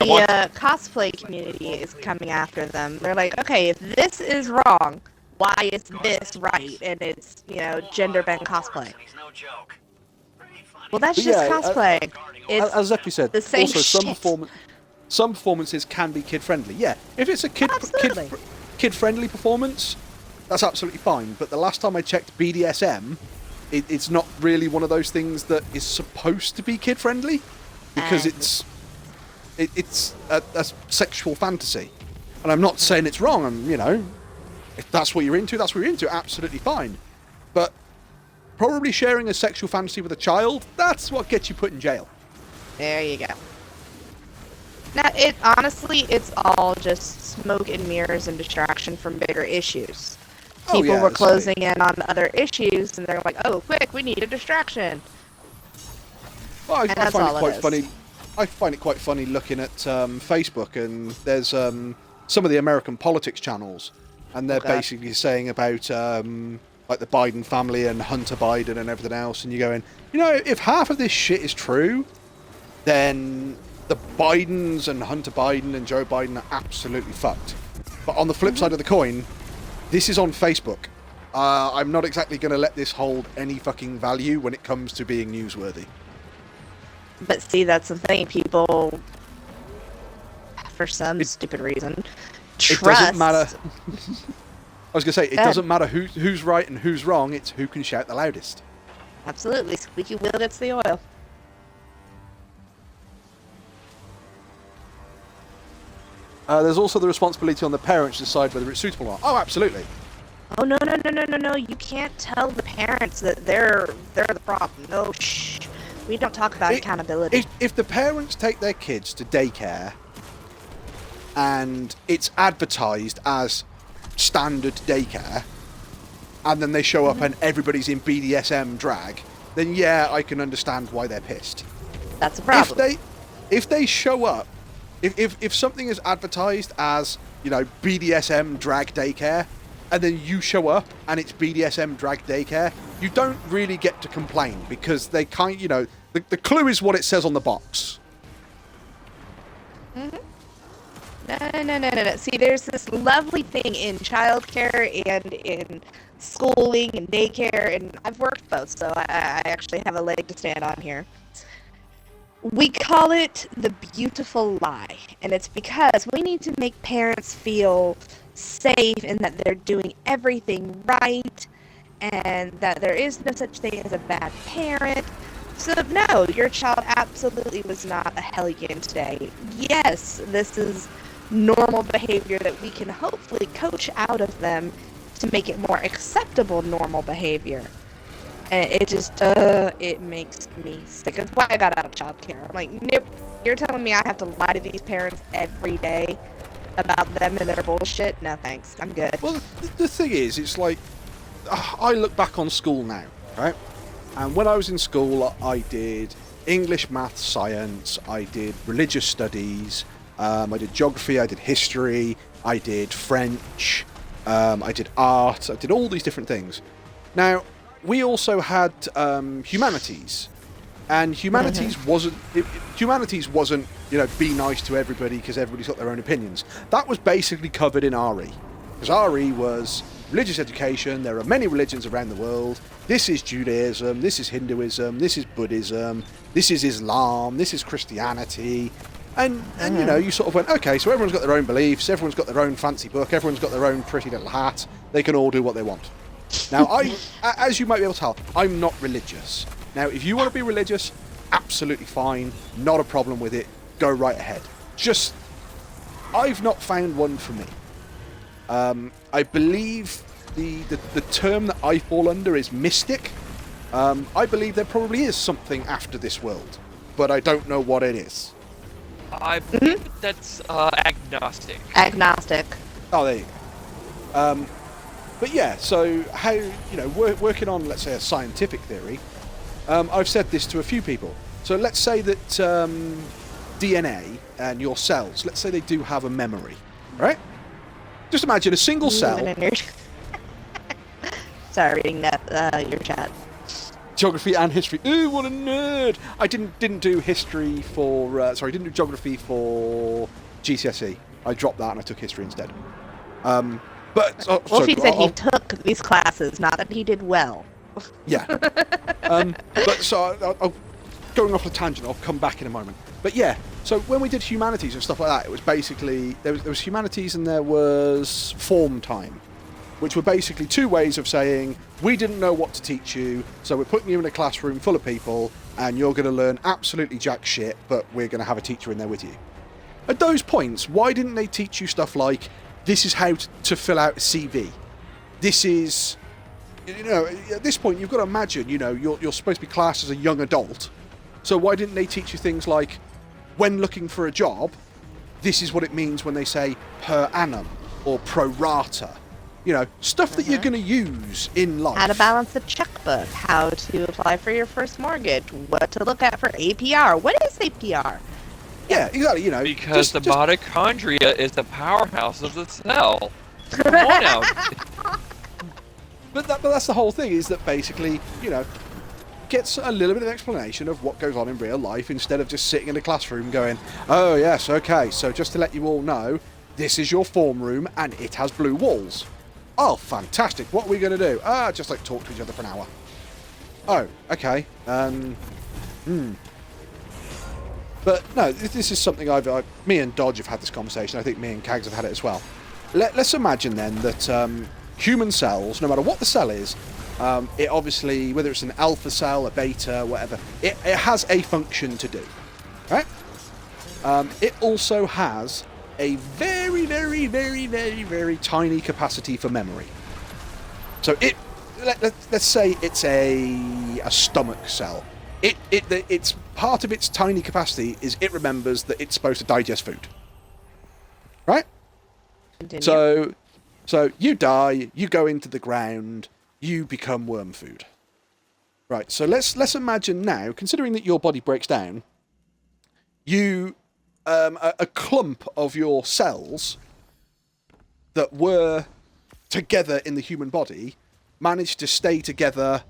cosplay community is coming after them. They're like, okay, if this is wrong, why is this right? And it's, you know, gender-bent cosplay. Well, that's But just yeah, cosplay. It's as Zeppy said, the same also shit. some performances can be kid-friendly. Yeah, if it's a kid-friendly performance, that's absolutely fine. But the last time I checked BDSM, it's not really one of those things that is supposed to be kid-friendly, because it's a sexual fantasy. And I'm not saying it's wrong. I'm, you know, if that's what you're into, that's what you're into. Absolutely fine. But probably sharing a sexual fantasy with a child, that's what gets you put in jail. There you go. Now, honestly, it's all just smoke and mirrors and distraction from bigger issues. People were closing in on other issues, and they're like, "Oh, quick, we need a distraction." Well, I that's find all it it quite is. funny. I find it quite funny looking at Facebook, and there's some of the American politics channels, and they're basically saying about like the Biden family and Hunter Biden and everything else, and you're going, you know, if half of this shit is true, then the Bidens and Hunter Biden and Joe Biden are absolutely fucked. But on the flip side of the coin, this is on Facebook. I'm not exactly going to let this hold any fucking value when it comes to being newsworthy. But see, that's the thing. People, for some stupid reason, trust. It doesn't matter. I was going to say, it Go ahead. doesn't matter who's right and who's wrong, it's who can shout the loudest. Absolutely, squeaky wheel gets the oil. There's also the responsibility on the parents to decide whether it's suitable or not. Oh, absolutely. Oh no! You can't tell the parents that they're the problem. No, shh. We don't talk about accountability. If the parents take their kids to daycare and it's advertised as standard daycare, and then they show up and everybody's in BDSM drag, then yeah, I can understand why they're pissed. That's a problem. If they show up If something is advertised as, you know, BDSM drag daycare, and then you show up and it's BDSM drag daycare, you don't really get to complain because they can't, you know, the clue is what it says on the box. No. See, there's this lovely thing in childcare and in schooling and daycare, and I've worked both, so I actually have a leg to stand on here. We call it the beautiful lie, and it's because we need to make parents feel safe and that they're doing everything right and that there is no such thing as a bad parent. So no, your child absolutely was not a hellion today. Yes, this is normal behavior that we can hopefully coach out of them to make it more acceptable normal behavior. And it just, it makes me sick. That's why I got out of childcare. I'm like, nope, you're telling me I have to lie to these parents every day about them and their bullshit? No thanks, I'm good. Well, the thing is, it's like, I look back on school now, right? And when I was in school, I did English, maths, science, I did religious studies, I did geography, I did history, I did French, I did art, I did all these different things. Now, we also had humanities, and humanities wasn't, you know, be nice to everybody because everybody's got their own opinions. That was basically covered in RE, because RE was religious education. There are many religions around the world. This is Judaism, this is Hinduism, this is Buddhism, this is Islam, this is Christianity. And you know, you sort of went, okay, so everyone's got their own beliefs, everyone's got their own fancy book, everyone's got their own pretty little hat, they can all do what they want. Now, as you might be able to tell, I'm not religious. Now, if you want to be religious, absolutely fine, not a problem with it, go right ahead. Just, I've not found one for me. I believe the term that I fall under is mystic. I believe there probably is something after this world, but I don't know what it is. I believe that's agnostic. Agnostic. Oh, there you go. But yeah, so how, you know, working on, let's say, a scientific theory, I've said this to a few people. So let's say that DNA and your cells, let's say they do have a memory, right? Just imagine a single cell. Sorry, reading that your chat. Geography and history. Ooh, what a nerd! I didn't do history for. Sorry, didn't do geography for GCSE. I dropped that and I took history instead. But well, he said he took these classes, not that he did well. Yeah. But so I'll going off a tangent. I'll come back in a moment. But yeah. So when we did humanities and stuff like that, it was basically there was humanities and there was form time, which were basically two ways of saying we didn't know what to teach you, so we're putting you in a classroom full of people and you're going to learn absolutely jack shit, but we're going to have a teacher in there with you. At those points, why didn't they teach you stuff like, this is how to fill out a CV? This is, you know, at this point you've got to imagine, you know, you're supposed to be classed as a young adult, so why didn't they teach you things like, when looking for a job, this is what it means when they say per annum or pro rata? You know, stuff that you're going to use in life. How to balance a checkbook, how to apply for your first mortgage, what to look at for APR. What is APR? Yeah, exactly, you know. Because the mitochondria is the powerhouse of the cell. Come on now. But that's the whole thing, is that basically, you know, gets a little bit of explanation of what goes on in real life instead of just sitting in a classroom going, oh yes, okay, so just to let you all know, this is your form room and it has blue walls. Oh, fantastic. What are we going to do? Just like talk to each other for an hour. Oh, okay. But no, this is something me and Dodge have had this conversation. I think me and Kags have had it as well. Let's imagine then that human cells, no matter what the cell is, it obviously, whether it's an alpha cell, a beta, whatever, it has a function to do, right? It also has a very, very, very, very, very tiny capacity for memory. So let's say it's a stomach cell. It's part of its tiny capacity is it remembers that it's supposed to digest food, right? Continue. So you die, you go into the ground, you become worm food, right? So let's imagine now, considering that your body breaks down, you a clump of your cells that were together in the human body manage to stay together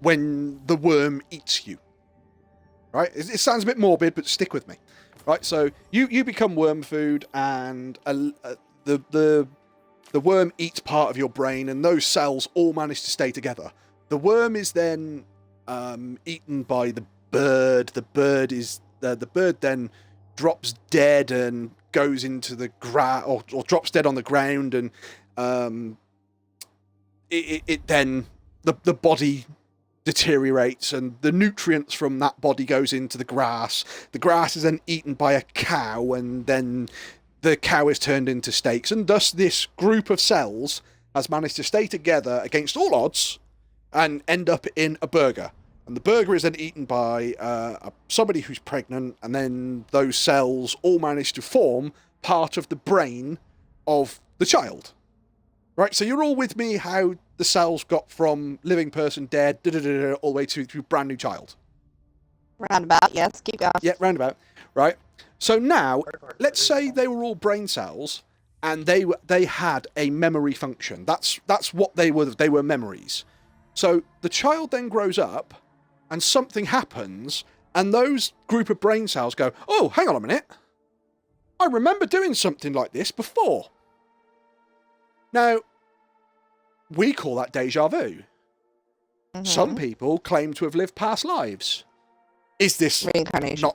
when the worm eats you. Right? It sounds a bit morbid, but stick with me. Right? So you become worm food, and the worm eats part of your brain, and those cells all manage to stay together. The worm is then eaten by the bird. The bird then drops dead and goes into the ground, or drops dead on the ground, and it then the body deteriorates, and the nutrients from that body goes into the grass. The grass is then eaten by a cow, and then the cow is turned into steaks, and thus this group of cells has managed to stay together against all odds and end up in a burger. And the burger is then eaten by somebody who's pregnant, and then those cells all manage to form part of the brain of the child. Right, so you're all with me how the cells got from living person, dead, all the way to brand new child. Roundabout, yes, keep going. Yeah, roundabout. Right. So now, let's say they were all brain cells, and they had a memory function. That's what they were. They were memories. So the child then grows up, and something happens, and those group of brain cells go, "Oh, hang on a minute. I remember doing something like this before." Now, we call that déjà vu. Mm-hmm. Some people claim to have lived past lives. Is this reincarnation?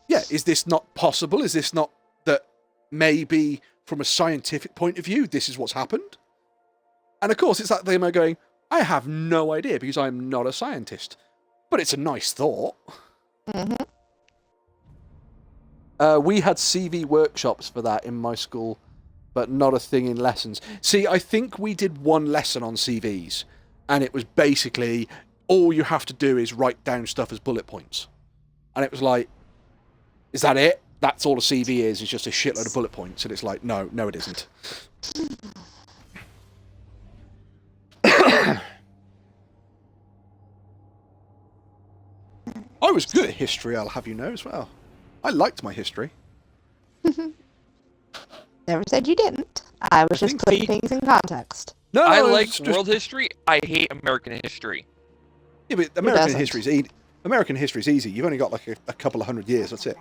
Yeah, is this not possible? Is this not that maybe from a scientific point of view, this is what's happened? And of course, it's that thing of going, I have no idea because I'm not a scientist. But it's a nice thought. Mm-hmm. We had CV workshops for that in my school, but not a thing in lessons. See, I think we did one lesson on CVs, and it was basically all you have to do is write down stuff as bullet points. And it was like, is that it? That's all a CV is just a shitload of bullet points. And it's like, no, it isn't. I was good at history, I'll have you know, as well. I liked my history. Never said you didn't. I was just putting things in context. No, I like world history. I hate American history. Yeah, but American history is easy. American history is easy. You've only got like a couple of 100 years. That's it.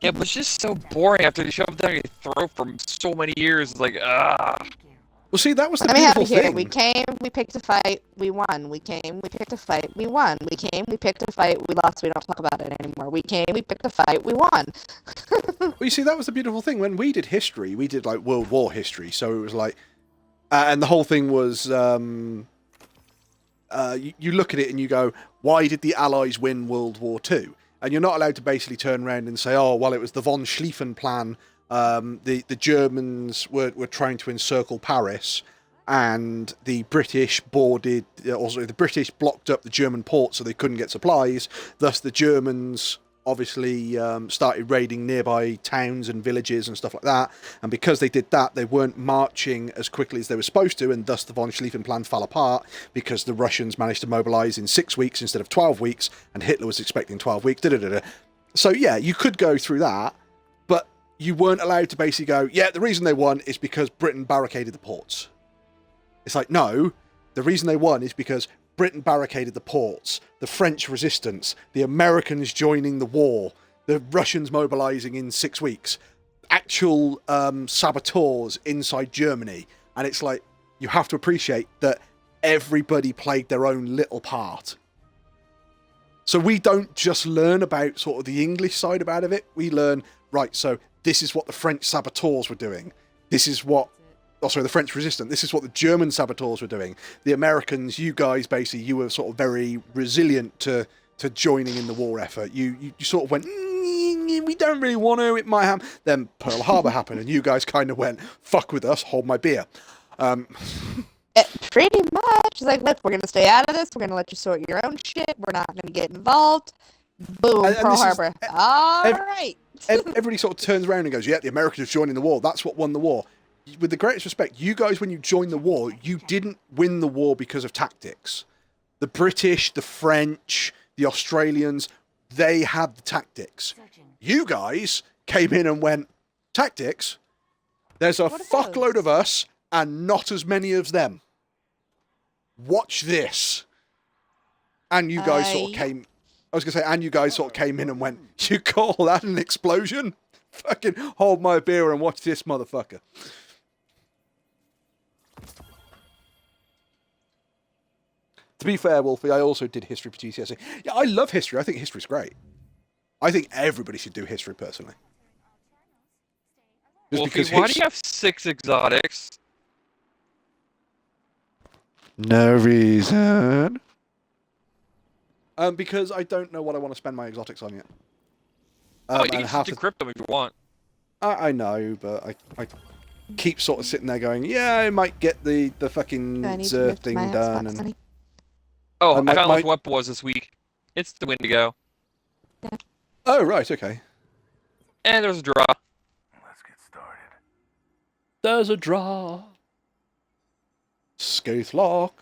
Yeah, but it's just so boring after they shove it down your throat for so many years. It's like, Well, see, that was the Let me have beautiful it here. thing. We came, we picked a fight, we won. We came, we picked a fight, we won. We came, we picked a fight, we lost. We don't talk about it anymore. We came, we picked a fight, we won. Well, you see, that was the beautiful thing. When we did history, we did like World War history. So it was like, and the whole thing was, you look at it and you go, why did the Allies win World War II? And you're not allowed to basically turn around and say, oh, well, it was the von Schlieffen plan. The Germans were trying to encircle Paris, and the British boarded, also the British blocked up the German ports so they couldn't get supplies. Thus, the Germans obviously started raiding nearby towns and villages and stuff like that. And because they did that, they weren't marching as quickly as they were supposed to, and thus the von Schlieffen plan fell apart because the Russians managed to mobilize in 6 weeks instead of 12 weeks, and Hitler was expecting 12 weeks. So yeah, you could go through that, but you weren't allowed to basically go, yeah, the reason they won is because Britain barricaded the ports. It's like, no, the reason they won is because Britain barricaded the ports, the French resistance, the Americans joining the war, the Russians mobilizing in 6 weeks, actual saboteurs inside Germany. And it's like, you have to appreciate that everybody played their own little part. So we don't just learn about sort of the English side about it. We learn, right, so this is what the French saboteurs were doing. This is what, the French resistance. This is what the German saboteurs were doing. The Americans, you guys, basically, you were sort of very resilient to joining in the war effort. You sort of went, we don't really want to, it might happen. Then Pearl Harbor happened, and you guys kind of went, fuck with us, hold my beer. Pretty much. It's like, look, we're going to stay out of this. We're going to let you sort your own shit. We're not going to get involved. Boom, Pearl Harbor. All right. Everybody sort of turns around and goes, yeah, the Americans are joining the war. That's what won the war. With the greatest respect, you guys, when you joined the war, you didn't win the war because of tactics. The British, the French, the Australians, they had the tactics. You guys came in and went, tactics? There's a fuckload of us and not as many of them. Watch this. And you guys sort of came... I was going to say, and you guys sort of came in and went, you call that an explosion? Fucking hold my beer and watch this, motherfucker. To be fair, Wolfie, I also did history for GCSE. Yeah, I love history. I think history's great. I think everybody should do history, personally. Wolfie, why do you have 6 exotics? No reason. Because I don't know what I want to spend my exotics on yet. You can just decrypt them if you want. I know, but I keep sort of sitting there going, yeah, I might get the fucking Zerf thing done. And... Oh, I found what weapon was this week. It's the Wendigo. Yeah. Oh, right, okay. And there's a draw. Let's get started. There's a draw. Skoothlock.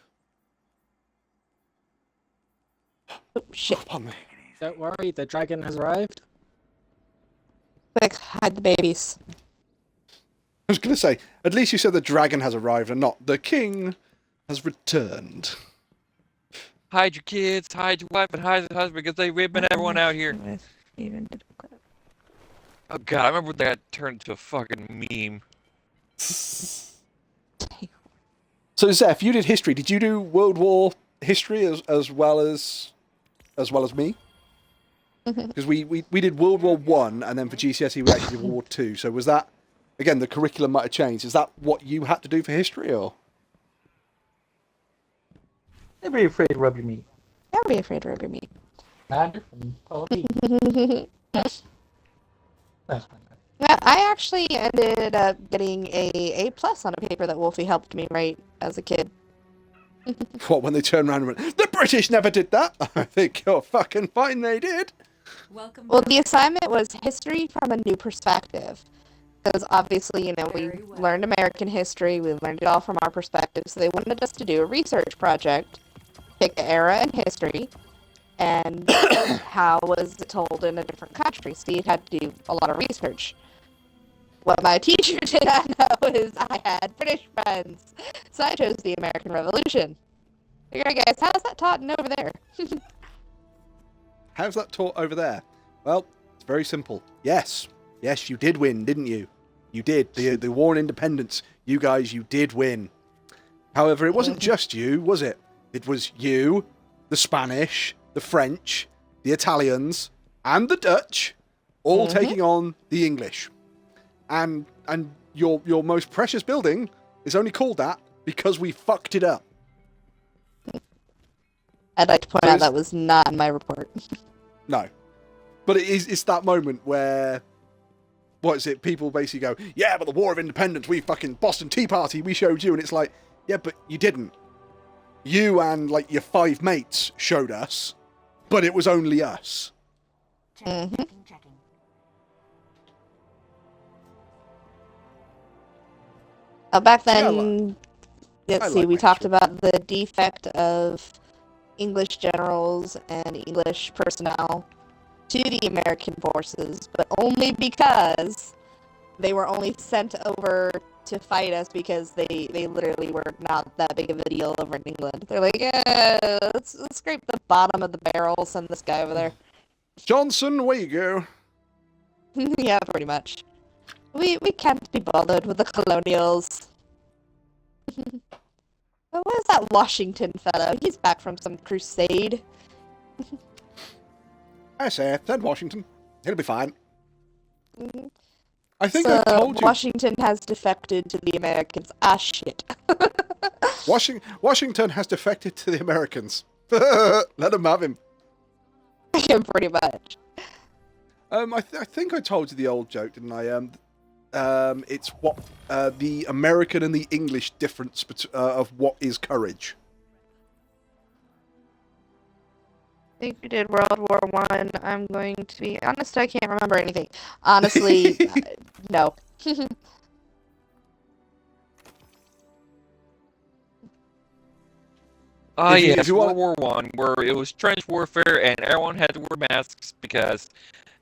Oh, shit. Pardon me. Don't worry, the dragon has arrived. Quick, hide the babies. I was going to say, at least you said the dragon has arrived and not the king has returned. Hide your kids, hide your wife, and hide your husband because they're ripping everyone out here. Oh god, I remember when that turned into a fucking meme. So, Zeph, you did history. Did you do World War history as well as me? Because we did World War One, and then for GCSE we actually did World War Two. So was that, again, the curriculum might have changed. Is that what you had to do for history, or? Never be afraid to rub your meat. Never be afraid to rub your meat. Not follow me. That's fine. Yeah, I actually ended up getting a plus on a paper that Wolfie helped me write as a kid. What, when they turned around and went, the British never did that? I think you're fucking fine they did. Well, the assignment was history from a new perspective. Because obviously, you know, we learned American history, we learned it all from our perspective, so they wanted us to do a research project, pick an era in history, and how was it told in a different country. So you had to do a lot of research. What my teacher did not know is I had British friends, so I chose the American Revolution. Alright guys, how's that taught over there? How's that taught over there? Well, it's very simple. Yes, you did win, didn't you? You did. The War on Independence, you guys, you did win. However, it wasn't just you, was it? It was you, the Spanish, the French, the Italians, and the Dutch, all taking on the English. And your most precious building is only called that because we fucked it up. I'd like to point out that was not in my report. No. But it's that moment where, what is it, people basically go, yeah, but the War of Independence, we fucking Boston Tea Party, we showed you. And it's like, yeah, but you didn't. You and, like, your 5 mates showed us, but it was only us. Mm-hmm. Back then, let's see, we talked about the defect of English generals and English personnel to the American forces, but only because they were only sent over to fight us because they literally were not that big of a deal over in England. They're like, yeah, let's scrape the bottom of the barrel, send this guy over there. Johnson, away you go. Yeah, pretty much. We can't be bothered with the colonials. Where's that Washington fellow? He's back from some crusade. I say, send Washington. He'll be fine. I think I told you. Washington has defected to the Americans. Ah, shit. Washington has defected to the Americans. Let them have him. Yeah, pretty much. I think I told you the old joke, didn't I? It's what the American and the English difference of what is courage. I think we did World War One. I'm going to be honest, I can't remember anything. Honestly, no. Ah, If you- if yes, you want- World War One, where it was trench warfare and everyone had to wear masks because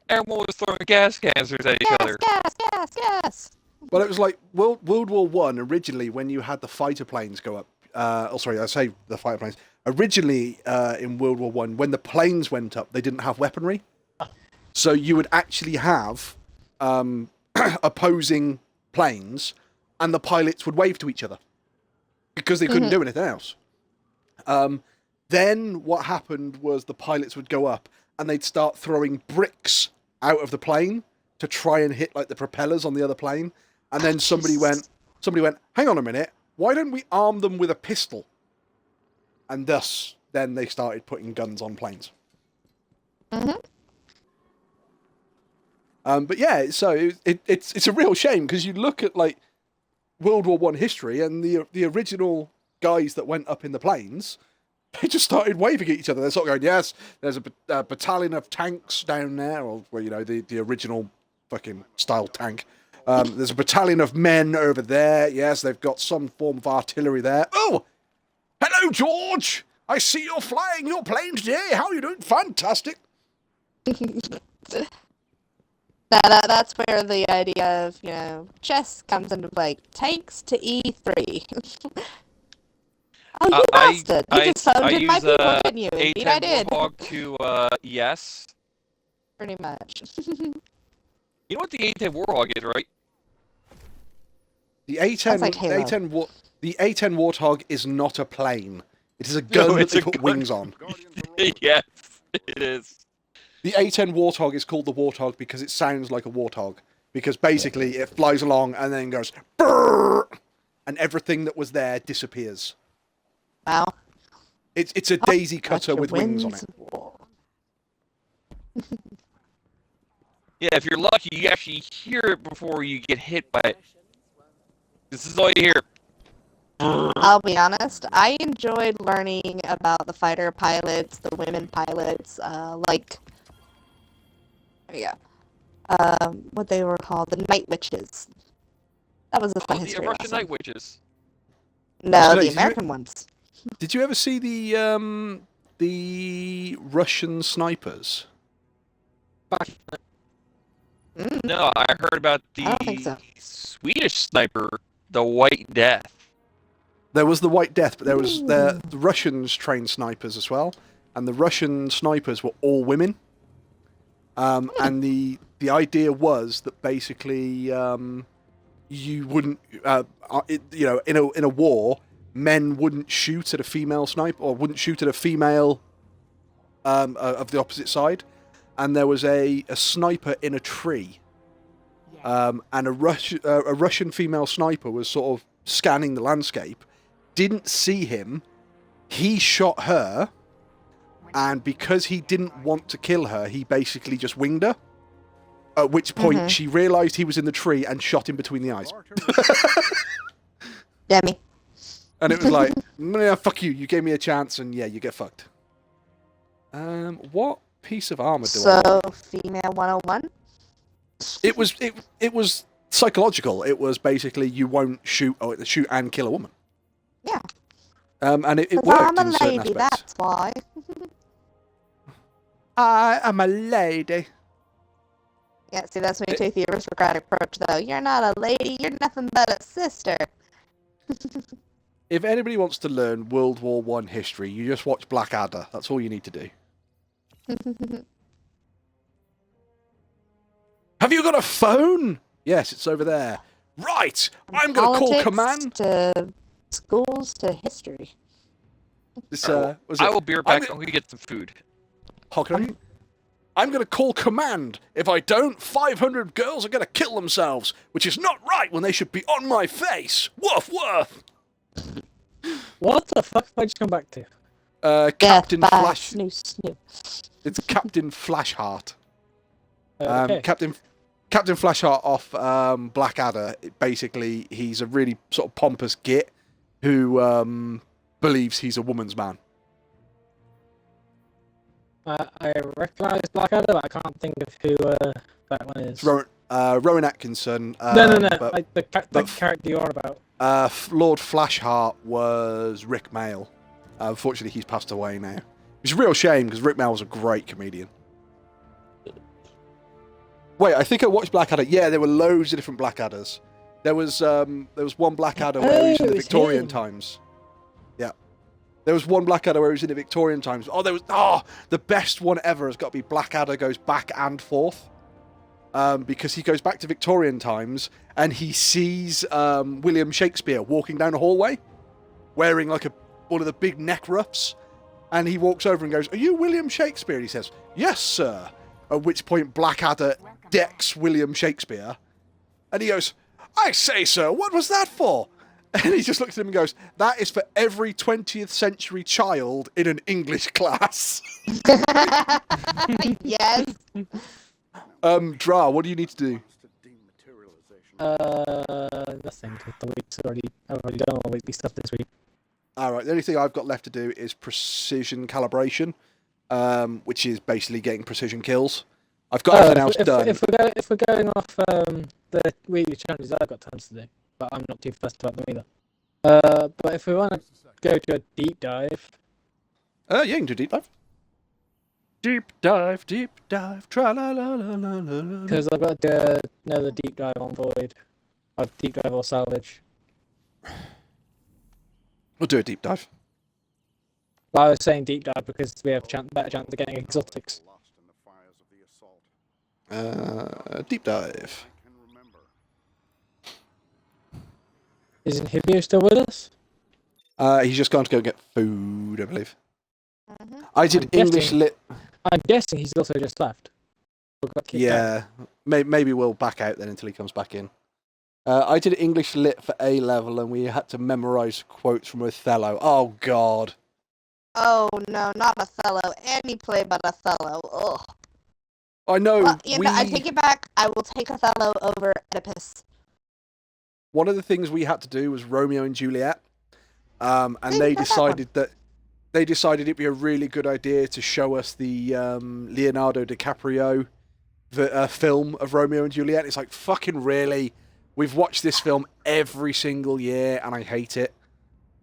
everyone was throwing gas canisters at each other. Yes. Well, it was like World War One originally when you had the fighter planes go up. I say the fighter planes. Originally, in World War One, when the planes went up, they didn't have weaponry, so you would actually have opposing planes, and the pilots would wave to each other because they couldn't do anything else. Then what happened was the pilots would go up and they'd start throwing bricks out of the plane to try and hit like the propellers on the other plane. And then somebody went, hang on a minute, why don't we arm them with a pistol? And thus, then they started putting guns on planes. But yeah, so it's a real shame because you look at like World War One history and the original guys that went up in the planes, they just started waving at each other. They're sort of going, yes, there's a battalion of tanks down there, or well, you know, the original fucking style tank. There's a battalion of men over there. Yes, they've got some form of artillery there. Oh, hello, George. I see you're flying your plane today. How are you doing? Fantastic. That's where the idea of, you know, chess comes into play. Tanks to E3. Oh, you bastard! You just phoned in my people, didn't you? Indeed, I did. Warthog to yes. Pretty much. You know what the A10 Warthog is, right? The A10, like Halo. the A10 Warthog is not a plane. It is a gun that they put wings on. Yes, it is. The A10 Warthog is called the Warthog because it sounds like a warthog. Because basically it flies along and then goes brrr, and everything that was there disappears. Wow. It's a daisy cutter with wings on it. Yeah, if you're lucky, you actually hear it before you get hit by it. This is all you hear. I'll be honest, I enjoyed learning about the fighter pilots, the women pilots, what they were called, the Night Witches. That was a fun history The Russian lesson. Night Witches. No, the American ones. Did you ever see the Russian snipers? No, I heard about I don't think so. the Swedish sniper, the White Death. There was the White Death, but there was the Russians trained snipers as well, and the Russian snipers were all women. And the idea was that basically you wouldn't, in a war, men wouldn't shoot at a female sniper or wouldn't shoot at a female of the opposite side. And there was a sniper in a tree, and a Russian female sniper was sort of scanning the landscape, didn't see him, he shot her, and because he didn't want to kill her, he basically just winged her, at which point she realised he was in the tree and shot him between the eyes. Demi. And it was like, yeah, fuck you, you gave me a chance, and yeah, you get fucked. What piece of armor do I So, female 101? It was psychological. It was basically you won't shoot and kill a woman. Yeah. And it 'Cause worked I'm a in certain lady, aspects. that's why. I am a lady. Yeah, see, that's when you take the aristocratic approach, though. You're not a lady, you're nothing but a sister. If anybody wants to learn World War One history, you just watch Blackadder. That's all you need to do. Have you got a phone? Yes, it's over there. Right, I'm going to call Politics command. to schools to history. This, I will be right back. I'm going to get some food. I'm going to call command. If I don't, 500 girls are going to kill themselves, which is not right when they should be on my face. Woof, woof. What the fuck did I just come back to? Captain Death by Flash. snoo. It's Captain Flashheart. Okay. Captain Flashheart off Blackadder. Basically, he's a really sort of pompous git who believes he's a woman's man. I recognise Blackadder, but I can't think of who that one is. Rowan Atkinson. No. But, the character you're on about. Lord Flashheart was Rick Mail. Unfortunately, he's passed away now. It's a real shame because Rick Mayall was a great comedian. Wait, I think I watched Blackadder. Yeah, there were loads of different Blackadders. There was one Blackadder where he was in the Victorian times. Yeah. There was one Blackadder where he was in the Victorian times. The best one ever has got to be Blackadder goes back and forth. Because he goes back to Victorian times and he sees William Shakespeare walking down a hallway wearing like one of the big neck ruffs. And he walks over and goes, "Are you William Shakespeare?" And he says, "Yes, sir." At which point Blackadder decks William Shakespeare. And he goes, "I say, sir, what was that for?" And he just looks at him and goes, "That is for every 20th century child in an English class." Yes. Dra, what do you need to do? Nothing. I've already done all the weekly stuff this week. Alright, the only thing I've got left to do is precision calibration, which is basically getting precision kills. I've got everything else done. If we're going off the weekly challenges, I've got tons to do, but I'm not too fussed about them either. But if we want to go to a deep dive... Yeah, you can do deep dive. Deep dive, tra-la-la-la-la-la-la. Because I've got to do another deep dive on Void. Or deep dive or salvage. We'll do a deep dive. Well, I was saying deep dive because we have a better chance of getting exotics. Deep dive. Isn't Hibio still with us? He's just gone to go get food, I believe. I did English lit. I'm guessing he's also just left. Yeah, maybe we'll back out then until he comes back in. I did English lit for A level, and we had to memorize quotes from Othello. Oh God. Oh no, not Othello. Any play but Othello. Ugh. I know. Well, I take it back. I will take Othello over Oedipus. One of the things we had to do was Romeo and Juliet, and they decided it'd be a really good idea to show us the Leonardo DiCaprio film of Romeo and Juliet. It's like, fucking really? We've watched this film every single year, and I hate it.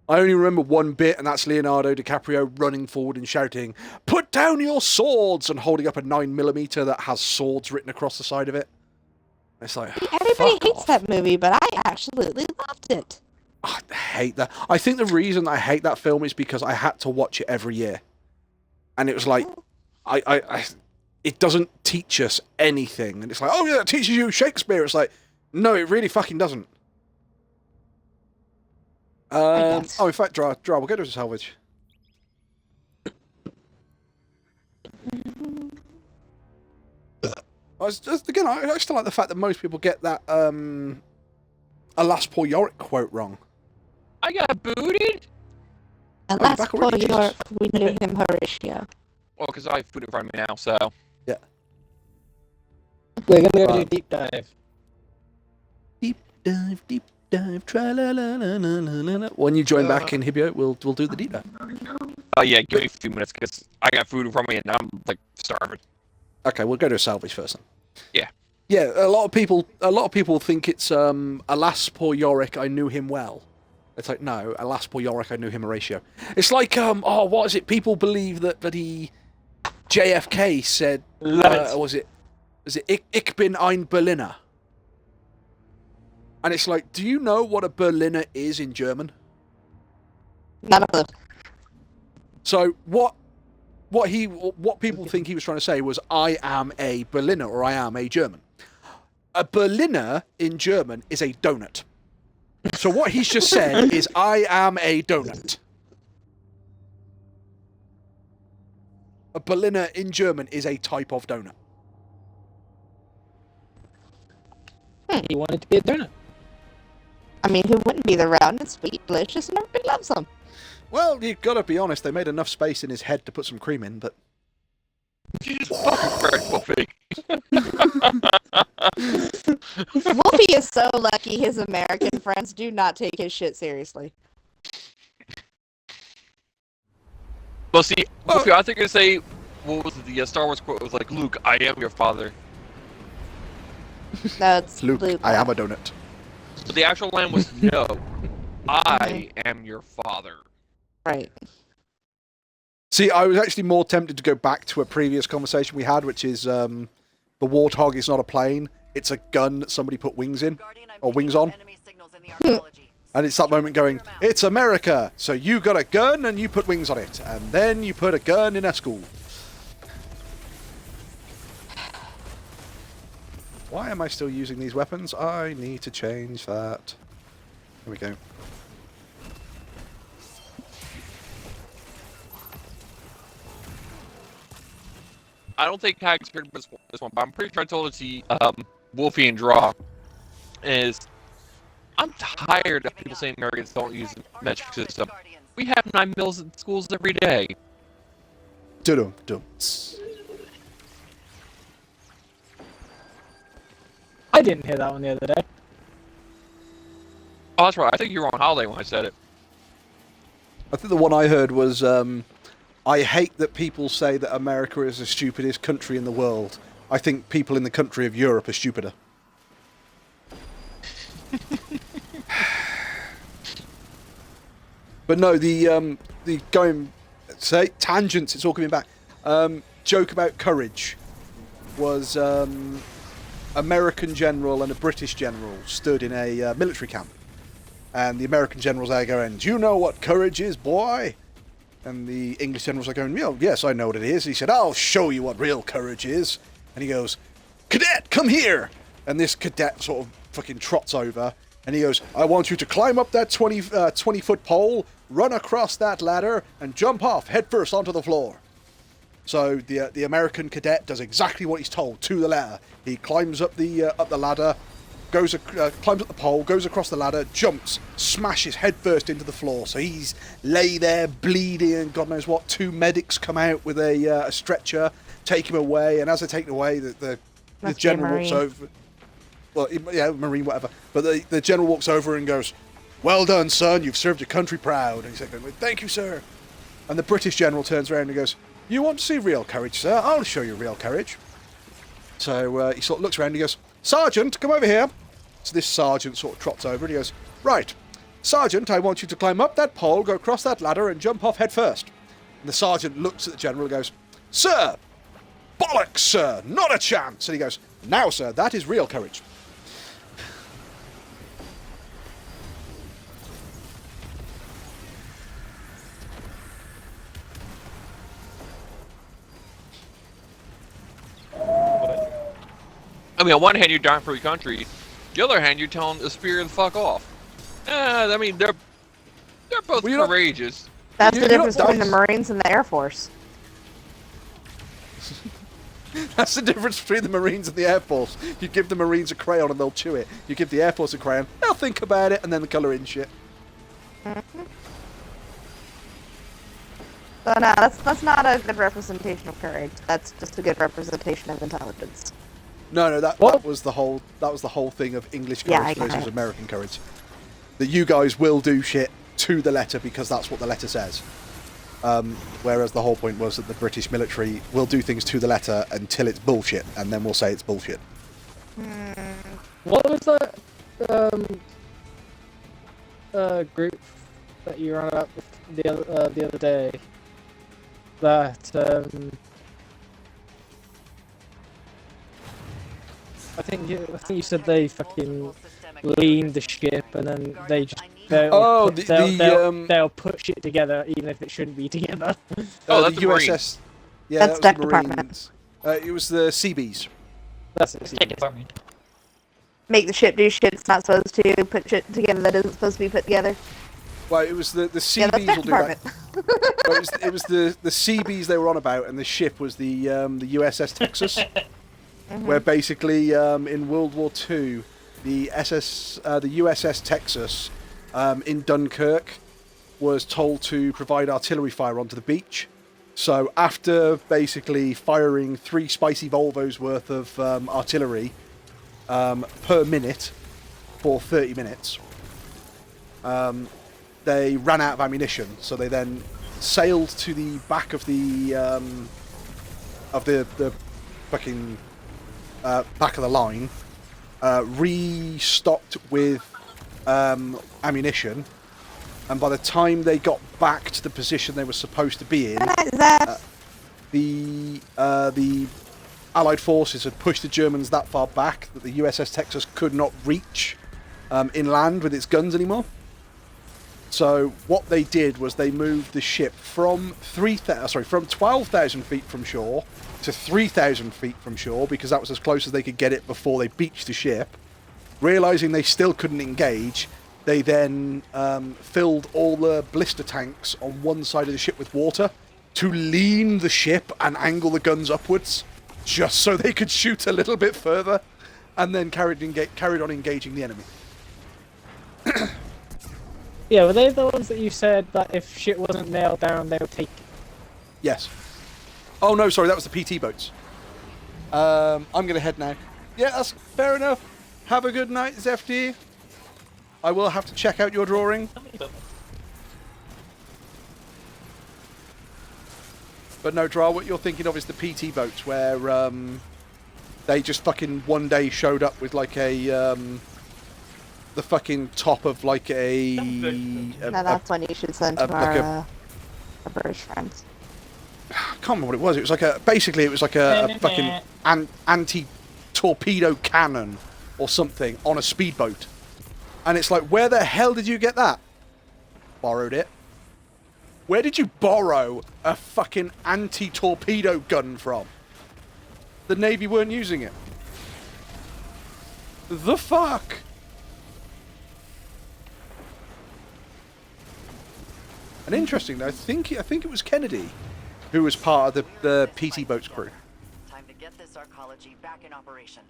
I only remember one bit, and that's Leonardo DiCaprio running forward and shouting, "Put down your swords!" and holding up a 9mm that has swords written across the side of it. It's like, everybody hates that movie, but I absolutely loved it. I hate that. I think the reason I hate that film is because I had to watch it every year. And it was like, it doesn't teach us anything. And it's like, oh yeah, it teaches you Shakespeare. It's like, no, it really fucking doesn't. In fact, Dra, we'll go to salvage. I still like the fact that most people get that Alas Poor Yorick quote wrong. I got booted? Alas Poor Yorick, we knew him Horatio. Well, because I have food in front of me now, so... Yeah. We're going to go do a deep dive. Deep dive, tra-la-la-la-la-la-la. When you join back in Hibio, we'll do the deep dive. Oh yeah, give me a few minutes, because I got food in front of me and I'm, like, starving. Okay, we'll go to a salvage first then. Yeah. Yeah, a lot of people think it's Alas Poor Yorick, I knew him well. It's like, no, Alas Poor Yorick, I knew him Horatio. It's like, what is it? People believe that JFK said, was it Ich bin ein Berliner? And it's like, do you know what a Berliner is in German? Not a clue. So what people think he was trying to say was, I am a Berliner, or I am a German. A Berliner in German is a donut. So what he's just said is, I am a donut. A Berliner in German is a type of donut. He wanted to be a donut. I mean, who wouldn't be the round and sweet, delicious, and everybody loves them? Well, you've got to be honest, they made enough space in his head to put some cream in, but... You just fucking Wolfie. Wolfie is so lucky his American friends do not take his shit seriously. Well, see, Wolfie, I think I say, what was the Star Wars quote? It was like, Luke, I am your father. No, it's Luke, I am a donut. But the actual line was, no, I am your father. Right. See, I was actually more tempted to go back to a previous conversation we had, which is the Warthog is not a plane; it's a gun that somebody put wings in or wings on. And it's that moment going, it's America, so you got a gun and you put wings on it, and then you put a gun in a school. Why am I still using these weapons? I need to change that. Here we go. I don't think Hack's heard this one, but I'm pretty sure I told it to Wolfie and Draw. Is I'm tired of people saying Americans don't use the metric system. We have 9 mils in schools every day. Dum-dum. I didn't hear that one the other day. Oh, that's right. I think you were on holiday when I said it. I think the one I heard was, I hate that people say that America is the stupidest country in the world. I think people in the country of Europe are stupider. But no, the going, say, tangents, it's all coming back. Joke about courage was American general and a British general stood in a military camp. And the American general's there going, do you know what courage is, boy? And the English general's like going, yes, I know what it is. And he said, I'll show you what real courage is. And he goes, cadet, come here. And this cadet sort of fucking trots over. And he goes, I want you to climb up that 20-foot pole, run across that ladder, and jump off headfirst onto the floor. So the American cadet does exactly what he's told, to the letter. He climbs up the ladder, climbs up the pole, goes across the ladder, jumps, smashes headfirst into the floor. So he's lay there bleeding, and God knows what. 2 medics come out with a stretcher, take him away, and as they take him away, the general walks over. Well, yeah, Marine, whatever. But the general walks over and goes, well done, son, you've served your country proud. And he's like, thank you, sir. And the British general turns around and goes, you want to see real courage, sir? I'll show you real courage. So he sort of looks around and he goes, Sergeant, come over here. So this sergeant sort of trots over and he goes, right, Sergeant, I want you to climb up that pole, go across that ladder and jump off head first. And the sergeant looks at the general and goes, sir, bollocks, sir, not a chance. And he goes, now, sir, that is real courage. I mean, on one hand, you're dying for your country. The other hand, you're telling the spirit to fuck off. I mean, they're both courageous. That's the difference between the Marines and the Air Force. That's the difference between the Marines and the Air Force. You give the Marines a crayon and they'll chew it. You give the Air Force a crayon, they'll think about it and then colour in shit. So no, that's not a good representation of courage. That's just a good representation of intelligence. No, that was the whole thing of English courage versus American courage. That you guys will do shit to the letter because that's what the letter says. Whereas the whole point was that the British military will do things to the letter until it's bullshit, and then we'll say it's bullshit. What was that group that you were on about the other day? That I think you said they fucking leaned the ship and then they just they'll put shit together even if it shouldn't be together. That's the USS. Marines. Yeah, that's that was Deck the Marines. It was the Seabees. That's it. State Department. Make the ship do shit it's not supposed to. Put shit together that isn't supposed to be put together. Well, it was the Yeah, that's Seabees Deck will do that. Department. Well, it was the Seabees they were on about, and the ship was the USS Texas, where basically in World War II, the USS Texas in Dunkirk was told to provide artillery fire onto the beach. So after basically firing 3 spicy Volvos worth of artillery per minute for 30 minutes, they ran out of ammunition. So they then sailed to the back of the fucking back of the line, restocked with ammunition, and by the time they got back to the position they were supposed to be in, the Allied forces had pushed the Germans that far back that the USS Texas could not reach inland with its guns anymore. So what they did was they moved the ship from 12,000 feet from shore to 3,000 feet from shore, because that was as close as they could get it before they beached the ship. Realizing they still couldn't engage, they then filled all the blister tanks on one side of the ship with water to lean the ship and angle the guns upwards, just so they could shoot a little bit further, and then carried on engaging the enemy. Yeah, were they the ones that you said that if shit wasn't nailed down, they would take it? Yes. Oh no, sorry, that was the PT boats. I'm going to head now. Yeah, that's fair enough. Have a good night, Zefti. I will have to check out your drawing. But no, Dra, what you're thinking of is the PT boats, where they just fucking one day showed up with like a the fucking top of like a. No, that's one you should send to our British friends. I can't remember what it was. It was like a fucking anti-torpedo cannon or something on a speedboat, and it's like, where the hell did you get that? Borrowed it. Where did you borrow a fucking anti-torpedo gun from? The Navy weren't using it. The fuck? And interesting, I think it was Kennedy who was part of the PT boats crew. Time to get this arcology back in operation.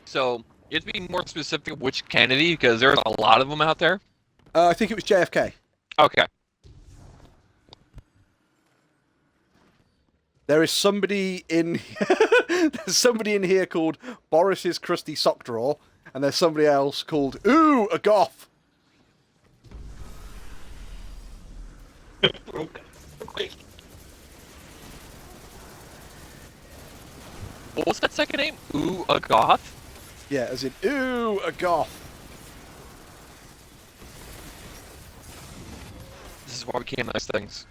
So, you have to be more specific which Kennedy, because there's a lot of them out there. I think it was JFK. Okay. There is somebody in there's somebody in here called Boris's Crusty Sock Drawer, and there's somebody else called Ooh, a Goth. What was that second name? Ooh, a Goth? Yeah, as in Ooh, a Goth. This is why we can't nice things.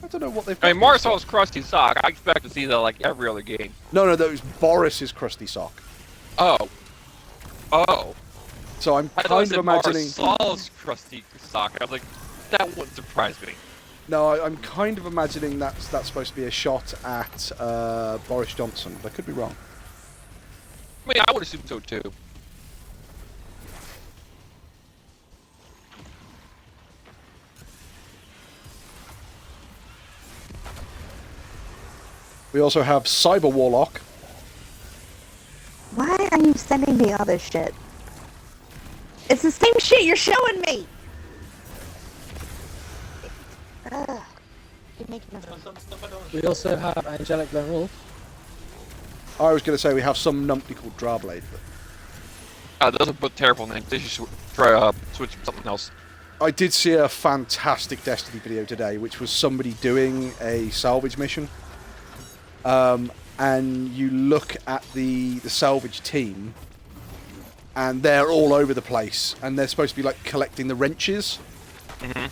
I don't know what they've. I mean, Marcel's Crusty Sock. I expect to see that like every other game. No, that was Boris's Crusty Sock. Oh. Oh. So I'm kind of imagining. Marcel's Crusty Sock. I was like, that wouldn't surprise me. No, I'm kind of imagining that's supposed to be a shot at Boris Johnson, but I could be wrong. I mean, I would assume so too. We also have Cyber Warlock. Why are you sending me all this shit? It's the same shit you're showing me! Ugh. You're making We also have Angelic Glenwolf. I was going to say we have some numpty called Drarblade. But... those are both terrible names. They should try switch to something else. I did see a fantastic Destiny video today, which was somebody doing a salvage mission. And you look at the salvage team, and they're all over the place, and they're supposed to be like collecting the wrenches. Mm-hmm.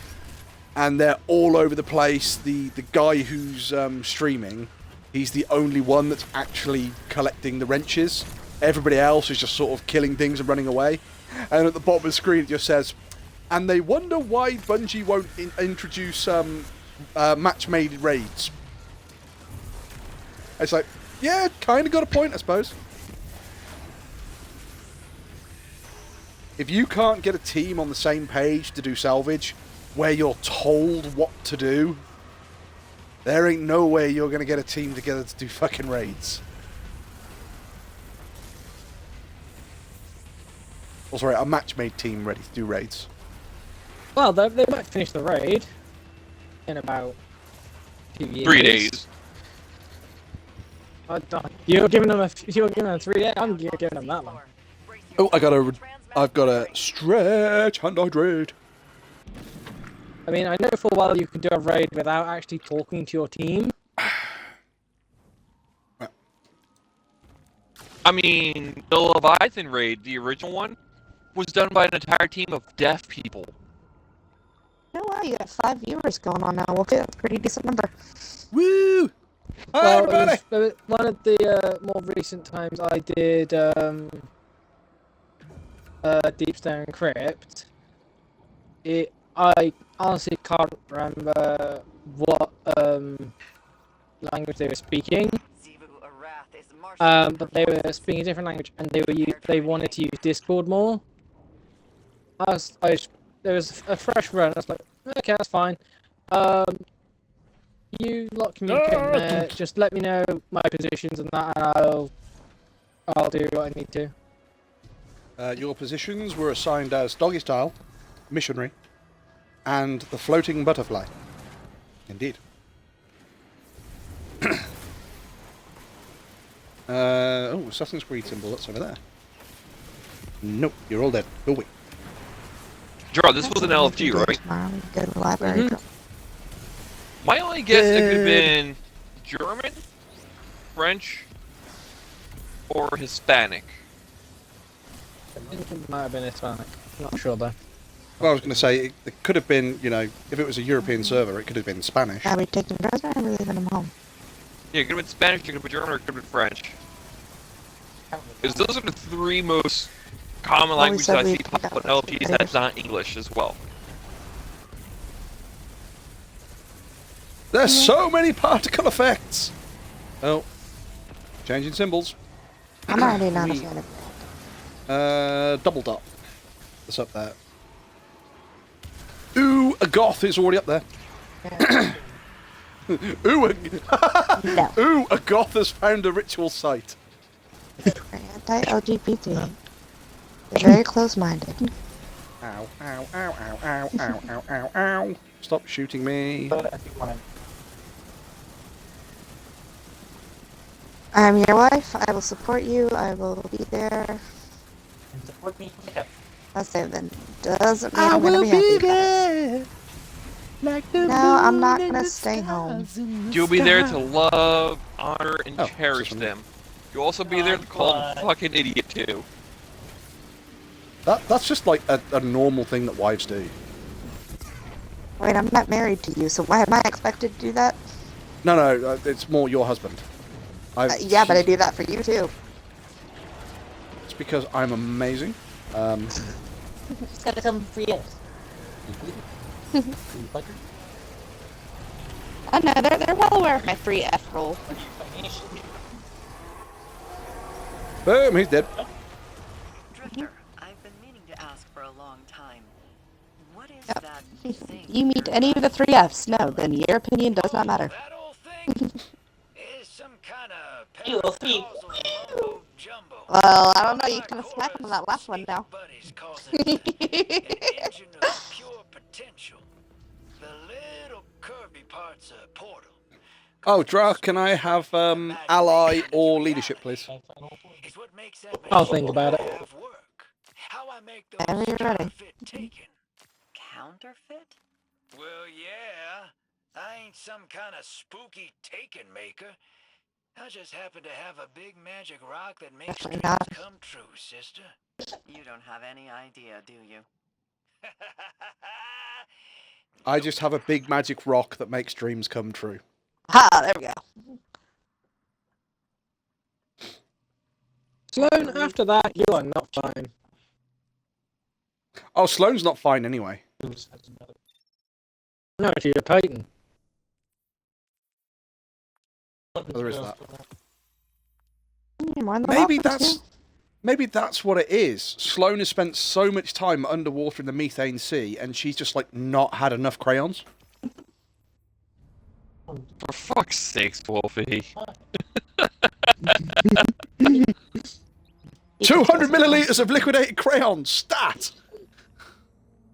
And they're all over the place. The guy who's streaming, he's the only one that's actually collecting the wrenches. Everybody else is just sort of killing things and running away. And at the bottom of the screen it just says, and they wonder why Bungie won't introduce match-made raids. It's like, yeah, kind of got a point, I suppose. If you can't get a team on the same page to do salvage, where you're told what to do, there ain't no way you're going to get a team together to do fucking raids. Oh, sorry, a match-made team ready to do raids. Well, they might finish the raid in about 2 years. 3 days. You're giving them 3 days. I'm giving them that long. Oh, I've got a stretch and hydrate. I mean, I know for a while you can do a raid without actually talking to your team. I mean, the Leviathan raid, the original one, was done by an entire team of deaf people. Oh wow, you got 5 viewers going on now. Okay, that's a pretty decent number. Woo! Hi, Well, everybody! it was one of the more recent times I did Deep Stone Crypt. I honestly can't remember what language they were speaking. But they were speaking a different language, and they wanted to use Discord more. There was a fresh run. I was like, okay, that's fine. You lot communicate in there. Just let me know my positions and that, and I'll do what I need to. Your positions were assigned as Doggy Style, Missionary, and the Floating Butterfly. Indeed. Oh, Assassin's Creed symbol, that's over there. Nope, you're all dead. Go away. Gerard, this was an LFG, right? Go to the library. My only guess it could have been German, French, or Hispanic. It might have been Hispanic. Not sure though. Well, I was going to say, it could have been, you know, if it was a European server, it could have been Spanish. Are we taking Dresden or are we leaving him home? Yeah, it could have been Spanish, it could have been German, or it could have been French. Because those are the 3 most common languages I see pop up on LPs that's not English as well. There's so many particle effects! Oh. Changing symbols. I'm already not a fan of that. Double dot. That's up there. Ooh, a goth is already up there. Ooh, Ooh, a goth has found a ritual site. Anti-LGBT. They're very close-minded. Ow, ow, ow, ow, ow, ow, ow, ow, ow. Stop shooting me. I'm your wife. I will support you. I will be there. Support me. I say then doesn't mean I I'm gonna will be happy be about it. there. Like the No, I'm not gonna stay home. You'll be there to love, honor, and cherish them. You'll also be there to call them a fucking idiot too. That's just like a normal thing that wives do. Wait, I'm not married to you, so why am I expected to do that? No, it's more your husband. Yeah, but I do that for you too. It's because I'm amazing. Just gotta come free it. Oh no, they're well aware of my free F roll. Boom, he's dead. Drifter, I've been meaning to ask for a long time. What is that thing? You meet any of the 3 Fs? No, then your opinion does not matter. That old thing is some kind of You jumbo. Well, I don't know, you kind of smacked on that last one now. Buddies causing an engine of pure potential. The little curvy parts of portal. Oh, Dra, can I have ally or leadership, please? It's what makes that I'll think about it. work. How I make those Whenever you're ready. taken. Counterfeit? Well, yeah. I ain't some kind of spooky taken maker. I just happen to have a big magic rock that makes Definitely dreams not. come true, sister. You don't have any idea, do you? I just have a big magic rock that makes dreams come true. Ha, there we go. Sloan, after that, you are not fine. Oh, Sloane's not fine anyway. No, to your Peyton. Oh, there is that. More than Maybe that's what it is. Sloane has spent so much time underwater in the methane sea, and she's just like not had enough crayons. For fuck's sakes, Wolfie. 200 milliliters of liquidated crayons. Stat.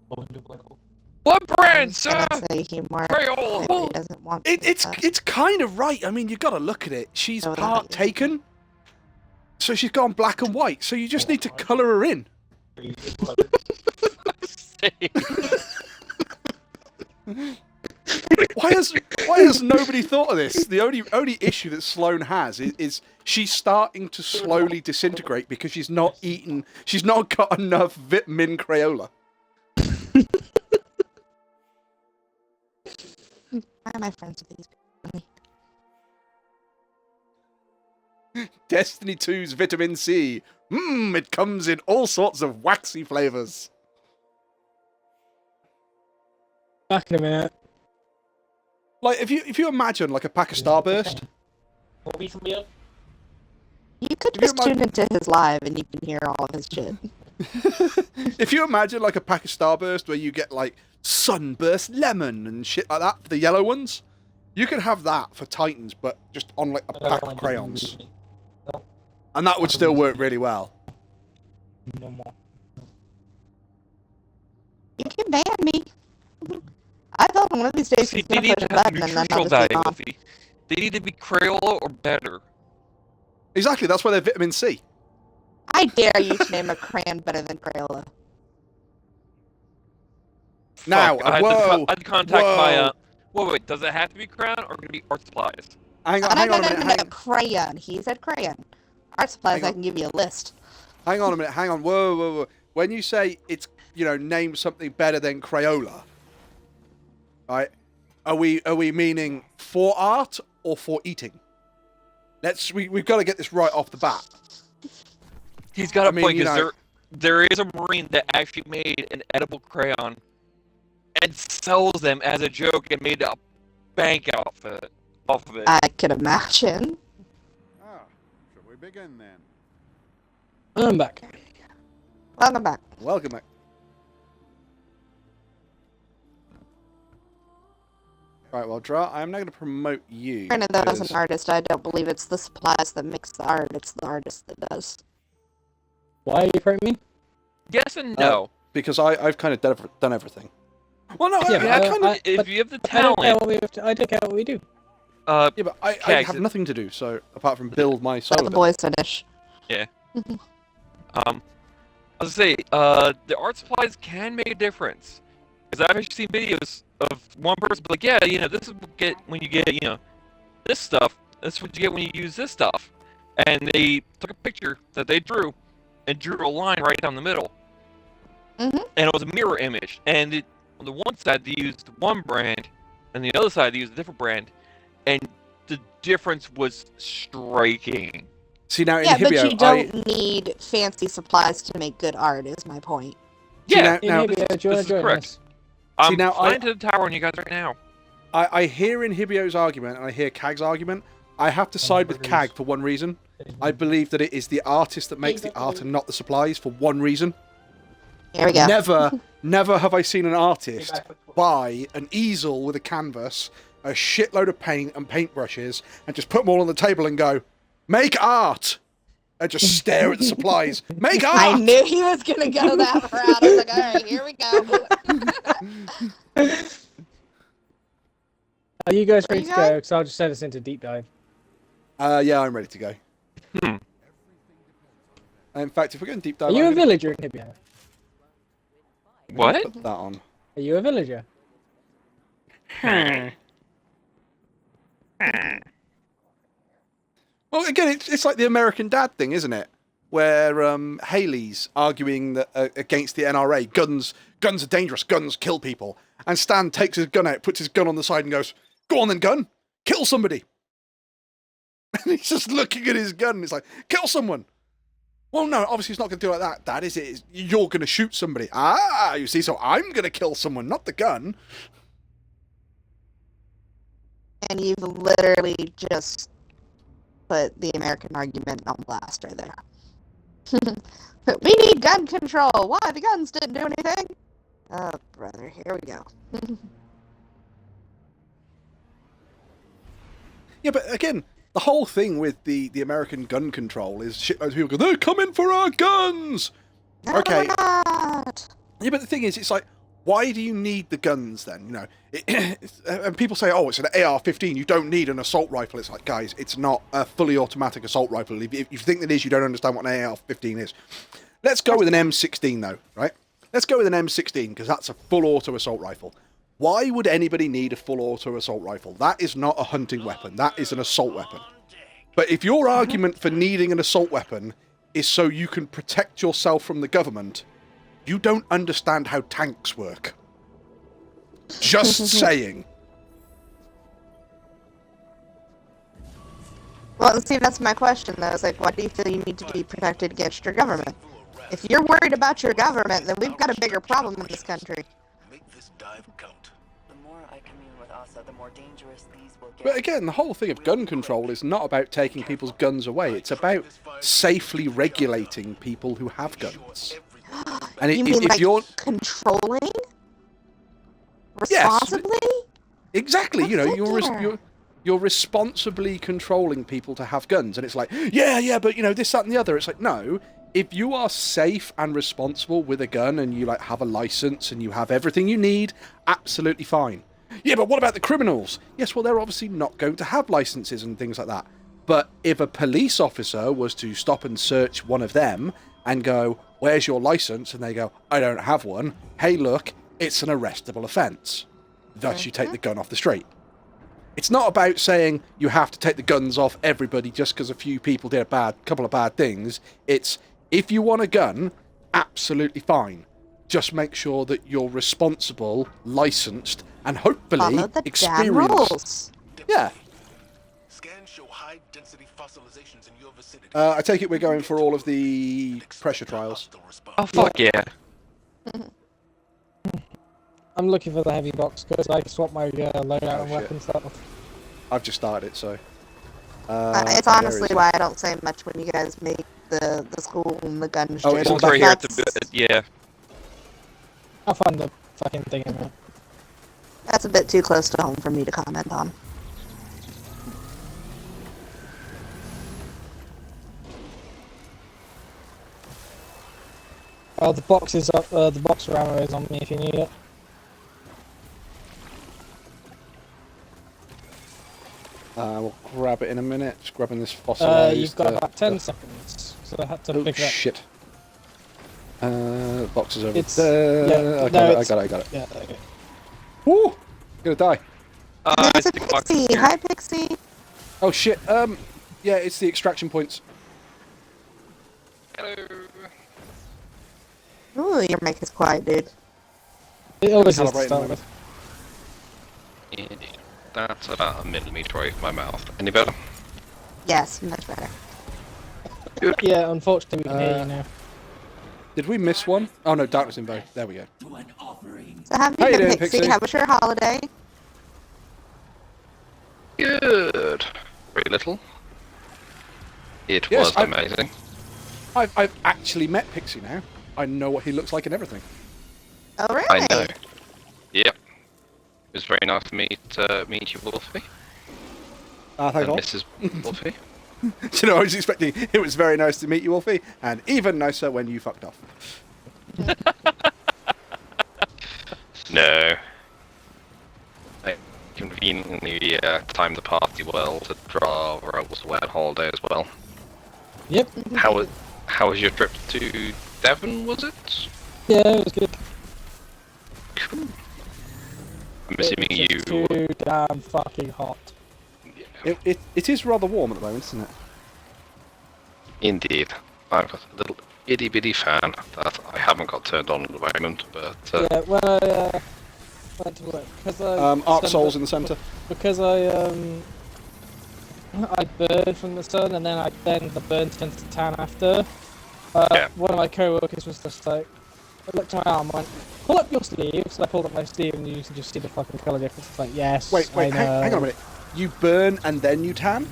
What brand, sir? Crayola. Doesn't want It's kind of right. I mean, you got to look at it. She's part taken, so she's gone black and white. So you just need to color her in. Why has nobody thought of this? The only issue that Sloane has is she's starting to slowly disintegrate because she's not eaten. She's not got enough vitamin Crayola. Why am I friends with these people? Destiny 2's vitamin C. It comes in all sorts of waxy flavors. Back in a minute. Like if you imagine like a pack of Starburst. You could just tune into his live and you can hear all of his shit. If you imagine like a pack of Starburst where you get like Sunburst Lemon and shit like that for the yellow ones, you could have that for Titans, but just on like a pack of crayons. And that would still work really well. You can ban me. I thought one of these days he's They gonna need push to a have button and then I'll nutritional just value, be off. Goofy. They need to be Crayola or better. Exactly, that's why they're vitamin C. I dare you to name a crayon better than Crayola. Now, Fuck, I had to contact my. Wait, does it have to be Crayon or can it be art supplies? Hang on a minute. Crayon. He said crayon. Art supplies, I can give you a list. Hang on a minute. Hang on. Whoa. When you say it's, name something better than Crayola, right? Are we meaning for art or for eating? We've got to get this right off the bat. He's got a point, because there is a Marine that actually made an edible crayon and sells them as a joke and made a bank off of it. I can imagine. Should we begin then? I'm back. Welcome back. Welcome back. Right, well, Dra, I'm now going to promote you. Granted, though, as an artist, I don't believe it's the supplies that makes the art, it's the artist that does. Why are you promoting me? Yes and no. Because I've kind of done everything. Well, no, if you have the talent... I don't care what we do. Yeah, but I have nothing to do, so apart from build my solar. Let the boys finish. Yeah. I was gonna say, the art supplies can make a difference. Because I've actually seen videos of one person be like, yeah, this is what you get when you get, this stuff. This is what you get when you use this stuff. And they took a picture that they drew and drew a line right down the middle. Mm-hmm. And it was a mirror image. And on the one side, they used one brand, and the other side, they used a different brand. And the difference was striking. See, now in Yeah, Hibio, but you don't need fancy supplies to make good art, is my point. Yeah, now, this is correct. I'm flying to the tower on you guys right now. I hear in Hibio's argument, and I hear Kag's argument. I have to side with Kag for one reason. I believe that it is the artist that makes the art and not the supplies for one reason. Here we go. Never have I seen an artist buy an easel with a canvas, a shitload of paint and paintbrushes, and just put them all on the table and go, make art! And just stare at the supplies. Make art! I knew he was going to go that route. I was like, alright, here we go. Are you guys ready to go? Because I'll just send us into deep dive. Yeah, I'm ready to go. In fact, if we're going deep dive... Are you a villager in Hibio? What? Put that on. Are you a villager? Well, again, it's like the American Dad thing, isn't it? Where Haley's arguing that, against the NRA, guns are dangerous, guns kill people. And Stan takes his gun out, puts his gun on the side and goes, go on then, gun, kill somebody. And he's just looking at his gun and it's like, kill someone. Well, no, obviously it's not going to do like that, Dad, is it? You're going to shoot somebody. Ah, you see, so I'm going to kill someone, not the gun. And you've literally just put the American argument on blast right there. We need gun control. Why? The guns didn't do anything. Oh, brother, here we go. Yeah, but again, the whole thing with the American gun control is shitloads of people go, they're coming for our guns! No, okay. they're not. Yeah, but the thing is, it's like, why do you need the guns then? And people say, oh, it's an AR-15, you don't need an assault rifle. It's like, guys, it's not a fully automatic assault rifle. If you think that is, you don't understand what an AR-15 is. Let's go with an M16 though, right? Let's go with an M16 because that's a full auto assault rifle. Why would anybody need a full auto assault rifle? That is not a hunting weapon. That is an assault weapon. But if your argument for needing an assault weapon is so you can protect yourself from the government, you don't understand how tanks work. Just saying. Well, see, that's my question, though. It's like, why do you feel you need to be protected against your government? If you're worried about your government, then we've got a bigger problem in this country. Make this dive count. The more I commune with Asa, the more dangerous these will get. But again, the whole thing of gun control is not about taking people's guns away. It's about safely regulating people who have guns. And You mean, if like, you're controlling? Yes. Responsibly? Exactly, you know, Particular. you're responsibly controlling people to have guns, and it's like, yeah, but you know, this, that, and the other. It's like, no, if you are safe and responsible with a gun, and you like have a license and you have everything you need, absolutely fine. Yeah, but what about the criminals? Yes, well, they're obviously not going to have licenses and things like that. But if a police officer was to stop and search one of them and go, "Where's your license?" and they go, "I don't have one." Hey, look, it's an arrestable offence. Thus, you take the gun off the street. It's not about saying you have to take the guns off everybody just because a few people did a couple of bad things. It's, if you want a gun, absolutely fine. Just make sure that you're responsible, licensed, and hopefully Follow the damn experienced. rules. Yeah. Scans show high density fossilizations in your vicinity. I take it we're going for all of the pressure trials. Oh, fuck yeah. I'm looking for the heavy box because I swapped my loadout and shit. weapon stuff. I've just started it, so. It's where honestly is it? why I don't say much when you guys make the school and the gun Oh, it's shit. on the back here at That's- the yeah. I'll find the fucking thing in there. That's a bit too close to home for me to comment on. Oh, the box is up. The box for ammo is on me if you need it. We'll grab it in a minute. Just grabbing this fossilized. You've got about 10 seconds, so I had to Oh pick it up. shit! Box is over It's there. yeah, I no, got it. Yeah, there you go. Woo! Gonna die. There's a Pixie! Hi, Pixie! Oh shit! Yeah, it's the extraction points. Ooh, your mic is quiet, dude. It always is to Calibrating start them. with. Indeed. That's about a millimetre away from my mouth. Any better? Yes, much better. Yeah, unfortunately we can hear you now. Did we miss one? Oh no, darkness invoke. There we go. So have How you you been, doing, Pixie? Pixie? How was your holiday? Good. Very little. It Yes, was amazing. I've actually met Pixie now. I know what he looks like and everything. Oh, really? I know. Yep. It was very nice to meet you, Wolfie. Thank And God. Mrs. Wolfie. You know, I was expecting. It was very nice to meet you, Wolfie, and even nicer when you fucked off. No. I conveniently timed the party well to draw where I was away on holiday as well. Yep. How was your trip to Devon, was it? Yeah, it was good. Cool. I'm assuming It's you... just too damn fucking hot. It is rather warm at the moment, isn't it? Indeed. I'm a little itty-bitty fan that I haven't got turned on at the moment, but... Yeah, when I went to work, because I... Arc Souls in the centre. Because I burned from the sun, and then the burn turned to tan after. One of my co-workers was just like, I looked at my arm and went, pull up your sleeve. So I pulled up my sleeve and you can just see the fucking colour difference. It's like, yes, Wait, I know. hang on a minute. You burn and then you tan?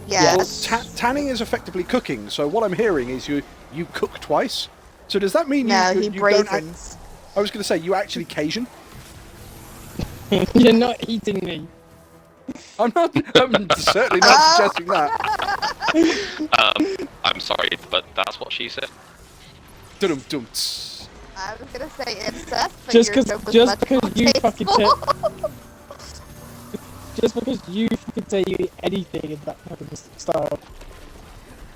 Yes. Well, tanning is effectively cooking, so what I'm hearing is you cook twice. So does that mean No, you he don't braisens. I was going to say, you actually Cajun? You're not eating me. I'm certainly not suggesting that. I'm sorry, but that's what she said. Dum-dum. I was gonna say incest, but Just your because joke was you much fucking tasteful. just because you fucking say you eat anything in that fucking style.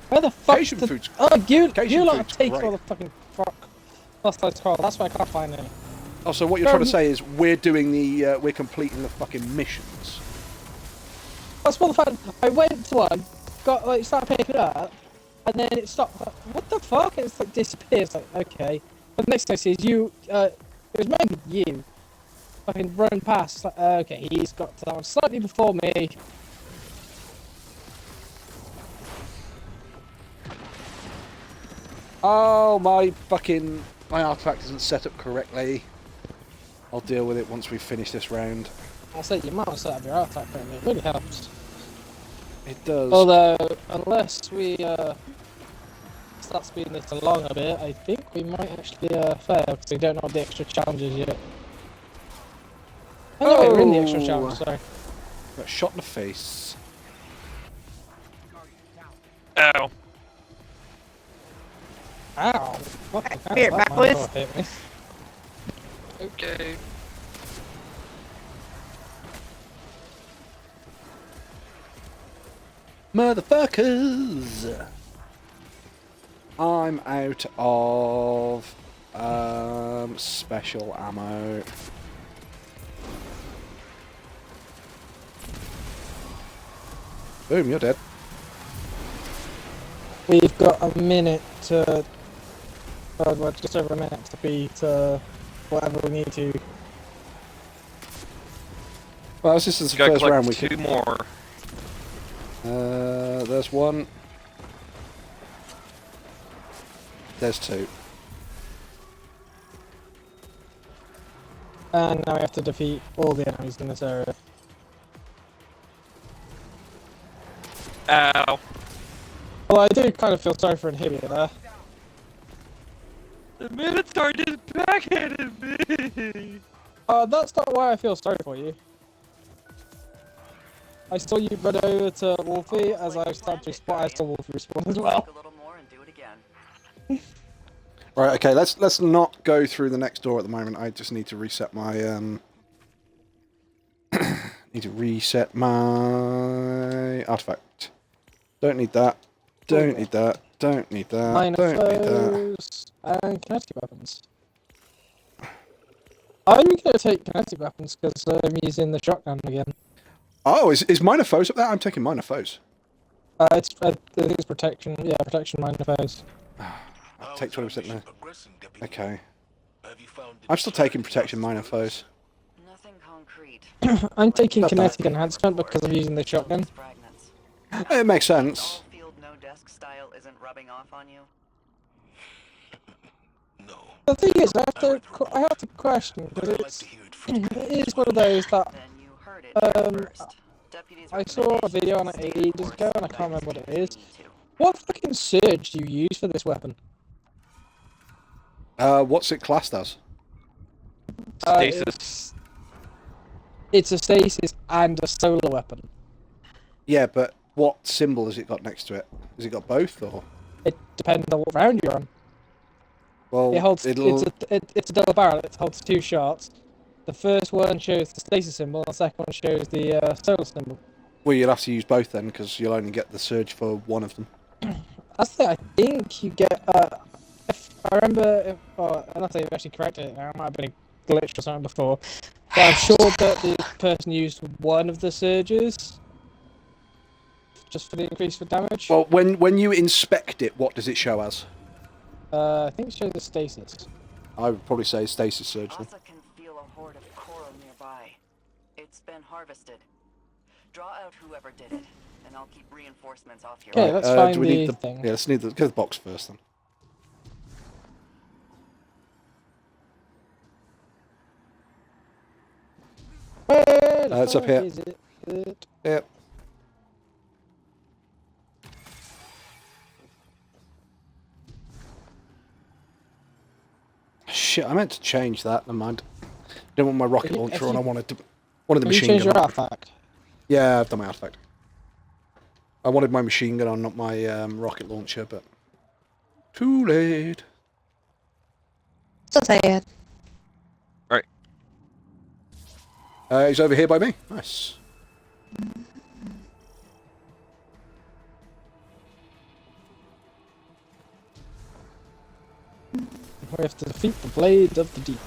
Where the fuck? Cajun food's Oh, you Cajun lot food's take great. all the fucking fuck. That's why I can't find any. Oh, so what you're trying to say is we're doing the we're completing the fucking missions. That's more the fact I went to one, got like started picking it up, and then it stopped. Like, what the fuck? It's like disappears. Like okay, but the next thing I see is you. It was mainly you. Fucking run past. Like, okay, he's got to that one slightly before me. Oh, my artifact isn't set up correctly. I'll deal with it once we finish this round. I'll say you might have set up your artifact correctly. It really helps. It does. Although, unless we start speeding this along a bit, I think we might actually fail because we don't know the extra challenges yet. Oh no, we're in the extra challenge. Sorry. Got shot in the face. Ow. Ow! What the hell? Here, That back might with. have hit me. Okay. Motherfuckers! I'm out of special ammo. Boom, you're dead. We've got a minute to. Well, just over a minute to beat whatever we need to. Well, this is the Gotta first collect round we two can. more. There's one. There's two. And now we have to defeat all the enemies in this area. Ow. Well, I do kind of feel sorry for Inhibitor there. The Minotaur just backhanded me. That's not why I feel sorry for you. I saw you run over to Wolfie as I started to spot. I saw Wolfie respawn as well. Right, okay, let's not go through the next door at the moment. I just need to reset my need to reset my artifact. Don't need that. Don't need that. Don't need that. Minor Don't need that. foes and kinetic weapons. I'm gonna take kinetic weapons because I'm using the shotgun again. Oh, is minor foes up there? I'm taking minor foes. I think it's protection. Yeah, protection minor foes. I'll take 20% there. Okay. I'm still taking protection minor foes. I'm taking Not kinetic bad. enhancement because I'm using the shotgun. It makes sense. Field no desk style isn't rubbing off on you. The thing is, I have to question because it is one of those that I saw a video on it ages ago and I can't remember what it is. What fucking surge do you use for this weapon? What's it classed as? Stasis. It's a stasis and a solar weapon. Yeah, but what symbol has it got next to it? Has it got both, or? It depends on what round you're on. Well, It holds. it'll... It's a double barrel. It holds two shots. The first one shows the stasis symbol. The second one shows the solar symbol. Well, you'll have to use both then, because you'll only get the surge for one of them. I think you get. If I remember, unless I've actually corrected it, now, it might have been a glitch or something before. But I'm sure that the person used one of the surges just for the increase for damage. Well, when you inspect it, what does it show as? I think it shows the stasis. I would probably say stasis surge then. Asa can feel a horde of coral nearby. It's been harvested. Draw out whoever did it, and I'll keep reinforcements off your Okay, way. let's find do we need the the thing. Yeah, let's need the go to the box first then. Where the It's up fuck here. is it? Yep. Shit, I meant to change that. Never mind. Didn't want my rocket launcher on. I wanted the Have you machine changed gun. your on. artifact? Yeah, I've done my artifact. I wanted my machine gun on, not my rocket launcher, but too late. So sad. Right. He's over here by me. Nice. We have to defeat the Blade of the Deep.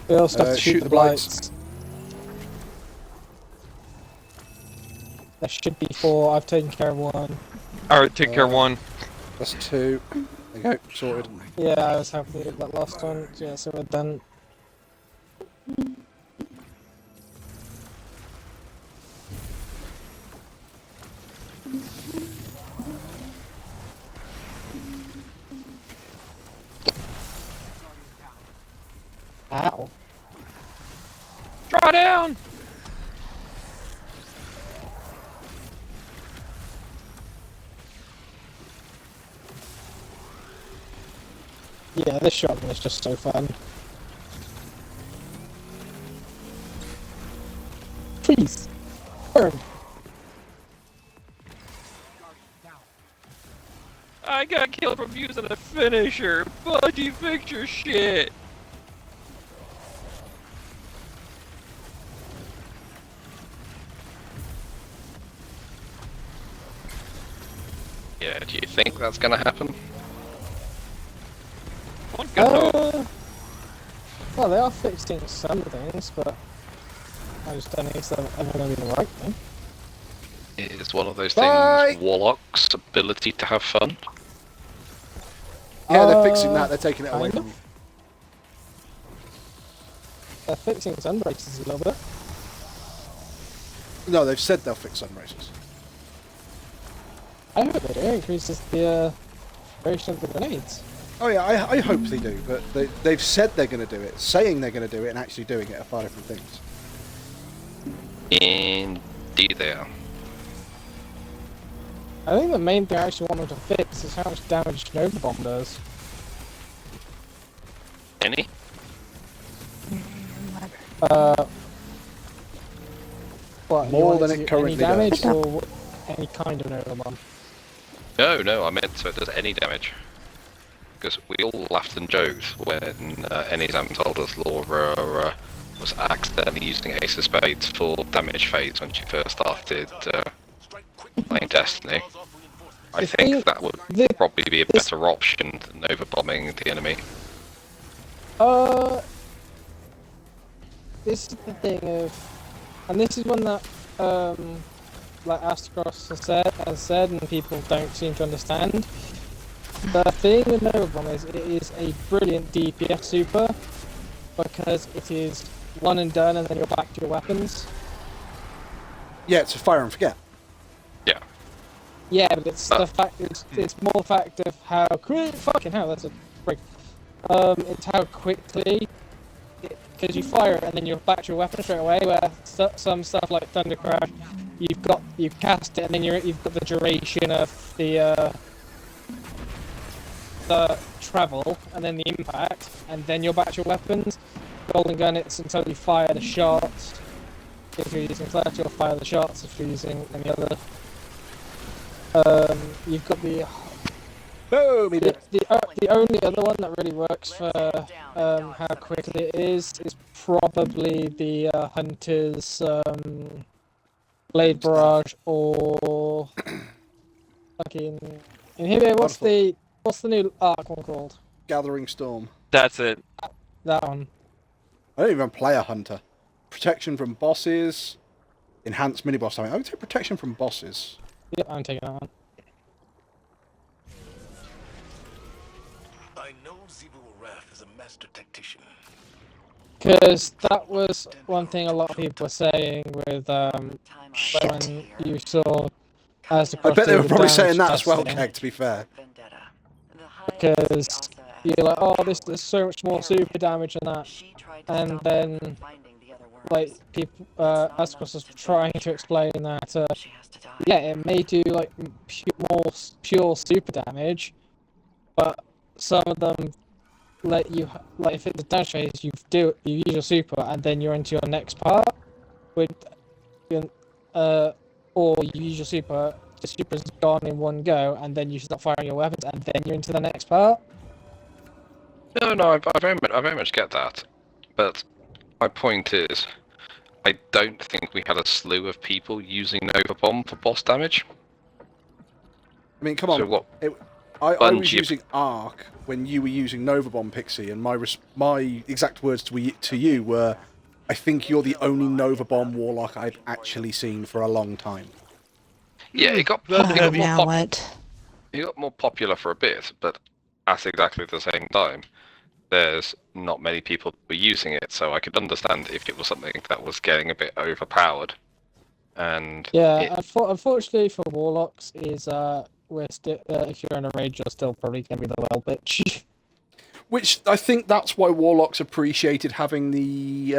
We also have to shoot the blights. There should be 4. I've taken care of 1. Alright, take care of 1. That's 2. There you go, sorted. Yeah, I was happy with that last one. Yeah, so we're done. Ow. Draw down! Yeah, this shotgun is just so fun. Please! Burn! I got killed from using a finisher! Budgie, fix your shit! Yeah, do you think that's gonna happen? Well, they are fixing some things, but I just don't think it's ever going to be the right thing. It is one of those things, Warlock's ability to have fun. Yeah, they're fixing that, they're taking it away from you. They're fixing Sunbraces a little bit. No, they've said they'll fix Sunbraces. I hope they do. It increases the duration of the grenades. Oh yeah, I hope they do, but they've said they're going to do it. Saying they're going to do it and actually doing it are far different things. Indeed they are. I think the main thing I actually want them to fix is how much damage Nova Bomb does. Any? What, More than it currently any damage does. or any kind of Nova Bomb? No, I meant so it does any damage. Because we all laughed and joked when Anyzam told us Laura was accidentally using Ace of Spades for damage phase when she first started playing Destiny. I think that would probably be a better option than overbombing the enemy. This is the thing of, and this is one that like Astros has said, and people don't seem to understand. The thing with Nova Bomb is it is a brilliant DPS super because it is one and done, and then you're back to your weapons. Yeah, it's a fire and forget. Yeah. Yeah, but it's the fact. It's more the fact of how quick. Fucking hell, that's a break. It's how quickly, because you fire it and then you're back to your weapon straight away. Where some stuff like Thunder Crash, you cast it and then you've got the duration of the travel and then the impact, and then you're back to your weapons. Golden Gun, it's until you fire the shots. If you're using Flash, you'll fire the shots. If you're using any other, you've got the only other one that really works for how quickly it is probably the Hunter's Blade Barrage or fucking Inhibitor. What's the new arc one called? Gathering Storm. That's it. That one. I don't even play a Hunter. Protection from bosses, enhanced mini boss. I would say protection from bosses. Yep, I'm taking that one. I know Zibu Wrath is a master tactician. Because that was one thing a lot of people were saying with when you saw as I bet they were probably saying that as well, Keg, to be fair. Because you're like, oh, there's so much more super damage than that, and then like people, Ascos was trying to explain that yeah, it may do like pure super damage, but some of them let you, like if it's a damage phase, you use your super and then you're into your next part with or you use your super, the super's gone in one go, and then you start firing your weapons, and then you're into the next part. No, I very much get that, but my point is, I don't think we had a slew of people using Nova Bomb for boss damage. I mean, come on. So what? I was using Arc when you were using Nova Bomb, Pixie, and my exact words to you were, I think you're the only Nova Bomb Warlock I've actually seen for a long time. Yeah, it got more popular for a bit, but at exactly the same time, there's not many people that were using it, so I could understand if it was something that was getting a bit overpowered. And yeah, unfortunately for Warlocks, is if you're in a raid, you're still probably going to be the well bitch. Which I think that's why Warlocks appreciated having the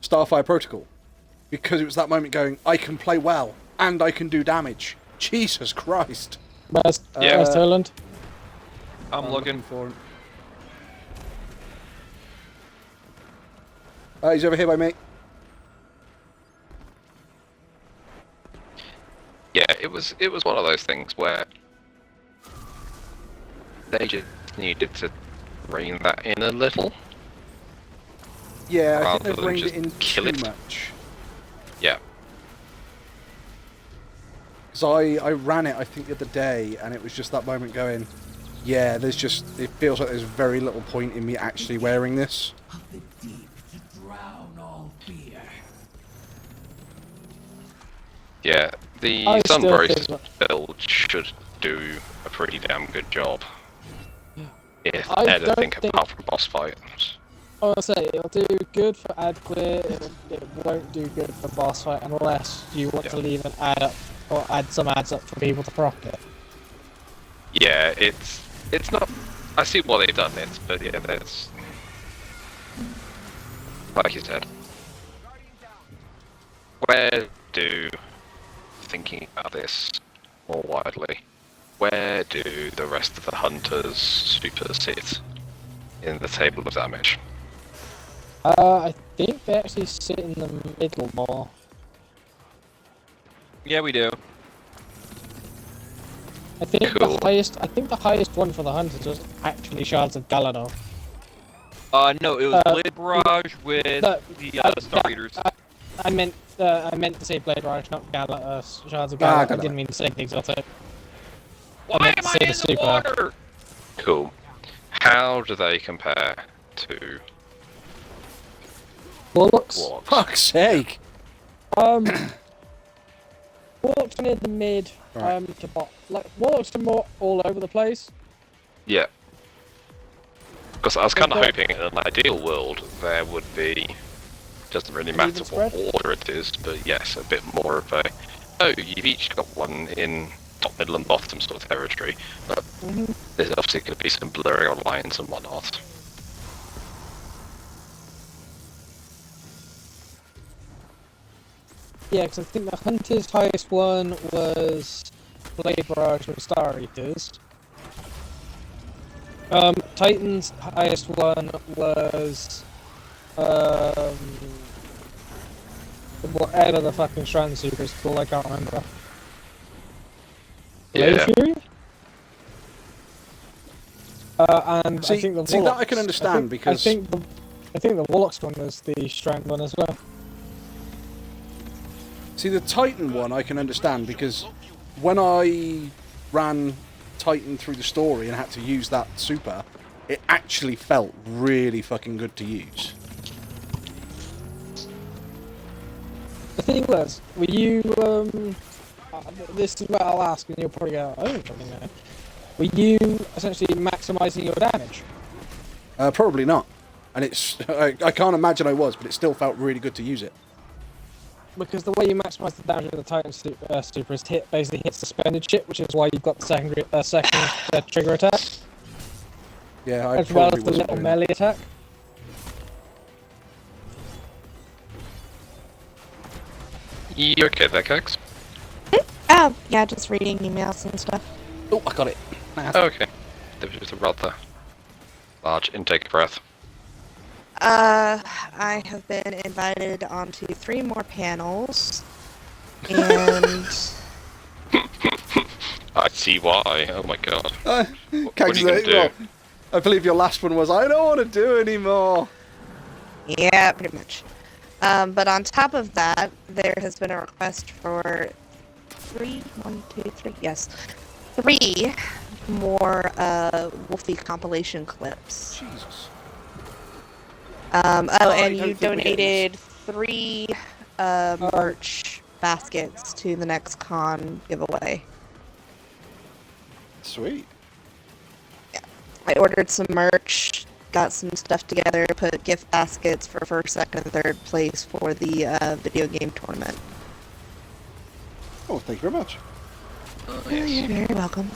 Starfire Protocol, because it was that moment going, I can play well and I can do damage. Jesus Christ! Where's Toland? I'm looking for him. He's over here by me. Yeah, it was one of those things where they just needed to rein that in a little. Yeah, I rather think they've than reined it just in kill too it. much. Yeah. Because I ran it, I think, the other day, and it was just that moment going, yeah, it feels like there's very little point in me actually wearing this. Yeah, the Sunbrace build should do a pretty damn good job. If anything apart from boss fights. I was gonna say, it'll do good for ad clear, it won't do good for boss fight unless you want to leave an ad up, or add some ads up for people to proc it. Yeah, it's not... I see why they've done it, but yeah, that's... Like you said. Where do... Thinking about this more widely, where do the rest of the hunters' supers sit in the table of damage? I think they actually sit in the middle more. Yeah, we do. I think the highest one for the hunters was actually Shards of Galador. No, it was Blade Barrage with the Star Eaters. I meant to say Blade Barrage, not Shards of Galador. I didn't mean to say the exotic. Why am I in the water? Cool. How do they compare to Warlocks? Fuck's sake! Warlocks are near the mid, to bot. Like, Warlocks are more all over the place. Yeah. Because I was kind of hoping in an ideal world there would be... Doesn't really matter what order it is, but yes, a bit more of a... Oh, you've each got one in top, middle and bottom sort of territory, but there's obviously going to be some blurring on lines and whatnot. Yeah, because I think the Hunter's highest one was Blade Barrage with Star Eaters. Titan's highest one was whatever the fucking Strand Super is called, I can't remember. Blade Fury? And I think the Warlocks, that I can understand because... I think the Warlocks one was the Strand one as well. See, the Titan one I can understand because when I ran Titan through the story and had to use that super, it actually felt really fucking good to use. The thing was, were you, this is what I'll ask and you'll probably go, I don't fucking know. Were you essentially maximising your damage? Probably not. And it's, I can't imagine I was, but it still felt really good to use it. Because the way you maximise the damage of the Titan super is basically hit suspended shit, which is why you've got the second trigger attack. Yeah, I as well as the little melee attack. You okay there, Cox? Oh, yeah, just reading emails and stuff. Oh, I got it. Okay. There was just a rather large intake of breath. I have been invited onto 3 more panels, and... I see why. Oh my god. What are you gonna do? Well, I believe your last one was, I don't want to do anymore. Yeah, pretty much. But on top of that, there has been a request for 3, 1, 2, 3, yes. 3 more Wolfie compilation clips. Jesus. And I you don't think we're getting donated 3 merch baskets to the next con giveaway. Sweet. I ordered some merch, got some stuff together, put gift baskets for first, second, and third place for the video game tournament. Oh, thank you very much. Oh, you're very welcome.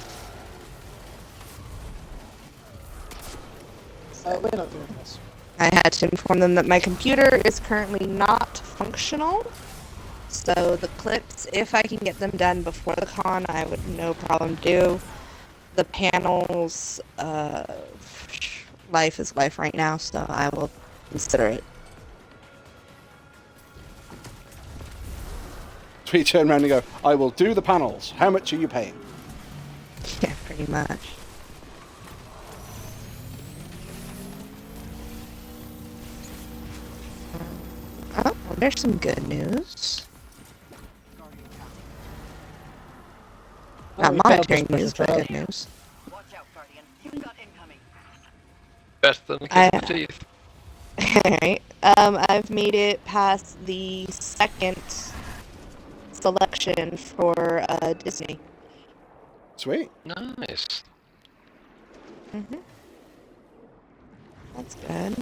We're not doing this. I had to inform them that my computer is currently not functional. So the clips, if I can get them done before the con, I would no problem do. The panels, life is life right now, so I will consider it. So you turn around and go, I will do the panels. How much are you paying? Yeah, pretty much. Oh, well, there's some good news. Not monetary news, but good news. Best than kiss the teeth. Alright, I've made it past the second selection for Disney. Sweet. Nice. That's good.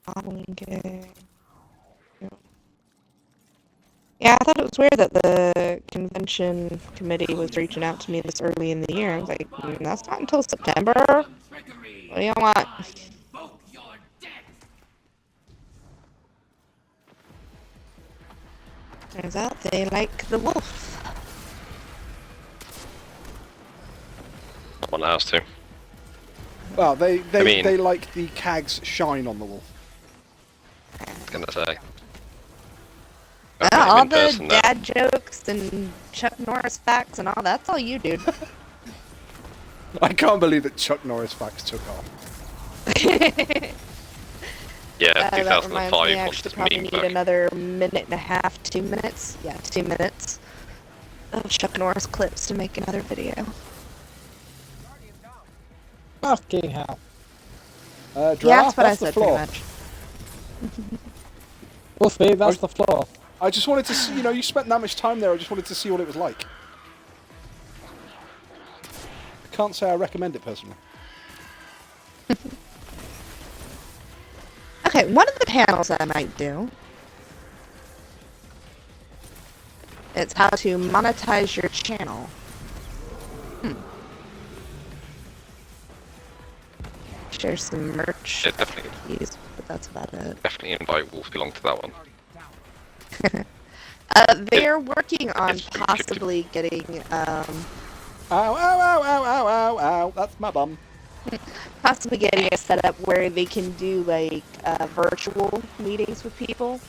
Modeling game. Yeah, I thought it was weird that the convention committee was reaching out to me this early in the year. I was like, that's not until September. What do you want? Turns out they like the wolf. One has to. Well, they mean- they like the CAG's shine on the wolf. I was gonna say. All in the person now. dad jokes and Chuck Norris facts and all that's all you do. I can't believe that Chuck Norris facts took off. Yeah, That reminds 2005 me, I was actually just probably meme need book. another minute and a half, 2 minutes. Yeah, 2 minutes of Chuck Norris clips to make another video. Fucking hell. Yeah, Giraffe, that's what I that's the said pretty floor. much. Wolfie, that's the floor. I just wanted to see, you spent that much time there, I just wanted to see what it was like. I can't say I recommend it personally. Okay, one of the panels I might do is how to monetize your channel. Share some merch, Yeah, definitely. please, but that's about it. Definitely invite Wolf along to that one. They're working on possibly getting, Ow, ow, ow, ow, ow, ow, ow, that's my bum. possibly getting a setup where they can do, like, virtual meetings with people.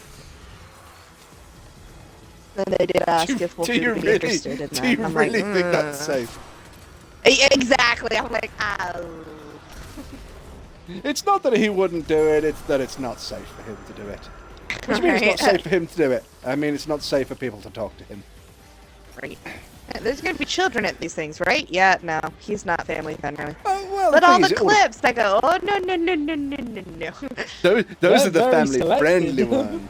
And they did ask if Wolfie would be interested in that. Do you I'm really like, think that's safe? Exactly, I'm like, oh. It's not that he wouldn't do it, it's that it's not safe for him to do it. Which means it's not Right. safe for him to do it. I mean, it's not safe for people to talk to him. Right. There's gonna be children at these things, right? Yeah, no, he's not family friendly. Well, but the all thing the is, it all- clips, I go, oh no no no no no no no. Those They're are the very family selective. friendly ones.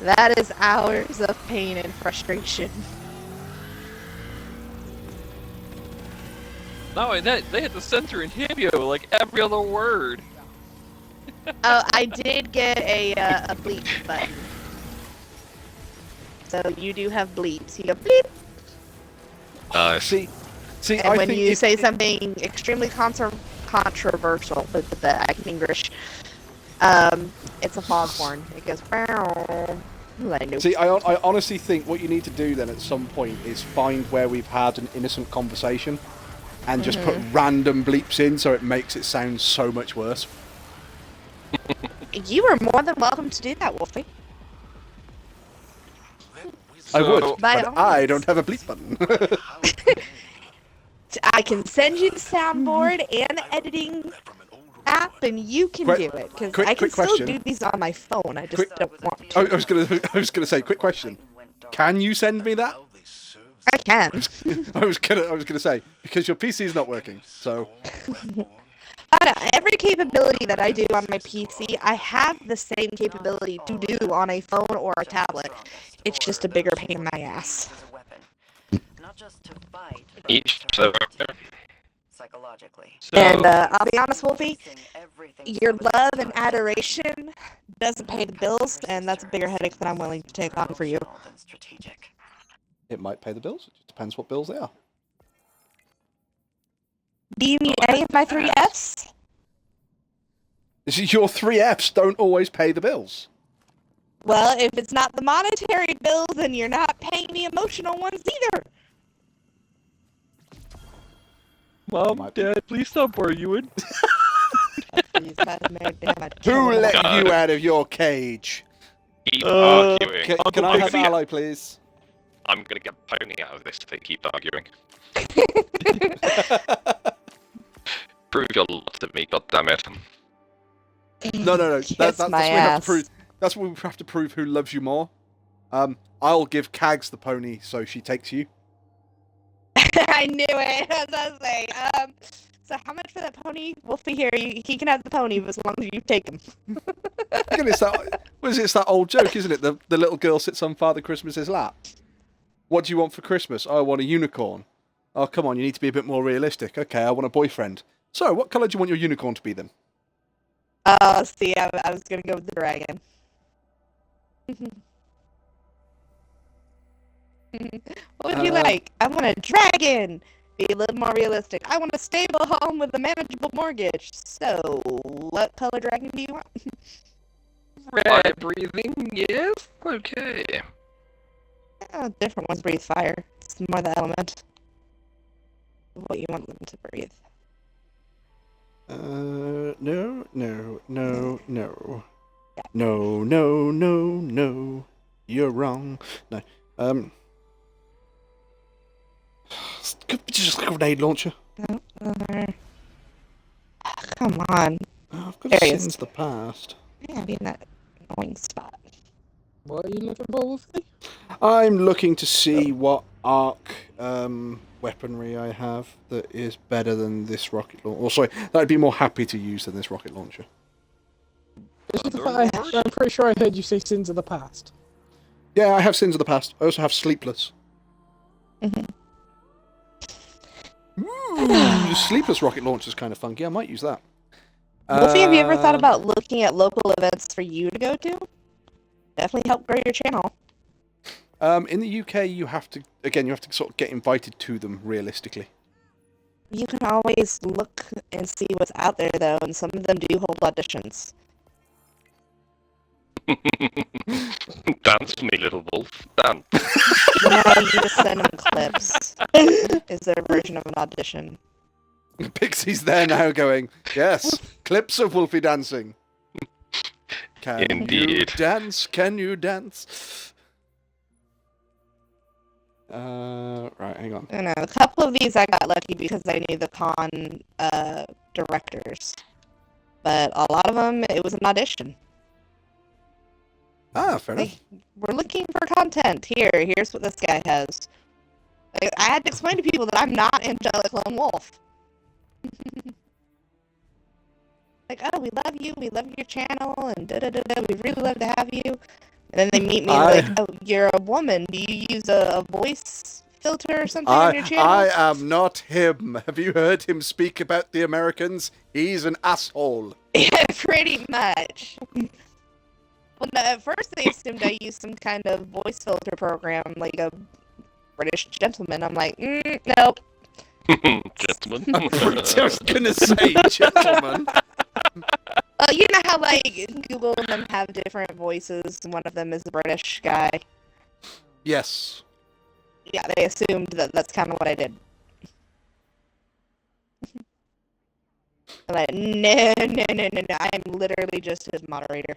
That is hours of pain and frustration. No, they had to censor in Hibio like every other word. Oh, I did get a bleep button. So you do have bleeps. You go bleep. See, And I when think you if- say something extremely controversial, with the I can English, it's a foghorn. It goes. Like, nope. See, I honestly think what you need to do then at some point is find where we've had an innocent conversation and just put random bleeps in so it makes it sound so much worse. You are more than welcome to do that, Wolfie. I would, By but all I means. don't have a bleep button. I can send you the soundboard and editing app and you can do it, because I can still do these on my phone. I just don't want to. I was gonna say, quick question. Can you send me that? I can. I was gonna say, because your PC is not working, so. Every capability that I do on my PC, I have the same capability to do on a phone or a tablet. It's just a bigger pain in my ass. Not just to fight, Each server. psychologically. And I'll be honest, Wolfie, your love and adoration doesn't pay the bills, and that's a bigger headache than I'm willing to take on for you. It might pay the bills. It just depends what bills they are. Do you need any of my 3 Fs? Your 3 Fs don't always pay the bills. Well, if it's not the monetary bills, then you're not paying the emotional ones either. Mom, Dad, please stop arguing. Who let you out of your cage? Keep arguing. Can I have ally, please? I'm gonna get Pony out of this if they keep arguing. Prove your love to me, goddammit. No. That's what we have ass. to prove. That's what we have to prove who loves you more. I'll give Kags the pony so she takes you. I knew it. I was gonna say. So how much for that pony? Wolfie here, he can have the pony as long as you take him. Again, it's that old joke, isn't it? The little girl sits on Father Christmas's lap. What do you want for Christmas? Oh, I want a unicorn. Oh, come on, you need to be a bit more realistic. Okay, I want a boyfriend. So, what colour do you want your unicorn to be then? See, I was gonna go with the dragon. What would you like? I want a dragon! Be a little more realistic. I want a stable home with a manageable mortgage. So, what color dragon do you want? Fire breathing, yes? Okay. Different ones breathe fire. It's more the element of what you want them to breathe. No. You're wrong. No. Just a grenade launcher. Come on. I've got Sins of the Past. Yeah, be in that annoying spot. What are you looking for, Wolfie? I'm looking to see what arc weaponry I have that is better than this rocket launcher. Or sorry, that I'd be more happy to use than this rocket launcher. I'm pretty sure I heard you say Sins of the Past. Yeah, I have Sins of the Past. I also have Sleepless. The Sleepless rocket launcher is kind of funky. I might use that. Wolfie, have you ever thought about looking at local events for you to go to? Definitely help grow your channel. In the UK, you have to sort of get invited to them realistically. You can always look and see what's out there, though, and some of them do hold auditions. Dance for me, little wolf. Dance. No, you just send them clips. Is their version of an audition. Pixie's there now going, yes, clips of Wolfie dancing. Indeed. You dance? Can you dance? Right, hang on. I know, a couple of these I got lucky because I knew the con directors. But a lot of them, it was an audition. Ah, fair enough. We're looking for content. Here's what this guy has. I had to explain to people that I'm not Angelic Lone Wolf. Like, oh, we love you, we love your channel, and da-da-da-da, we'd really love to have you. And then they meet me like, oh, you're a woman, do you use a voice filter or something on your channel? I am not him. Have you heard him speak about the Americans? He's an asshole. Yeah, pretty much. Well, no, at first they assumed I used some kind of voice filter program, like a British gentleman. I'm like, nope. Gentleman? I was gonna say gentleman. You know how, like, Google and them have different voices, and one of them is a British guy? Yes. Yeah, they assumed that that's kind of what I did. I'm like, no, I'm literally just his moderator.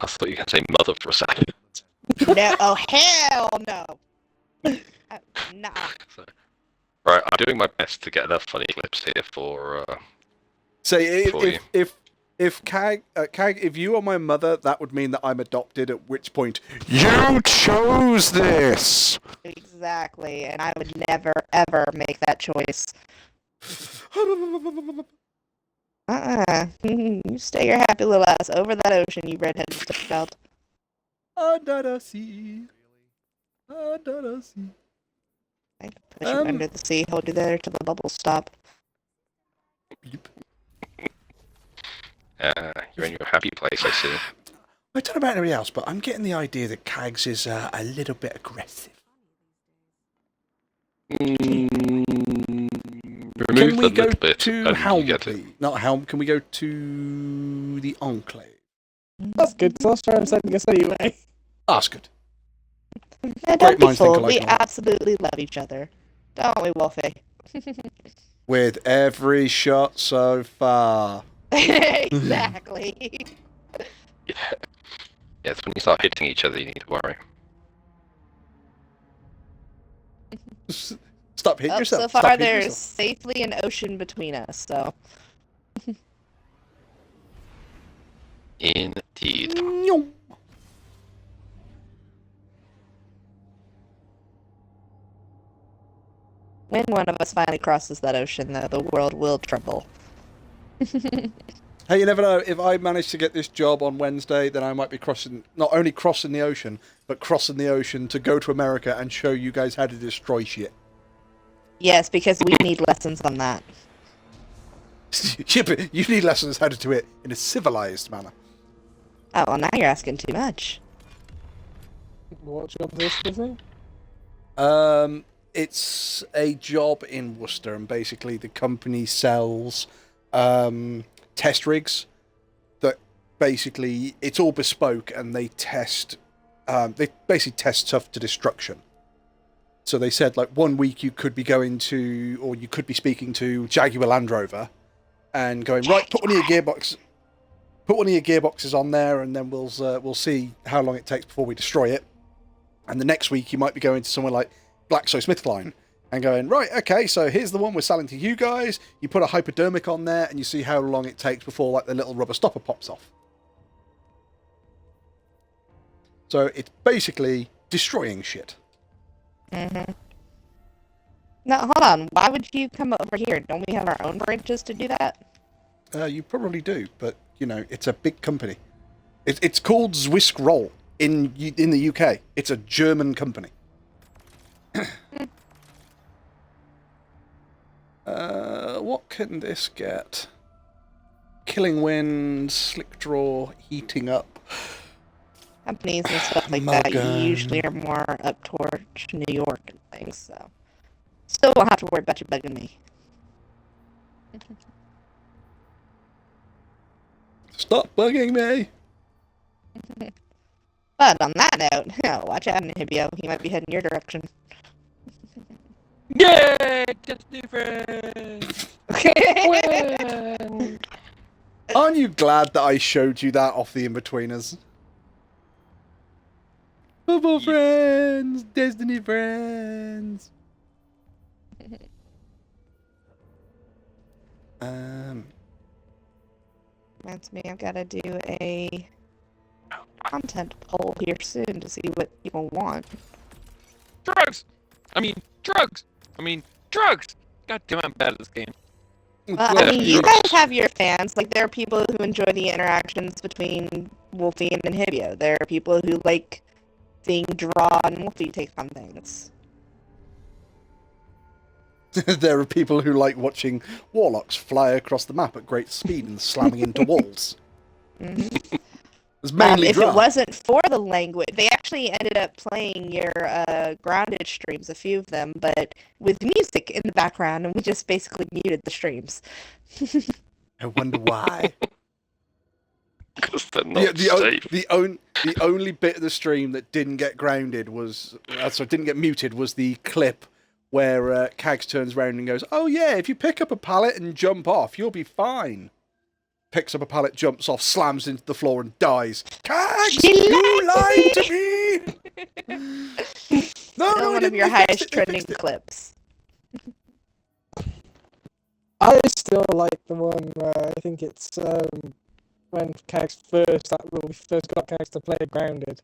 I thought you were going to say mother for a second. No, oh, hell no. Nah. Right, I'm doing my best to get enough funny clips here for Say For you. if Kag, if you are my mother, that would mean that I'm adopted. At which point, you chose this. Exactly, and I would never ever make that choice. You stay your happy little ass over that ocean, you redheaded stepchild. Under the sea. Under the sea. I push you under the sea, hold you there till the bubbles stop. You're in your happy place, I see. I don't know about anybody else, but I'm getting the idea that Kags is a little bit aggressive. Remove Can we the go little bit, to and Helm, you get it. please? Not Helm. Can we go to the Enclave? That's good, because I was trying to send this anyway. That's good. And don't be fooled, we absolutely love each other. Don't we, Wolfie? With every shot so far. Exactly. Yeah. Yes, when you start hitting each other, you need to worry. Stop hitting yourself. So Stop far, hitting there's yourself. safely an ocean between us, so. Indeed. When one of us finally crosses that ocean, though, the world will tremble. Hey, you never know. If I manage to get this job on Wednesday, then I might be not only crossing the ocean, but crossing the ocean to go to America and show you guys how to destroy shit. Yes, because we need lessons on that. Yeah, but you need lessons how to do it in a civilized manner. Oh, well, now you're asking too much. What job is this, Disney? It's a job in Worcester, and basically the company sells test rigs that basically it's all bespoke, and they basically test stuff to destruction. So they said, like, 1 week you could be going to, or you could be speaking to Jaguar Land Rover and going, right, put one of your gearboxes on there, and then we'll see how long it takes before we destroy it. And the next week you might be going to somewhere like GlaxoSmithKline and going, right, okay, so here's the one we're selling to you guys. You put a hypodermic on there, and you see how long it takes before, like, the little rubber stopper pops off. So it's basically destroying shit. Mm-hmm. Now, hold on. Why would you come over here? Don't we have our own branches to do that? You probably do, but, you know, it's a big company. It's called Zwisk Roll in the UK. It's a German company. What can this get? Killing Wind, Slick Draw, Heating Up. Companies and stuff like that usually are more up towards New York and things, so. Still won't have to worry about you bugging me. Stop bugging me! But on that note, watch out, Nihibio. He might be heading your direction. Yay! Just new friends! Aren't you glad that I showed you that off the In-Betweeners? Football friends! Destiny friends! Reminds me, I've got to do a content poll here soon to see what people want. Drugs! I mean, drugs! God damn, I'm bad at this game. I mean, you guys have your fans. Like, there are people who enjoy the interactions between Wolfie and Nihibio. There are people who like seeing Draw and Wolfie take on things. There are people who like watching warlocks fly across the map at great speed and slamming into walls. Mm-hmm. It's mainly if Draw. it wasn't for the language, they actually ended up playing your Grounded streams, a few of them, but with music in the background, and we just basically muted the streams. I wonder why. Because they're not safe. The only bit of the stream that didn't get grounded was, didn't get muted, was the clip where Kags turns around and goes, "Oh yeah, if you pick up a pallet and jump off, you'll be fine." Picks up a pallet, jumps off, slams into the floor and dies. Kags, you lied to me! No, Still one of your highest trending clips. I still like the one where I think it's when Kags first got Kags to play Grounded.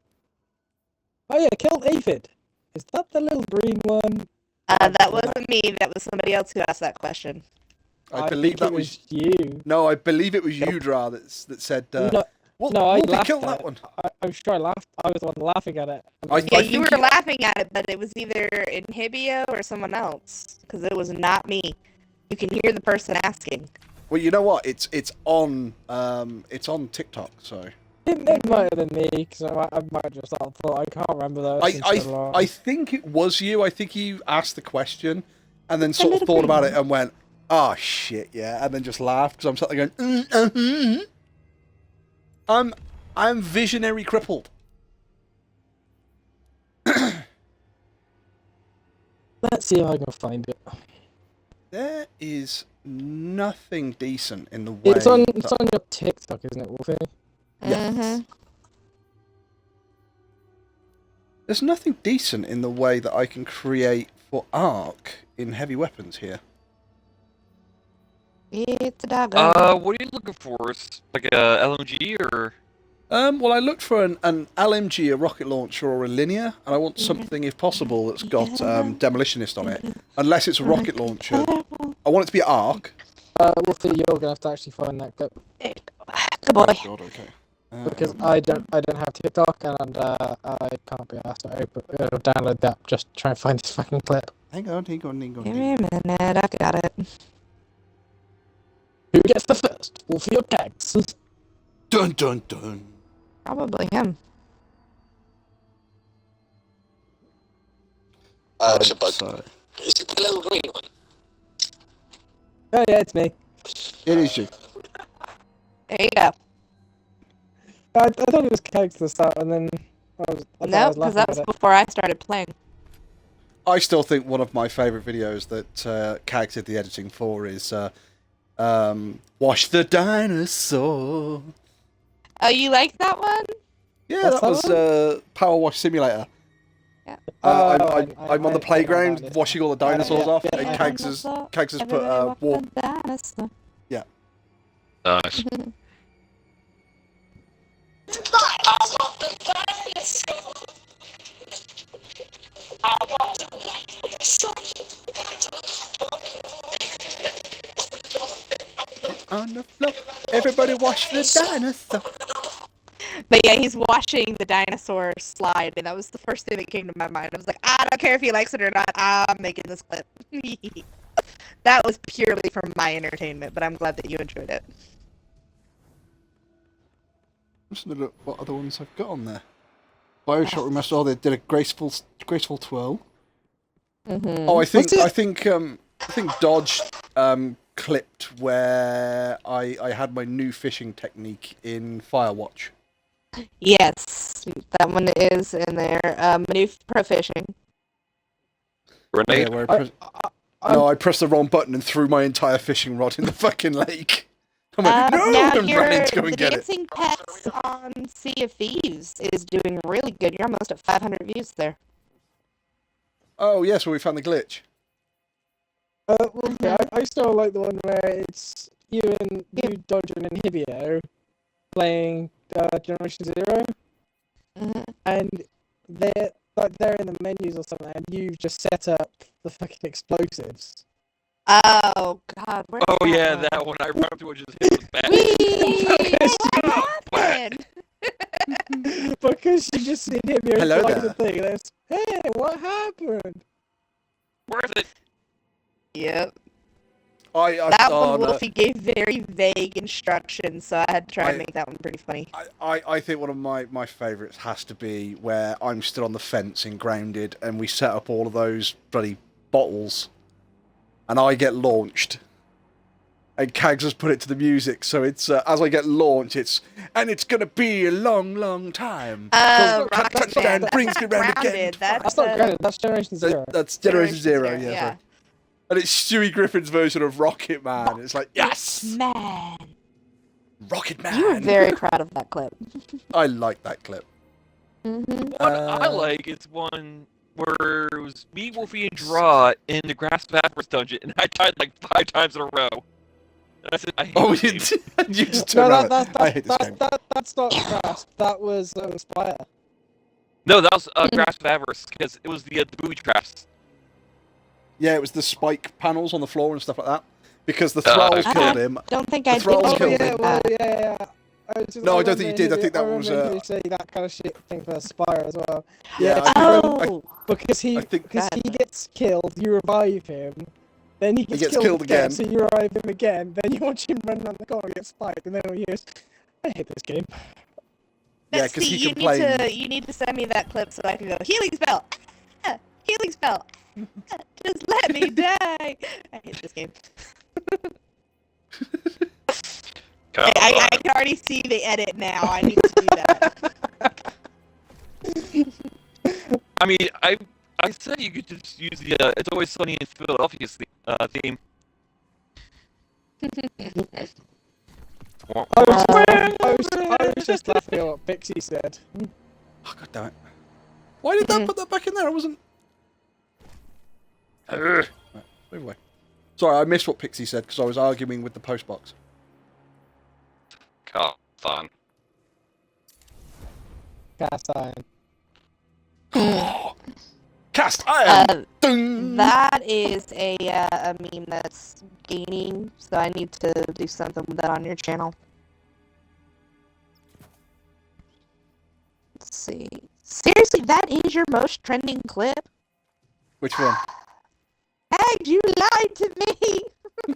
Oh yeah, kill Aphid. Is that the little green one? That wasn't me. That was somebody else who asked that question. I believe that was you. No, I believe it was you, Dra, that said. No, well, no, I Wolfie laughed killed at that it. one. I'm sure I laughed. I was the one laughing at it. Yeah, you were laughing at it, but it was either Inhibio or someone else, because it was not me. You can hear the person asking. Well, you know what? It's on TikTok, so. It might have been me, because I might have just thought, I can't remember though. I think it was you. I think you asked the question, and then sort of thought about it and went, "Oh shit, yeah," and then just laughed because I'm sat there going, I'm visionary crippled. Let's see if I can find it. There is nothing decent in the way. It's on your TikTok, isn't it, Wolfie? Yes. There's nothing decent in the way that I can create for Ark in heavy weapons here. It's a dog. What are you looking for? Like a LMG or? Well, I looked for an LMG, a rocket launcher, or a linear, and I want something, if possible, that's got demolitionist on it. Unless it's a rocket launcher, I want it to be Ark. Wolfie, you're gonna have to actually find that clip. Good boy. Oh, God, okay. Because I don't have TikTok and I can't be asked to download that. Just try and find this fucking clip. Hang on. Give me a minute, I got it. Who gets the first? Wolfie or Kags? Dun dun dun. Probably him. It's a bug. It's the little green one. Oh yeah, it's me. It is you. There you go. I thought it was Kags to start, and then No, because that was before I started playing. I still think one of my favourite videos that Kags did the editing for is Wash the Dinosaur. Oh, you like that one? Yeah, that was Power Wash Simulator. Yeah. I'm on the playground washing all the dinosaurs off, and Kags has put warm. Yeah. Nice. On the floor, everybody wash the dinosaur. But yeah, he's watching the dinosaur slide, and that was the first thing that came to my mind. I was like, I don't care if he likes it or not, I'm making this clip. That was purely for my entertainment, but I'm glad that you enjoyed it. I'm just gonna look what other ones I've got on there. Bioshock Remastered. Oh, they did a graceful twirl. Mm-hmm. Oh, I think Dodge clipped where I had my new fishing technique in Firewatch. Yes, that one is in there. New pro fishing. Grenade? Yeah, where I pressed the wrong button and threw my entire fishing rod in the fucking lake. I'm like, no! Now I'm running to go and the get it. Dancing Pets on Sea of Thieves is doing really good. You're almost at 500 views there. Oh, yes, well, we found the glitch. Well, yeah, I still like the one where it's you, Dodge, and Inhibio playing Generation Zero, and they're in the menus or something, and you've just set up the fucking explosives. Oh God! Oh yeah, that one. I run up to it, just hit the back. Because you just see Inhibio Hello fly there. the thing, and it's, hey, what happened? Where is it? Yep. That one, Wolfie gave very vague instructions, so I had to try and make that one pretty funny. I think one of my favourites has to be where I'm still on the fence in Grounded, and we set up all of those bloody bottles, and I get launched. And Kags has put it to the music, so it's as I get launched, it's gonna be a long, long time. Touchdown brings me round again. That's not Grounded. That's Generation Zero. That's Generation Zero. Yeah. Sorry. And it's Stewie Griffin's version of Rocket Man. It's like, yes, Man. Rocket Man. You were very proud of that clip. I like that clip. What I like is one where it was me, Wolfie, and Draw in the Grasp of Avarice dungeon, and I died like 5 times in a row. And I said, I hate this game. You just turned around. I hate this that's, game. that's not Grasp. That was Spire. No, that was Grasp of Avarice, because it was the booby traps. Yeah, it was the spike panels on the floor and stuff like that. Because the thralls killed him. Don't think The I did. thralls killed yeah, him. well, yeah. No, I don't think you did. I think that was. I remember you say that kind of shit thing for Spire as well. Yeah, because he gets killed, you revive him, then he gets killed again, so you revive him again, then you watch him run around the corner and get spiked, and then all he hears, I hate this game. Yeah, because he you complained. you need to send me that clip so I can go, healing spell! Healing spell! Just let me die! I hate this game. I can already see the edit now. I need to do that. I mean, I said you could just use the It's Always Sunny in Philadelphia theme. I was just laughing at what Pixie said. Oh, God damn it. Why did that put that back in there? I wasn't... Right, move away. Sorry, I missed what Pixie said because I was arguing with the postbox. Oh, fun. Cast iron. Cast iron! That is a meme that's gaining, so I need to do something with that on your channel. Let's see. Seriously, that is your most trending clip? Which one? Ag, you lied to me! I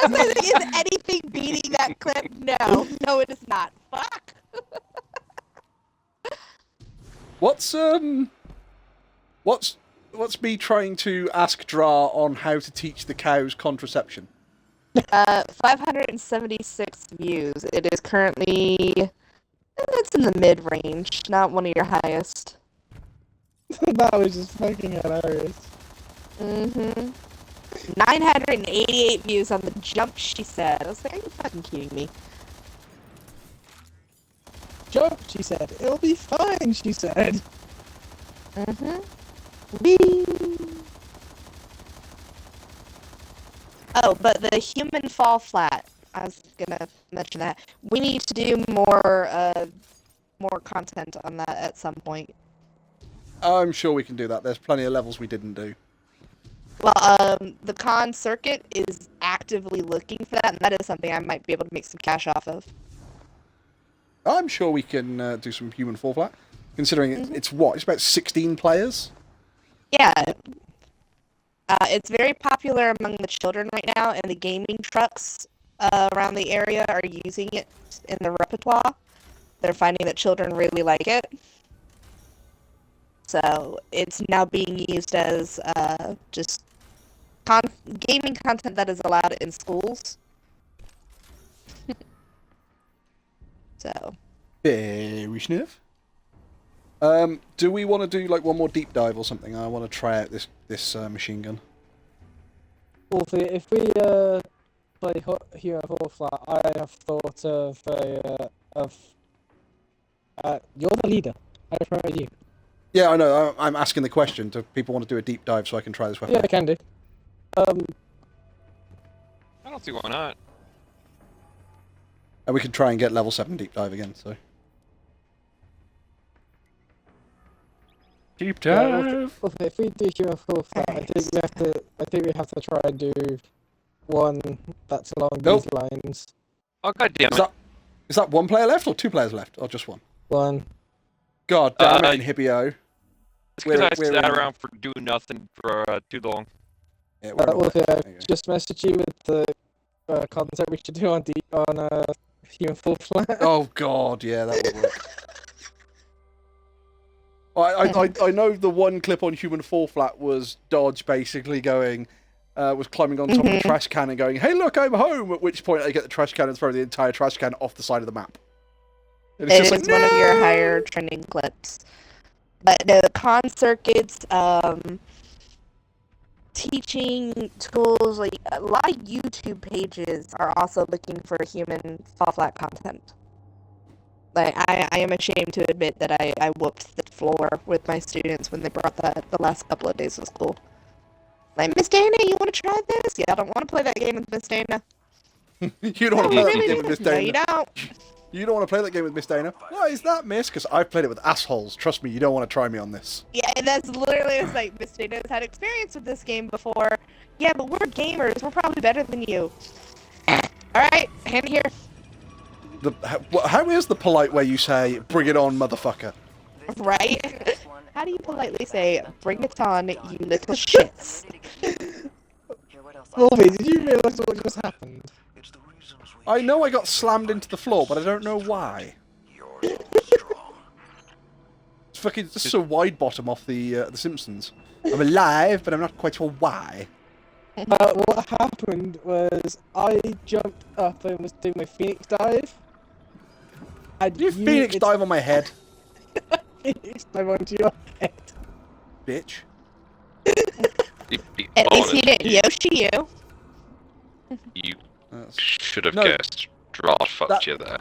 was like, is anything beating that clip? No, it is not. Fuck! What's me trying to ask Dra on how to teach the cows contraception? 576 views. It is currently... It's in the mid-range, not one of your highest. That was just fucking hilarious. 988 views on the jump, she said. I was like, are you fucking kidding me? Jump, she said. It'll be fine, she said. Whee! Oh, but the human fall flat. I was gonna mention that. We need to do more content on that at some point. I'm sure we can do that. There's plenty of levels we didn't do. Well, the con circuit is actively looking for that, and that is something I might be able to make some cash off of. I'm sure we can do some human fall flat, considering it's what? It's about 16 players? Yeah. It's very popular among the children right now, and the gaming trucks around the area are using it in the repertoire. They're finding that children really like it. So it's now being used as just gaming content that is allowed in schools. So. Very sniff. Do we want to do like one more deep dive or something? I want to try out this machine gun. Well, if we play Hero Fall Flat, I have thought of you're the leader. I prefer you. Yeah, I know. I'm asking the question. Do people want to do a deep dive so I can try this weapon? Yeah, I can do. I don't see why not. And we can try and get level 7 deep dive again. So. Deep Yeah, dive. well, if we do Hero Fall Flat, I think we have to try and do one that's along these lines. Oh, god damn it. Is that one player left or 2 players left? Or just one? One. God damn it, Inhibio. It's because I sat around for doing nothing for too long. Yeah, just message you with the concept we should do on Human Fall Flat. Oh god, yeah, that would work. I know the one clip on Human Fall Flat was Dodge basically going, was climbing on top of the trash can and going, hey look, I'm home, at which point I get the trash can and throw the entire trash can off the side of the map. And It it's is just like, one of your higher trending clips. But the con circuits, teaching tools, like a lot of YouTube pages are also looking for human fall flat content. Like, I am ashamed to admit that I whooped the floor with my students when they brought that the last couple of days of school. Like, Miss Dana, you want to try this? Yeah, I don't want to play that game with Miss Dana. You don't want to play that game with Miss Dana. No, you don't. You don't want to play that game with Miss Dana. Why is that, Miss? Because I've played it with assholes. Trust me, you don't want to try me on this. Yeah, and that's literally, it's like, Miss Dana's had experience with this game before. Yeah, but we're gamers. We're probably better than you. Alright, hand it here. How is the polite way you say, bring it on, motherfucker? Right? How do you politely say, bring it on, you little shits? Wolfie, did you realise what just happened? I know I got slammed into the floor, but I don't know why. It's fucking just so wide bottom off the Simpsons. I'm alive, but I'm not quite sure why. What happened was I jumped up and was doing my Phoenix dive. Did you Phoenix dive on my head? Phoenix dive onto your head. Bitch. At least he didn't Yoshi you. You should have guessed. Drought fucked you there.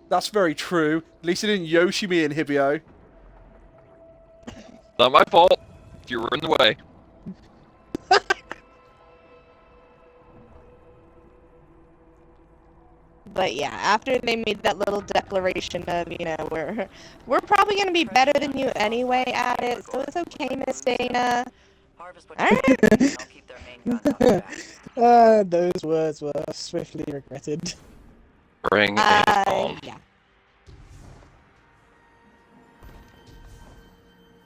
That's very true. At least he didn't Yoshi me in Hibio. Not my fault. You were in the way. But yeah, after they made that little declaration of, you know, we're probably gonna be better than you anyway at it, so it's okay, Miss Dana. Alright. Those words were swiftly regretted. Bring it on. Yeah.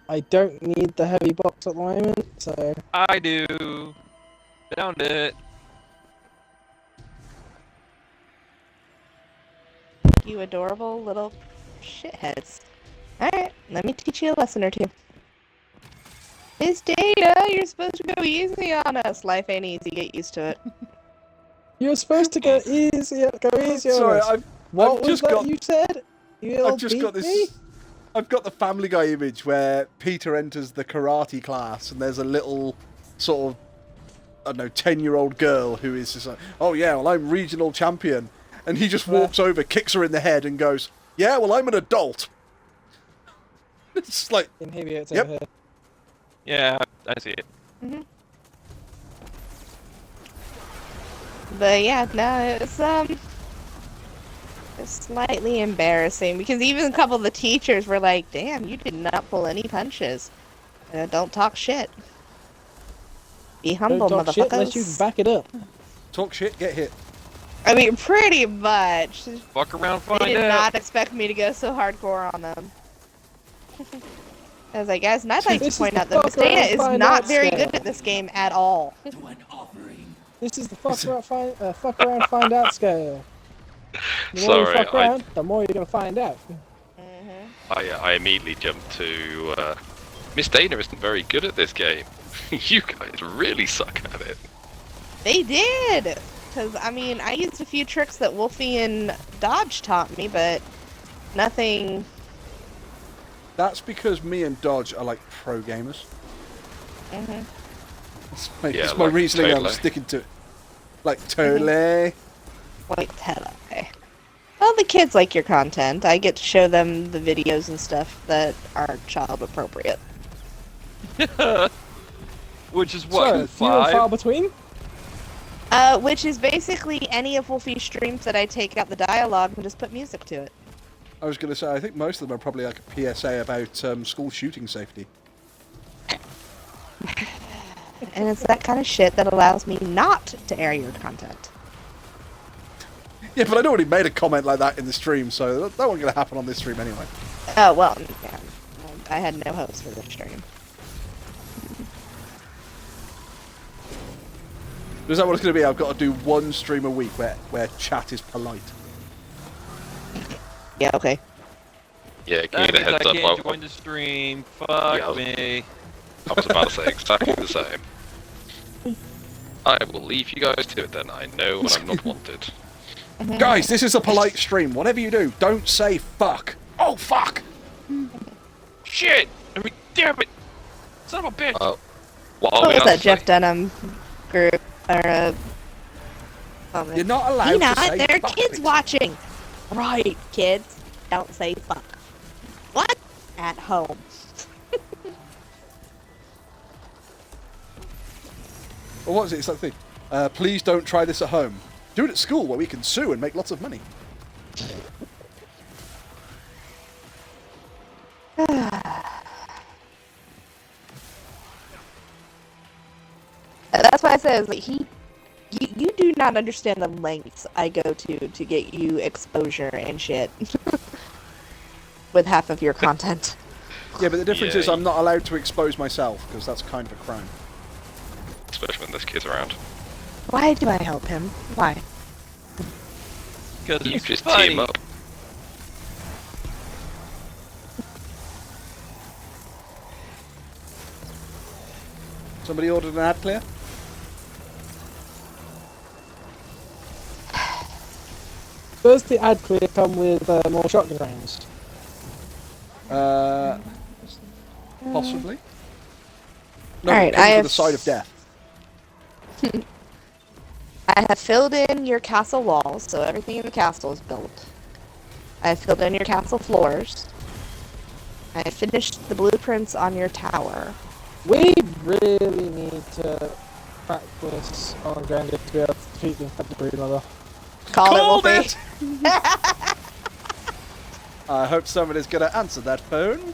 I don't need the heavy box at the moment, so... I do. Found it. You adorable little shitheads. Alright, let me teach you a lesson or two. Miss Dana, you're supposed to go easy on us. Life ain't easy, get used to it. You're supposed to go easy on Sorry, us. I've What just was that got, you said? I've just got this... I've got the Family Guy image where Peter enters the karate class and there's a little sort of, I don't know, 10-year-old girl who is just like, oh yeah, well I'm regional champion. And he just walks over, kicks her in the head and goes, yeah, well I'm an adult. It's like, Inhibit yep. over here. Yeah, I see it. But yeah, no, it's slightly embarrassing because even a couple of the teachers were like, damn, you did not pull any punches. Don't talk shit. Be humble, Don't talk motherfuckers. shit unless you can back it up. Talk shit, get hit. I mean, pretty much. Fuck around, They find did out. not expect me to go so hardcore on them. I was like, guys, and I'd like to point out that Miss Dana is not very good at this game at all. This is the fuck around, find out scale. The more Sorry, you fuck around, the more you're gonna find out. I immediately jumped to, Miss Dana isn't very good at this game. You guys really suck at it. They did! Because, I mean, I used a few tricks that Wolfie and Dodge taught me, but nothing... That's because me and Dodge are like pro gamers. It's my like reasoning. totally. I'm sticking to it. Like totally. Like totally. Well, the kids like your content. I get to show them the videos and stuff that are child appropriate. Which is what? So, few and far between? Which is basically any of Wolfie's streams that I take out the dialogue and just put music to it. I was going to say, I think most of them are probably like a PSA about school shooting safety. And it's that kind of shit that allows me not to air your content. Yeah, but I'd already made a comment like that in the stream, so that wasn't going to happen on this stream anyway. Oh, well, yeah. I had no hopes for this stream. Is that what it's going to be? I've got to do one stream a week where chat is polite. Yeah, okay. Yeah, give That me the means heads I up. can't join the stream. Fuck me. I was about to say exactly the same. I will leave you guys to it then. I know when I'm not wanted. Guys, this is a polite stream. Whatever you do, don't say fuck. Oh, fuck! Shit! I mean, damn it! Son of a bitch! What was that Jeff Dunham group? Or, You're not allowed You're not, to say there are fuck kids me. watching! Right, kids. Don't say fuck. What? At home. Or what is it? It's that thing. Please don't try this at home. Do it at school where we can sue and make lots of money. That's why I said, like, you do not understand the lengths I go to get you exposure and shit. With half of your content. Yeah, but the difference is I'm not allowed to expose myself, because that's kind of a crime. Especially when this kid's around. Why do I help him? Why? Because You it's just funny. team up. Somebody ordered an ad clear? Does the ad clear come with more shotgun rounds? Possibly. No, Alright, it comes I with have... a side of death. I have filled in your castle walls, so everything in the castle is built. I have filled in your castle floors. I have finished the blueprints on your tower. We really need to practice on Grounded to be able to defeat the infected broodmother. Called it! I hope somebody's going to answer that phone.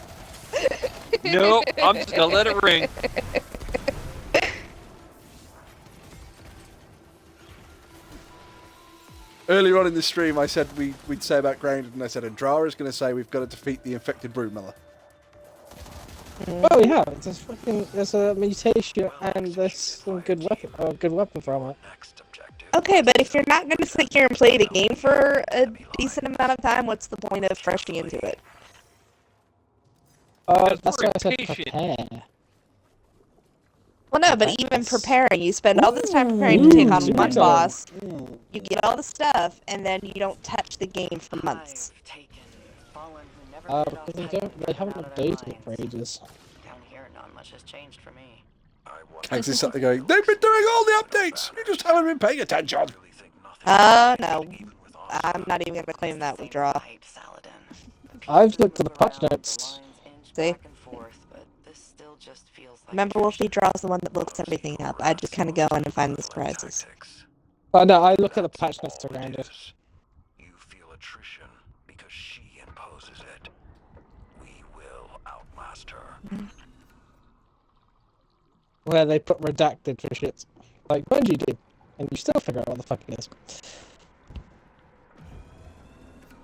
Nope, I'm just gonna let it ring. Earlier on in the stream, I said we'd say about Grounded, and I said Andrara's going to say we've got to defeat the infected broodmother. Well, we have. It's a fucking. There's a mutation and there's some good weapon from it. Okay, but if you're not going to sit here and play the game for a decent amount of time, what's the point of rushing into it? That's why I said prepare. Well, no, but even preparing, you spend all this time preparing to take on one boss, you get all the stuff, and then you don't touch the game for months. Because they haven't updated it for ages. Down here, not much has changed for me. Thanks to something going, they've been doing all the updates! You just haven't been paying attention! No. I'm not even going to claim that withdraw. I've looked at the patch notes. See? Remember, Wolfie Draw's the one that looks everything up. I just kind of go in and find the surprises. Oh no, I look at the patch notes to Grounded. You feel attrition because she imposes it. We will outlast her. Where they put redacted for shit. Like Bungie did. And you still figure out what the fuck it is.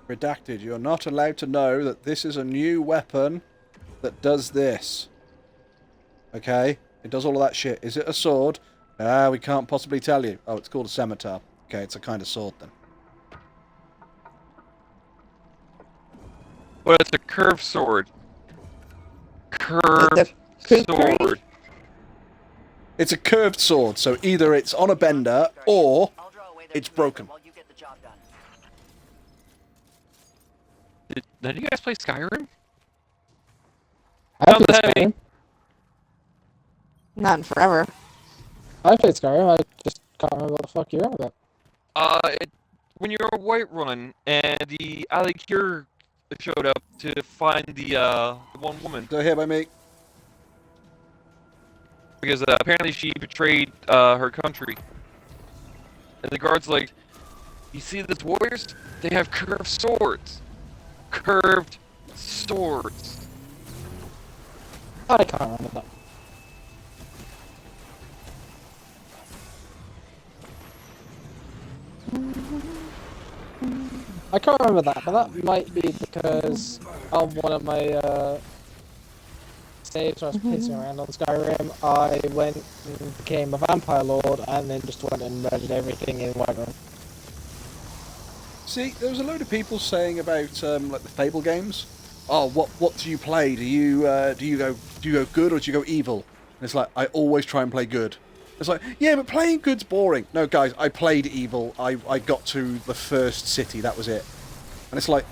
Redacted, you're not allowed to know that this is a new weapon that does this. Okay? It does all of that shit. Is it a sword? We can't possibly tell you. Oh, it's called a scimitar. Okay, it's a kind of sword then. Well, it's a curved sword. Curved sword. It's a curved sword, so either it's on a bender or it's broken. Did you guys play Skyrim? I played Skyrim. Not in forever. I played Skyrim, I just can't remember what the fuck you're on about. When you were Whiterun and the Alikir showed up to find the one woman. Go ahead by me. Because apparently she betrayed her country. And the guard's like, you see these warriors? They have curved swords. Curved swords. I can't remember that. I can't remember that, but that might be because of one of my saves where I was pacing around on Skyrim. I went and became a vampire lord and then just went and murdered everything in Whiterun. See, there was a load of people saying about like the Fable games. Oh, what do you play? Do you go good or do you go evil? And it's like I always try and play good. It's like, yeah, but playing good's boring. No, guys, I played evil. I got to the first city. That was it. And it's like,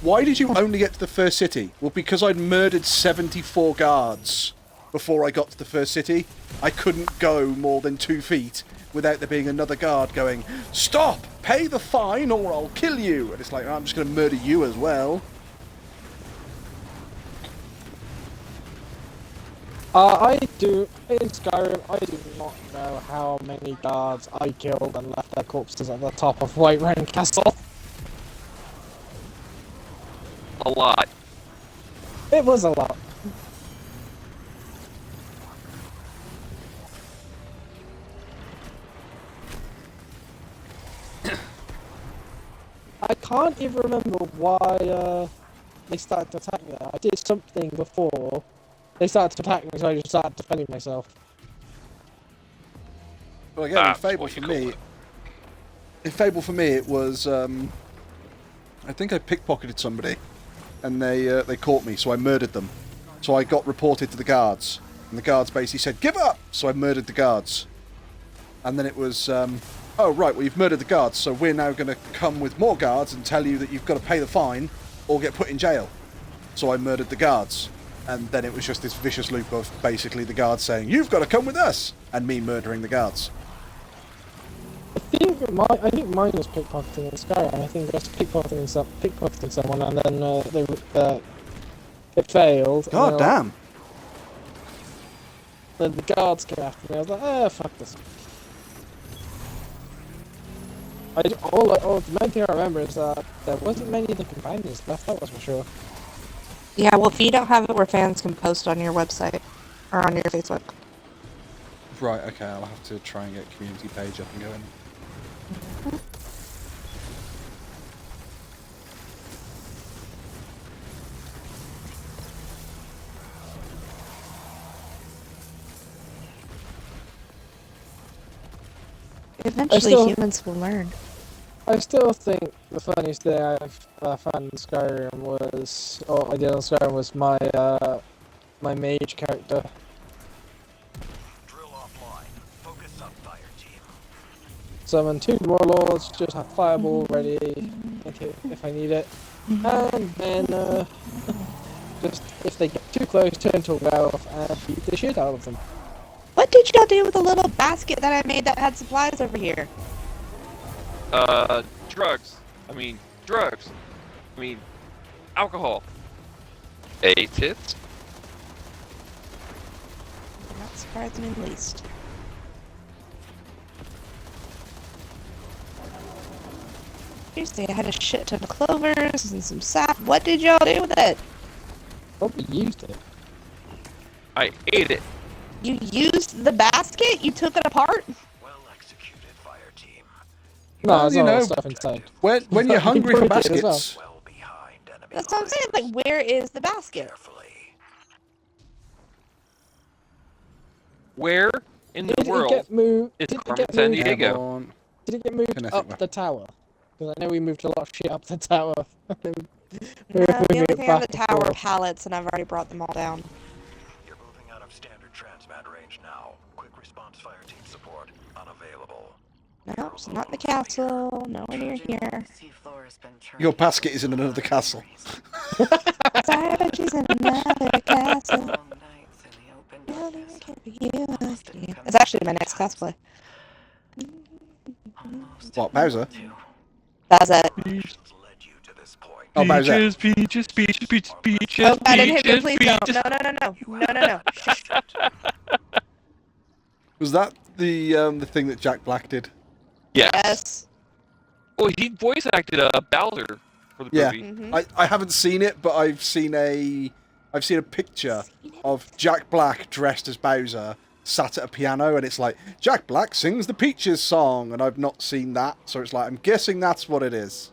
why did you only get to the first city? Well, because I'd murdered 74 guards before I got to the first city. I couldn't go more than 2 feet without there being another guard going, stop! pay the fine or I'll kill you. And it's like, I'm just going to murder you as well. I do, in Skyrim, I do not know how many guards I killed and left their corpses at the top of Whiterun Castle. A lot. It was a lot. I can't even remember why they started to attack me. I did something before they started to attack me, so I just started defending myself. Well, again, in Fable for me, it was I think I pickpocketed somebody, and they caught me, so I murdered them. So I got reported to the guards, and the guards basically said, "Give up!" So I murdered the guards, and then it was, oh right, well you've murdered the guards, so we're now going to come with more guards and tell you that you've got to pay the fine or get put in jail. So I murdered the guards, and then it was just this vicious loop of basically the guards saying, "You've got to come with us," and me murdering the guards. I think mine was pickpocketing in Skyrim. I think I was pickpocketing someone, and then it failed. God damn! Then the guards came after me. I was like, oh, fuck this. The main thing I remember is that there wasn't many of the companions left. That was for sure. Yeah, well, if you don't have it where fans can post on your website or on your Facebook. Right, okay, I'll have to try and get a community page up and going. Eventually humans will learn. I still think the funniest thing I've found in Skyrim was, I did on Skyrim was my my mage character. Drill offline. Focus up, fire team. Summon 2 warlords, just have fireball ready if I need it, and then just if they get too close, turn to wealth and beat the shit out of them. What did y'all do with the little basket that I made that had supplies over here? Drugs. Drugs. Alcohol. Ate it. Not surprising in the least. Seriously, I had a shit ton of clovers and some sap. What did y'all do with it? Probably used it. I ate it. You used the basket? You took it apart? Well executed, fire team. No, there's you all know, that stuff inside. When you're hungry for Broke it as well. baskets, That's what I'm saying. Like, where is the basket? Where in the Did world it get moved? is Did it Carmen get San moved? Diego? Did it get moved Kinetic up weapon. the tower? Because I know we moved a lot of shit up the tower. No, the only thing on the tower are pallets, and I've already brought them all down. You're moving out of standard transmat range now. Quick response fire team support unavailable. No, it's not in the castle. Nowhere near here. your basket is in another castle. Savages in another castle. It's actually my next cosplay. What, Bowser? That's it. Oh, Bowser. Peaches. Oh, I didn't hit me. Please don't. No. Shh. Was that the thing that Jack Black did? Yes. Well, he voice acted Bowser for the movie. I haven't seen it, but I've seen a picture of Jack Black dressed as Bowser, sat at a piano, and it's like Jack Black sings the Peaches song, and I've not seen that, so it's like I'm guessing that's what it is.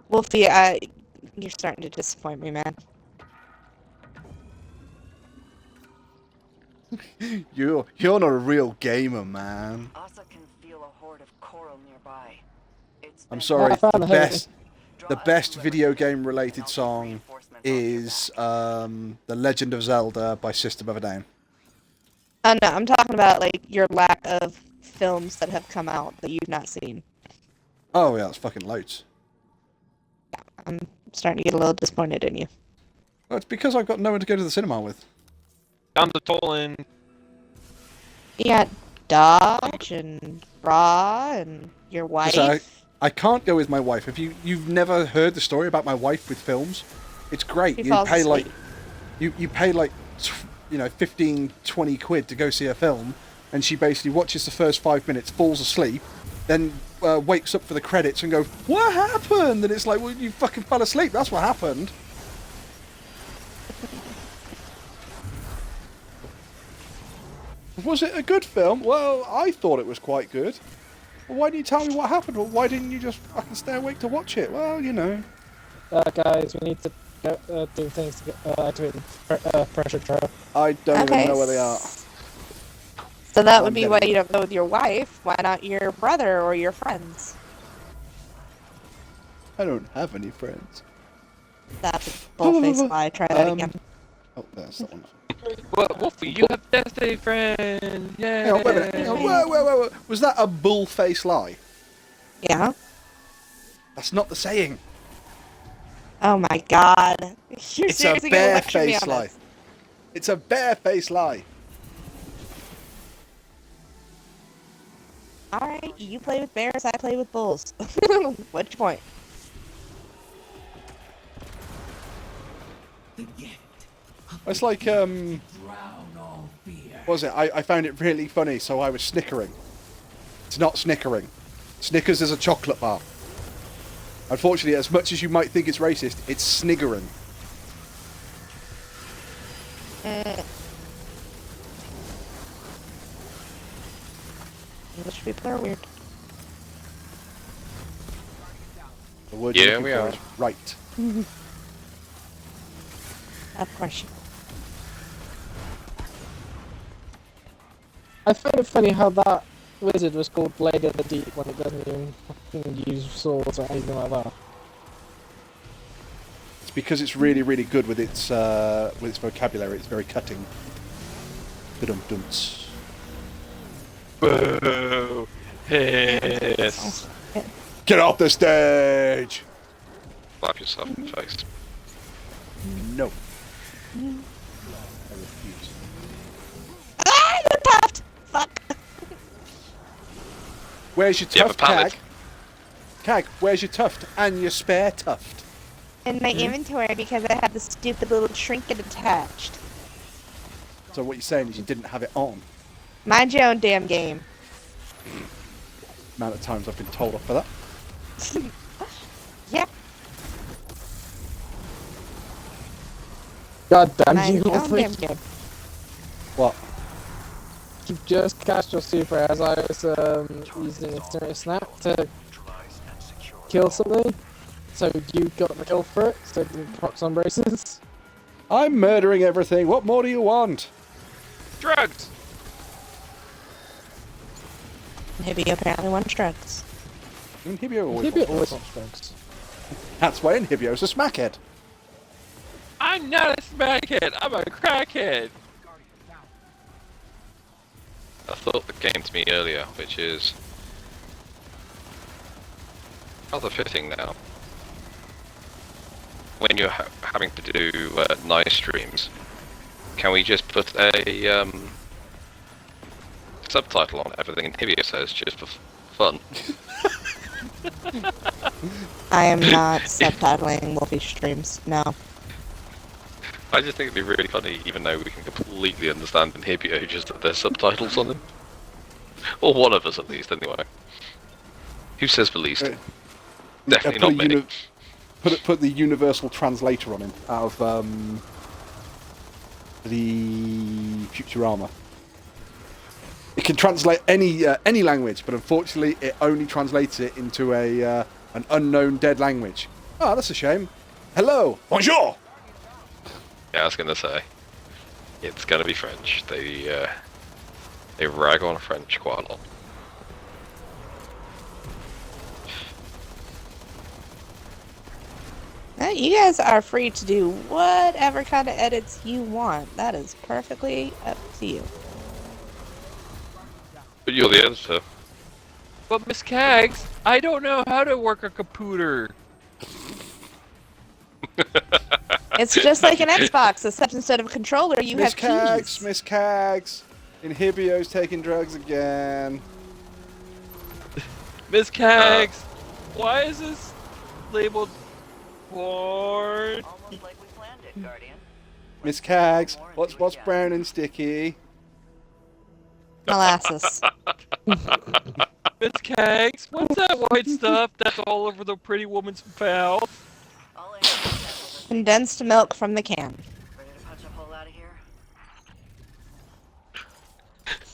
Wolfie, you're starting to disappoint me, man. You're not a real gamer, man. Asa can feel a horde of coral nearby. I'm sorry. The best video game related song is The Legend of Zelda by System of a Down. No, I'm talking about like your lack of films that have come out that you've not seen. Oh yeah, that's fucking loads. I'm starting to get a little disappointed in you. Well, it's because I've got no one to go to the cinema with. I'm the Tolan. Yeah, Dodge and Raw and your wife. I can't go with my wife. If you've never heard the story about my wife with films, it's great. She You falls pay asleep. you pay 15, 20 quid to go see a film, and she basically watches the first 5 minutes, falls asleep, then wakes up for the credits and goes, "What happened?" And it's like, well, you fucking fell asleep. That's what happened. Was it a good film? Well, I thought it was quite good. Well, why didn't you tell me what happened? Well, why didn't you just fucking stay awake to watch it? Well, you know. Guys, we need to go, do things to activate the pressure trap. I don't even know where they are. So that would be why you don't go with your wife. Why not your brother or your friends? I don't have any friends. That's a bull-faced lie. Try that again. Oh, that's that one. What, Wolfie, you have Destiny friends! Yay! Hang on, wait a minute. Hang on, whoa. Was that a bull-faced lie? Yeah. That's not the saying. Oh my god. You're It's a seriously gonna lecture me bare-faced on lie. this? It's a bare-faced lie. Alright, you play with bears, I play with bulls. What's your point? It's like, what was it? I found it really funny, so I was snickering. It's not snickering. Snickers is a chocolate bar. Unfortunately, as much as you might think it's racist, it's sniggering. English people are weird. The word Yeah, you're looking we for are. is right. Of course. I find it funny how that wizard was called Blade of the Deep when it doesn't even fucking use swords or anything like that. It's because it's really, really good with its vocabulary. It's very cutting. Ba-dum-dums. Boo! Hiss! Get off the stage! Slap yourself in the face. No. Ah, you're puffed! Fuck. Where's your You have a tuft, pallet? Cag? Cag, where's your tuft and your spare tuft? In my inventory because I have the stupid little trinket attached. So what you're saying is you didn't have it on. Mind your own damn game. Amount of times I've been told off for that. Yep. God damn Mind you, your own Wolfie. damn game. What? You just cast your super as I was using Exterminate Snap to kill something. So you got the kill for it, so it didn't proc some braces. I'm murdering everything. What more do you want? Drugs! Maybe apparently wants drugs. Inhibio always Inhibio wants always drugs. wants drugs. That's why Inhibio's a smackhead. I'm not a smackhead, I'm a crackhead! A thought that came to me earlier, which is rather fitting now. When you're having to do night streams, can we just put a subtitle on everything Inhibio says just for fun? I am not subtitling Wolfie streams, no. I just think it'd be really funny, even though we can completely understand Inhibio, just that there's subtitles on them. Or one of us at least, anyway. Who says the least? Definitely not me. Put the universal translator on him out of the Futurama. It can translate any language, but unfortunately, it only translates it into an unknown dead language. Oh, that's a shame. Hello, bonjour. Yeah, I was gonna say it's gonna be French. They rag on French quite a lot. You guys are free to do whatever kind of edits you want. That is perfectly up to you. But you're the editor. But Miss Cags, I don't know how to work a computer. It's just like an Xbox, except instead of a controller, you have keys. Miss Cags. Inhibio's taking drugs again. Miss Kags, why is this labeled porn? Almost like we planned it, Guardian. Miss Kags, what's brown and sticky? Molasses. Miss Kags, what's that white stuff that's all over the pretty woman's mouth? Condensed milk from the can. Ready to punch a hole out of here?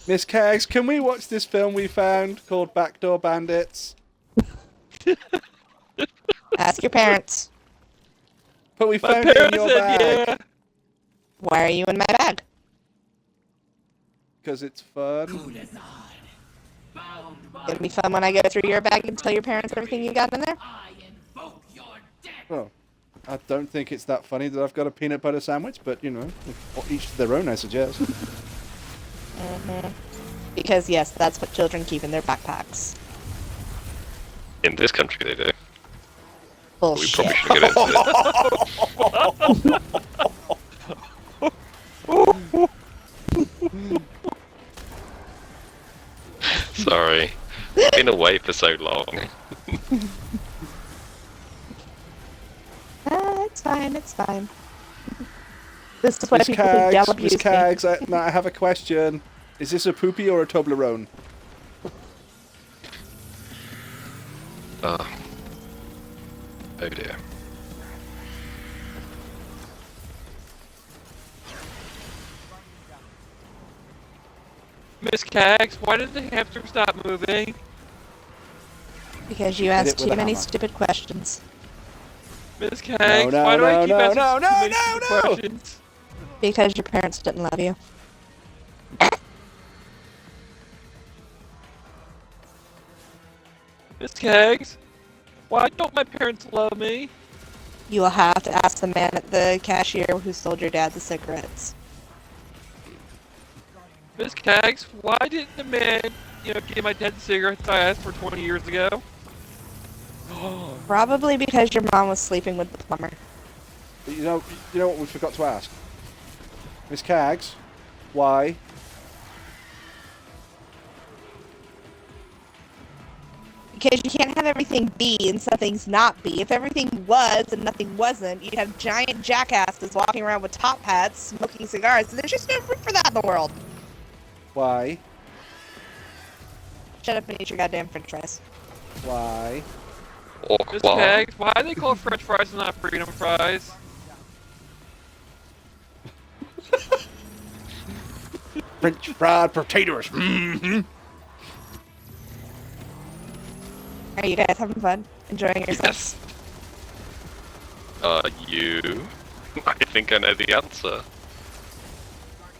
Miss Kags, can we watch this film we found called Backdoor Bandits? Ask your parents. But we My found it in parents your said bag. yeah. Why are you in my bag? Because it's fun. It'll be fun when I go through your bag and tell your parents everything you got in there. Well, I don't think it's that funny that I've got a peanut butter sandwich, but, you know, each to their own, I suggest. Because, yes, that's what children keep in their backpacks. In this country, they do. Bullshit. We probably should get into it. Sorry. Been away for so long. It's fine, it's fine. This is why Miss people who yell Kags, abuse Miss me. Kags, I have a question. Is this a poopy or a Toblerone? Oh dear. Miss Kags, why did the hamster stop moving? Because you Hit asked it with too a many hammer. stupid questions. Miss Kags, no, why do I no, keep no, asking no, too no, many no, stupid no. questions? Because your parents didn't love you. Miss Kags, why don't my parents love me? You will have to ask the man at the cashier who sold your dad the cigarettes. Miss Kags, why didn't the man, give my dad cigarettes I asked for 20 years ago? Probably because your mom was sleeping with the plumber. You know what we forgot to ask? Miss Kags, why? Because you can't have everything be and some things not be. If everything was and nothing wasn't, you'd have giant jackasses walking around with top hats, smoking cigars, and there's just no room for that in the world. Why? Shut up and eat your goddamn french fries. Why? Miss Kags, why are they called French fries and not freedom fries? French fried potatoes. Mm-hmm. Are you guys having fun? Enjoying yourselves? Yes. You? I think I know the answer.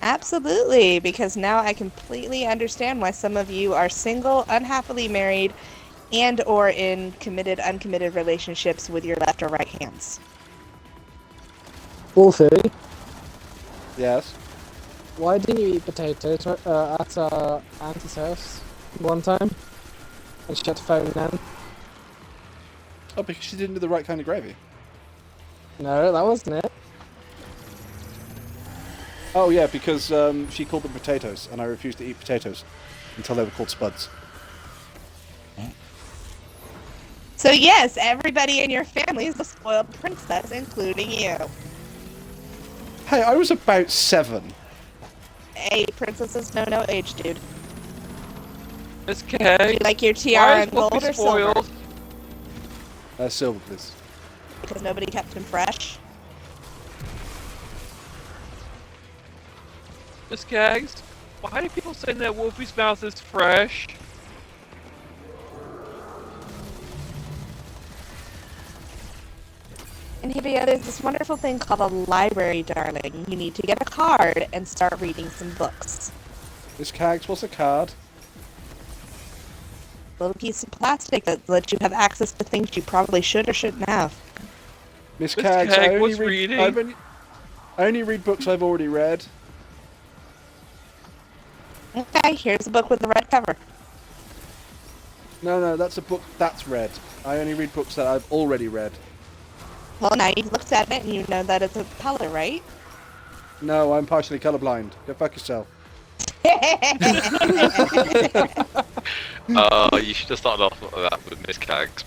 Absolutely, because now I completely understand why some of you are single, unhappily married, and or in committed, uncommitted relationships with your left or right hands. Wolfie, Yes. why didn't you eat potatoes at Auntie's house one time? And she had to phone then? Oh, because she didn't do the right kind of gravy. No, that wasn't it. Oh yeah, because she called them potatoes, and I refused to eat potatoes until they were called spuds. So yes, everybody in your family is a spoiled princess, including you. Hey, I was about 7. Hey, princesses know no age, dude. Miss Do Kags, you like your why tiara is in gold Wolfie or silver? spoiled? Silver, please. Because nobody kept him fresh. Miss Kags, why do people say that Wolfie's mouth is fresh? And here, there's this wonderful thing called a library, darling. You need to get a card and start reading some books. Miss Kags, what's a card? A little piece of plastic that lets you have access to things you probably should or shouldn't have. Miss Miss Kags, Kag, what's reading? I only read books I've already read. Okay, here's a book with the red cover. No, that's a book that's read. I only read books that I've already read. Well, now you've looked at it and you know that it's a color, right? No, I'm partially colorblind. Go fuck yourself. You should have started off like that with Miss Cags.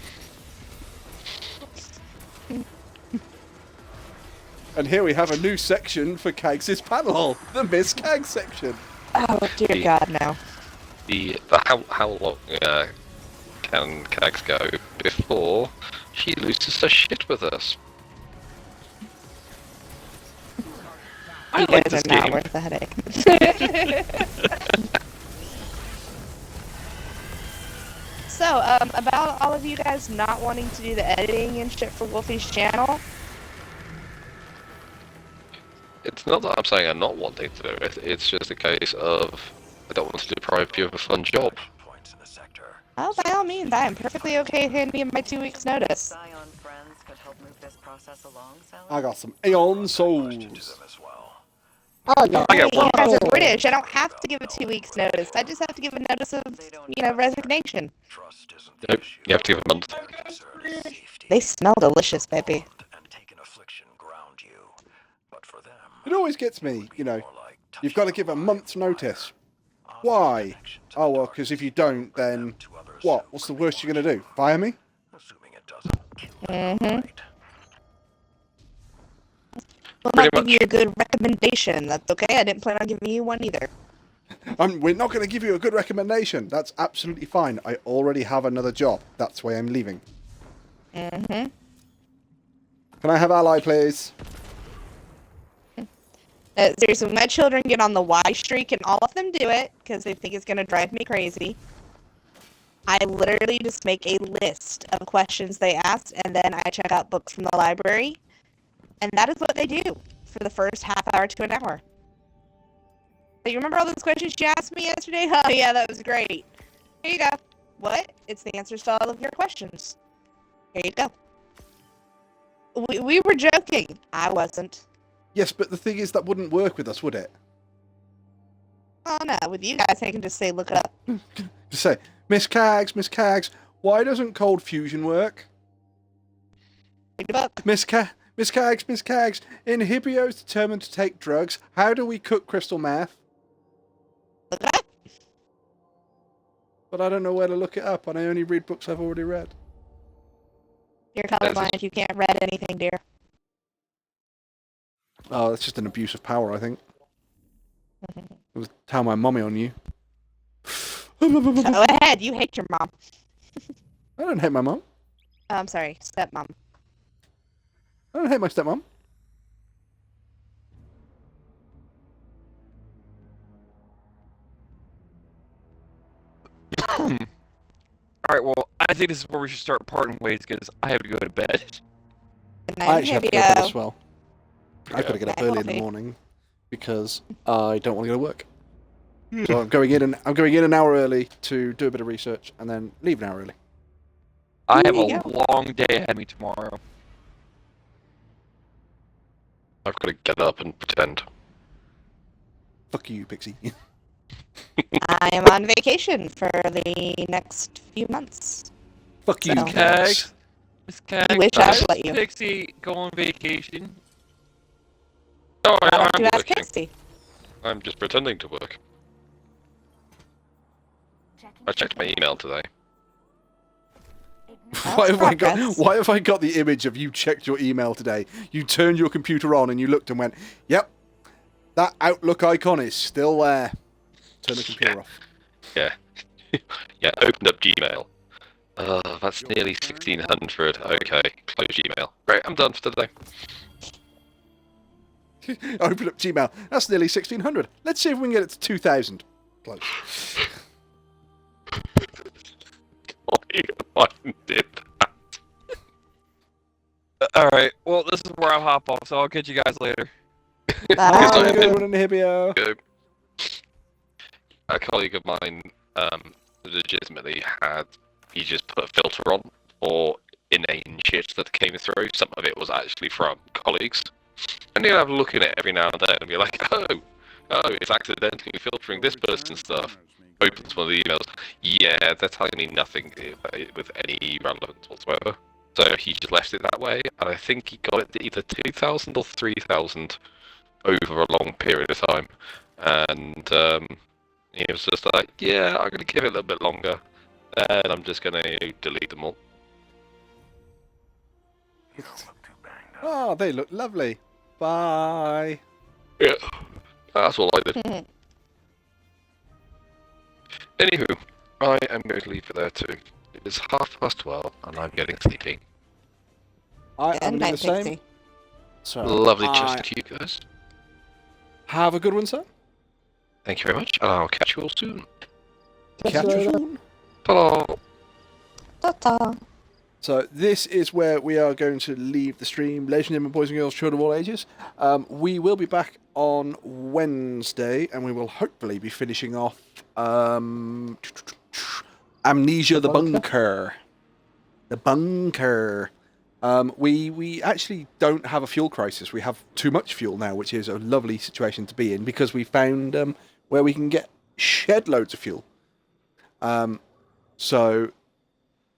And here we have a new section for Kags' panel, the Miss Kag section. Oh dear God, no. How long can Cags go before she loses her shit with us? I You like guys this are not game. worth the headache. So, about all of you guys not wanting to do the editing and shit for Wolfie's channel. It's not that I'm saying I'm not wanting to do it, it's just a case of I don't want to deprive you of a fun job. Oh, by all means, I am perfectly okay handing in my 2 weeks' notice. Scion friends could help move this process along, Sally? I got some Aeon Souls. Oh, no. Hey, you guys are British. I don't have to give a 2 weeks' notice. I just have to give a notice of, resignation. Nope, you have to give a month. They smell delicious, baby. It always gets me, you've got to give a month's notice. Why? Oh, well, because if you don't, then what? What's the worst you're going to do? Fire me? Mm-hmm. Well, I'll give you a good recommendation. That's okay. I didn't plan on giving you one either. We're not going to give you a good recommendation. That's absolutely fine. I already have another job. That's why I'm leaving. Mm-hmm. Can I have ally, please? Seriously, my children get on the Y streak, and all of them do it, because they think it's going to drive me crazy. I literally just make a list of questions they asked, and then I check out books from the library. And that is what they do for the first half hour to an hour. So you remember all those questions you asked me yesterday? Oh, yeah, that was great. Here you go. What? It's the answers to all of your questions. Here you go. We were joking. I wasn't. Yes, but the thing is, that wouldn't work with us, would it? Oh, no. With you guys, I can just say, look it up. Just say, Miss Cags, why doesn't cold fusion work? Read the book. Miss Cags, in Hibio's determined to take drugs. How do we cook crystal meth? Look it up. But I don't know where to look it up, and I only read books I've already read. You're colorblind. You can't read anything, dear. Oh, that's just an abuse of power, I think. It was tell my mummy on you. Go ahead. You hate your mom. I don't hate my mum. Oh, I'm sorry. Stepmom. I don't hate my stepmom. Alright, well, I think this is where we should start parting ways, because I have to go to bed. I actually have to go to bed as well. I've got to get up early in the morning because I don't want to go to work. So I'm going in an hour early to do a bit of research and then leave an hour early. I have a long day ahead of me tomorrow. I've got to get up and pretend. Fuck you, Pixie. I am on vacation for the next few months. Fuck you, So- Cags. Miss Cags. You wish I would let you. Pixie, go on vacation. No, Why don't I'm you ask working. Pixie? I'm just pretending to work. I checked my email today. Why have I got the image of you checked your email today? You turned your computer on and you looked and went, "Yep, that Outlook icon is still there." Turn the computer off. Yeah. Yeah, opened up Gmail. That's nearly 1600. Okay, close Gmail. Great, I'm done for today. Open up Gmail. That's nearly 1600. Let's see if we can get it to 2000. Close. I did that. Alright, well, this is where I'll hop off, so I'll catch you guys later. Bye. Good one in Hibio. Good. A colleague of mine legitimately he just put a filter on for inane shit that came through. Some of it was actually from colleagues. And he'll have a look at it every now and then and be like, oh, it's accidentally filtering this person's stuff. Opens one of the emails. Yeah, they're telling me nothing with any relevance whatsoever. So he just left it that way, and I think he got it to either 2,000 or 3,000 over a long period of time. And He was just like, yeah, I'm going to give it a little bit longer, and I'm just going to delete them all. Oh, they look lovely. Bye. Yeah, that's all I did. Anywho, I am going to leave it there too. It is 12:30, and I'm getting sleepy. I am doing the same. So Lovely chatting to you guys. Have a good one, sir. Thank you very much, and I'll catch you all soon. Catch you soon. Ta-da! Ta-ta. So this is where we are going to leave the stream. Ladies and gentlemen, boys and girls, children of all ages. We will be back on Wednesday, and we will hopefully be finishing off Amnesia the Bunker. The Bunker. We actually don't have a fuel crisis. We have too much fuel now, which is a lovely situation to be in because we found where we can get shed loads of fuel. So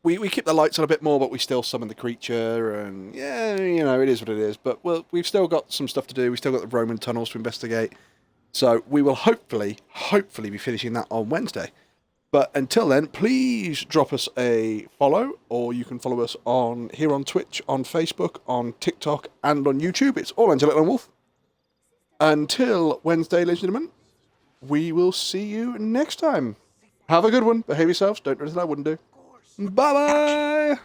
we keep the lights on a bit more, but we still summon the creature, and yeah, you know, it is what it is. But we've still got some stuff to do. We've still got the Roman tunnels to investigate. So we will hopefully be finishing that on Wednesday. But until then, please drop us a follow, or you can follow us here on Twitch, on Facebook, on TikTok, and on YouTube. It's all Angelic Lone Wolf. Until Wednesday, ladies and gentlemen, we will see you next time. Have a good one. Behave yourselves. Don't do anything I wouldn't do. Bye-bye.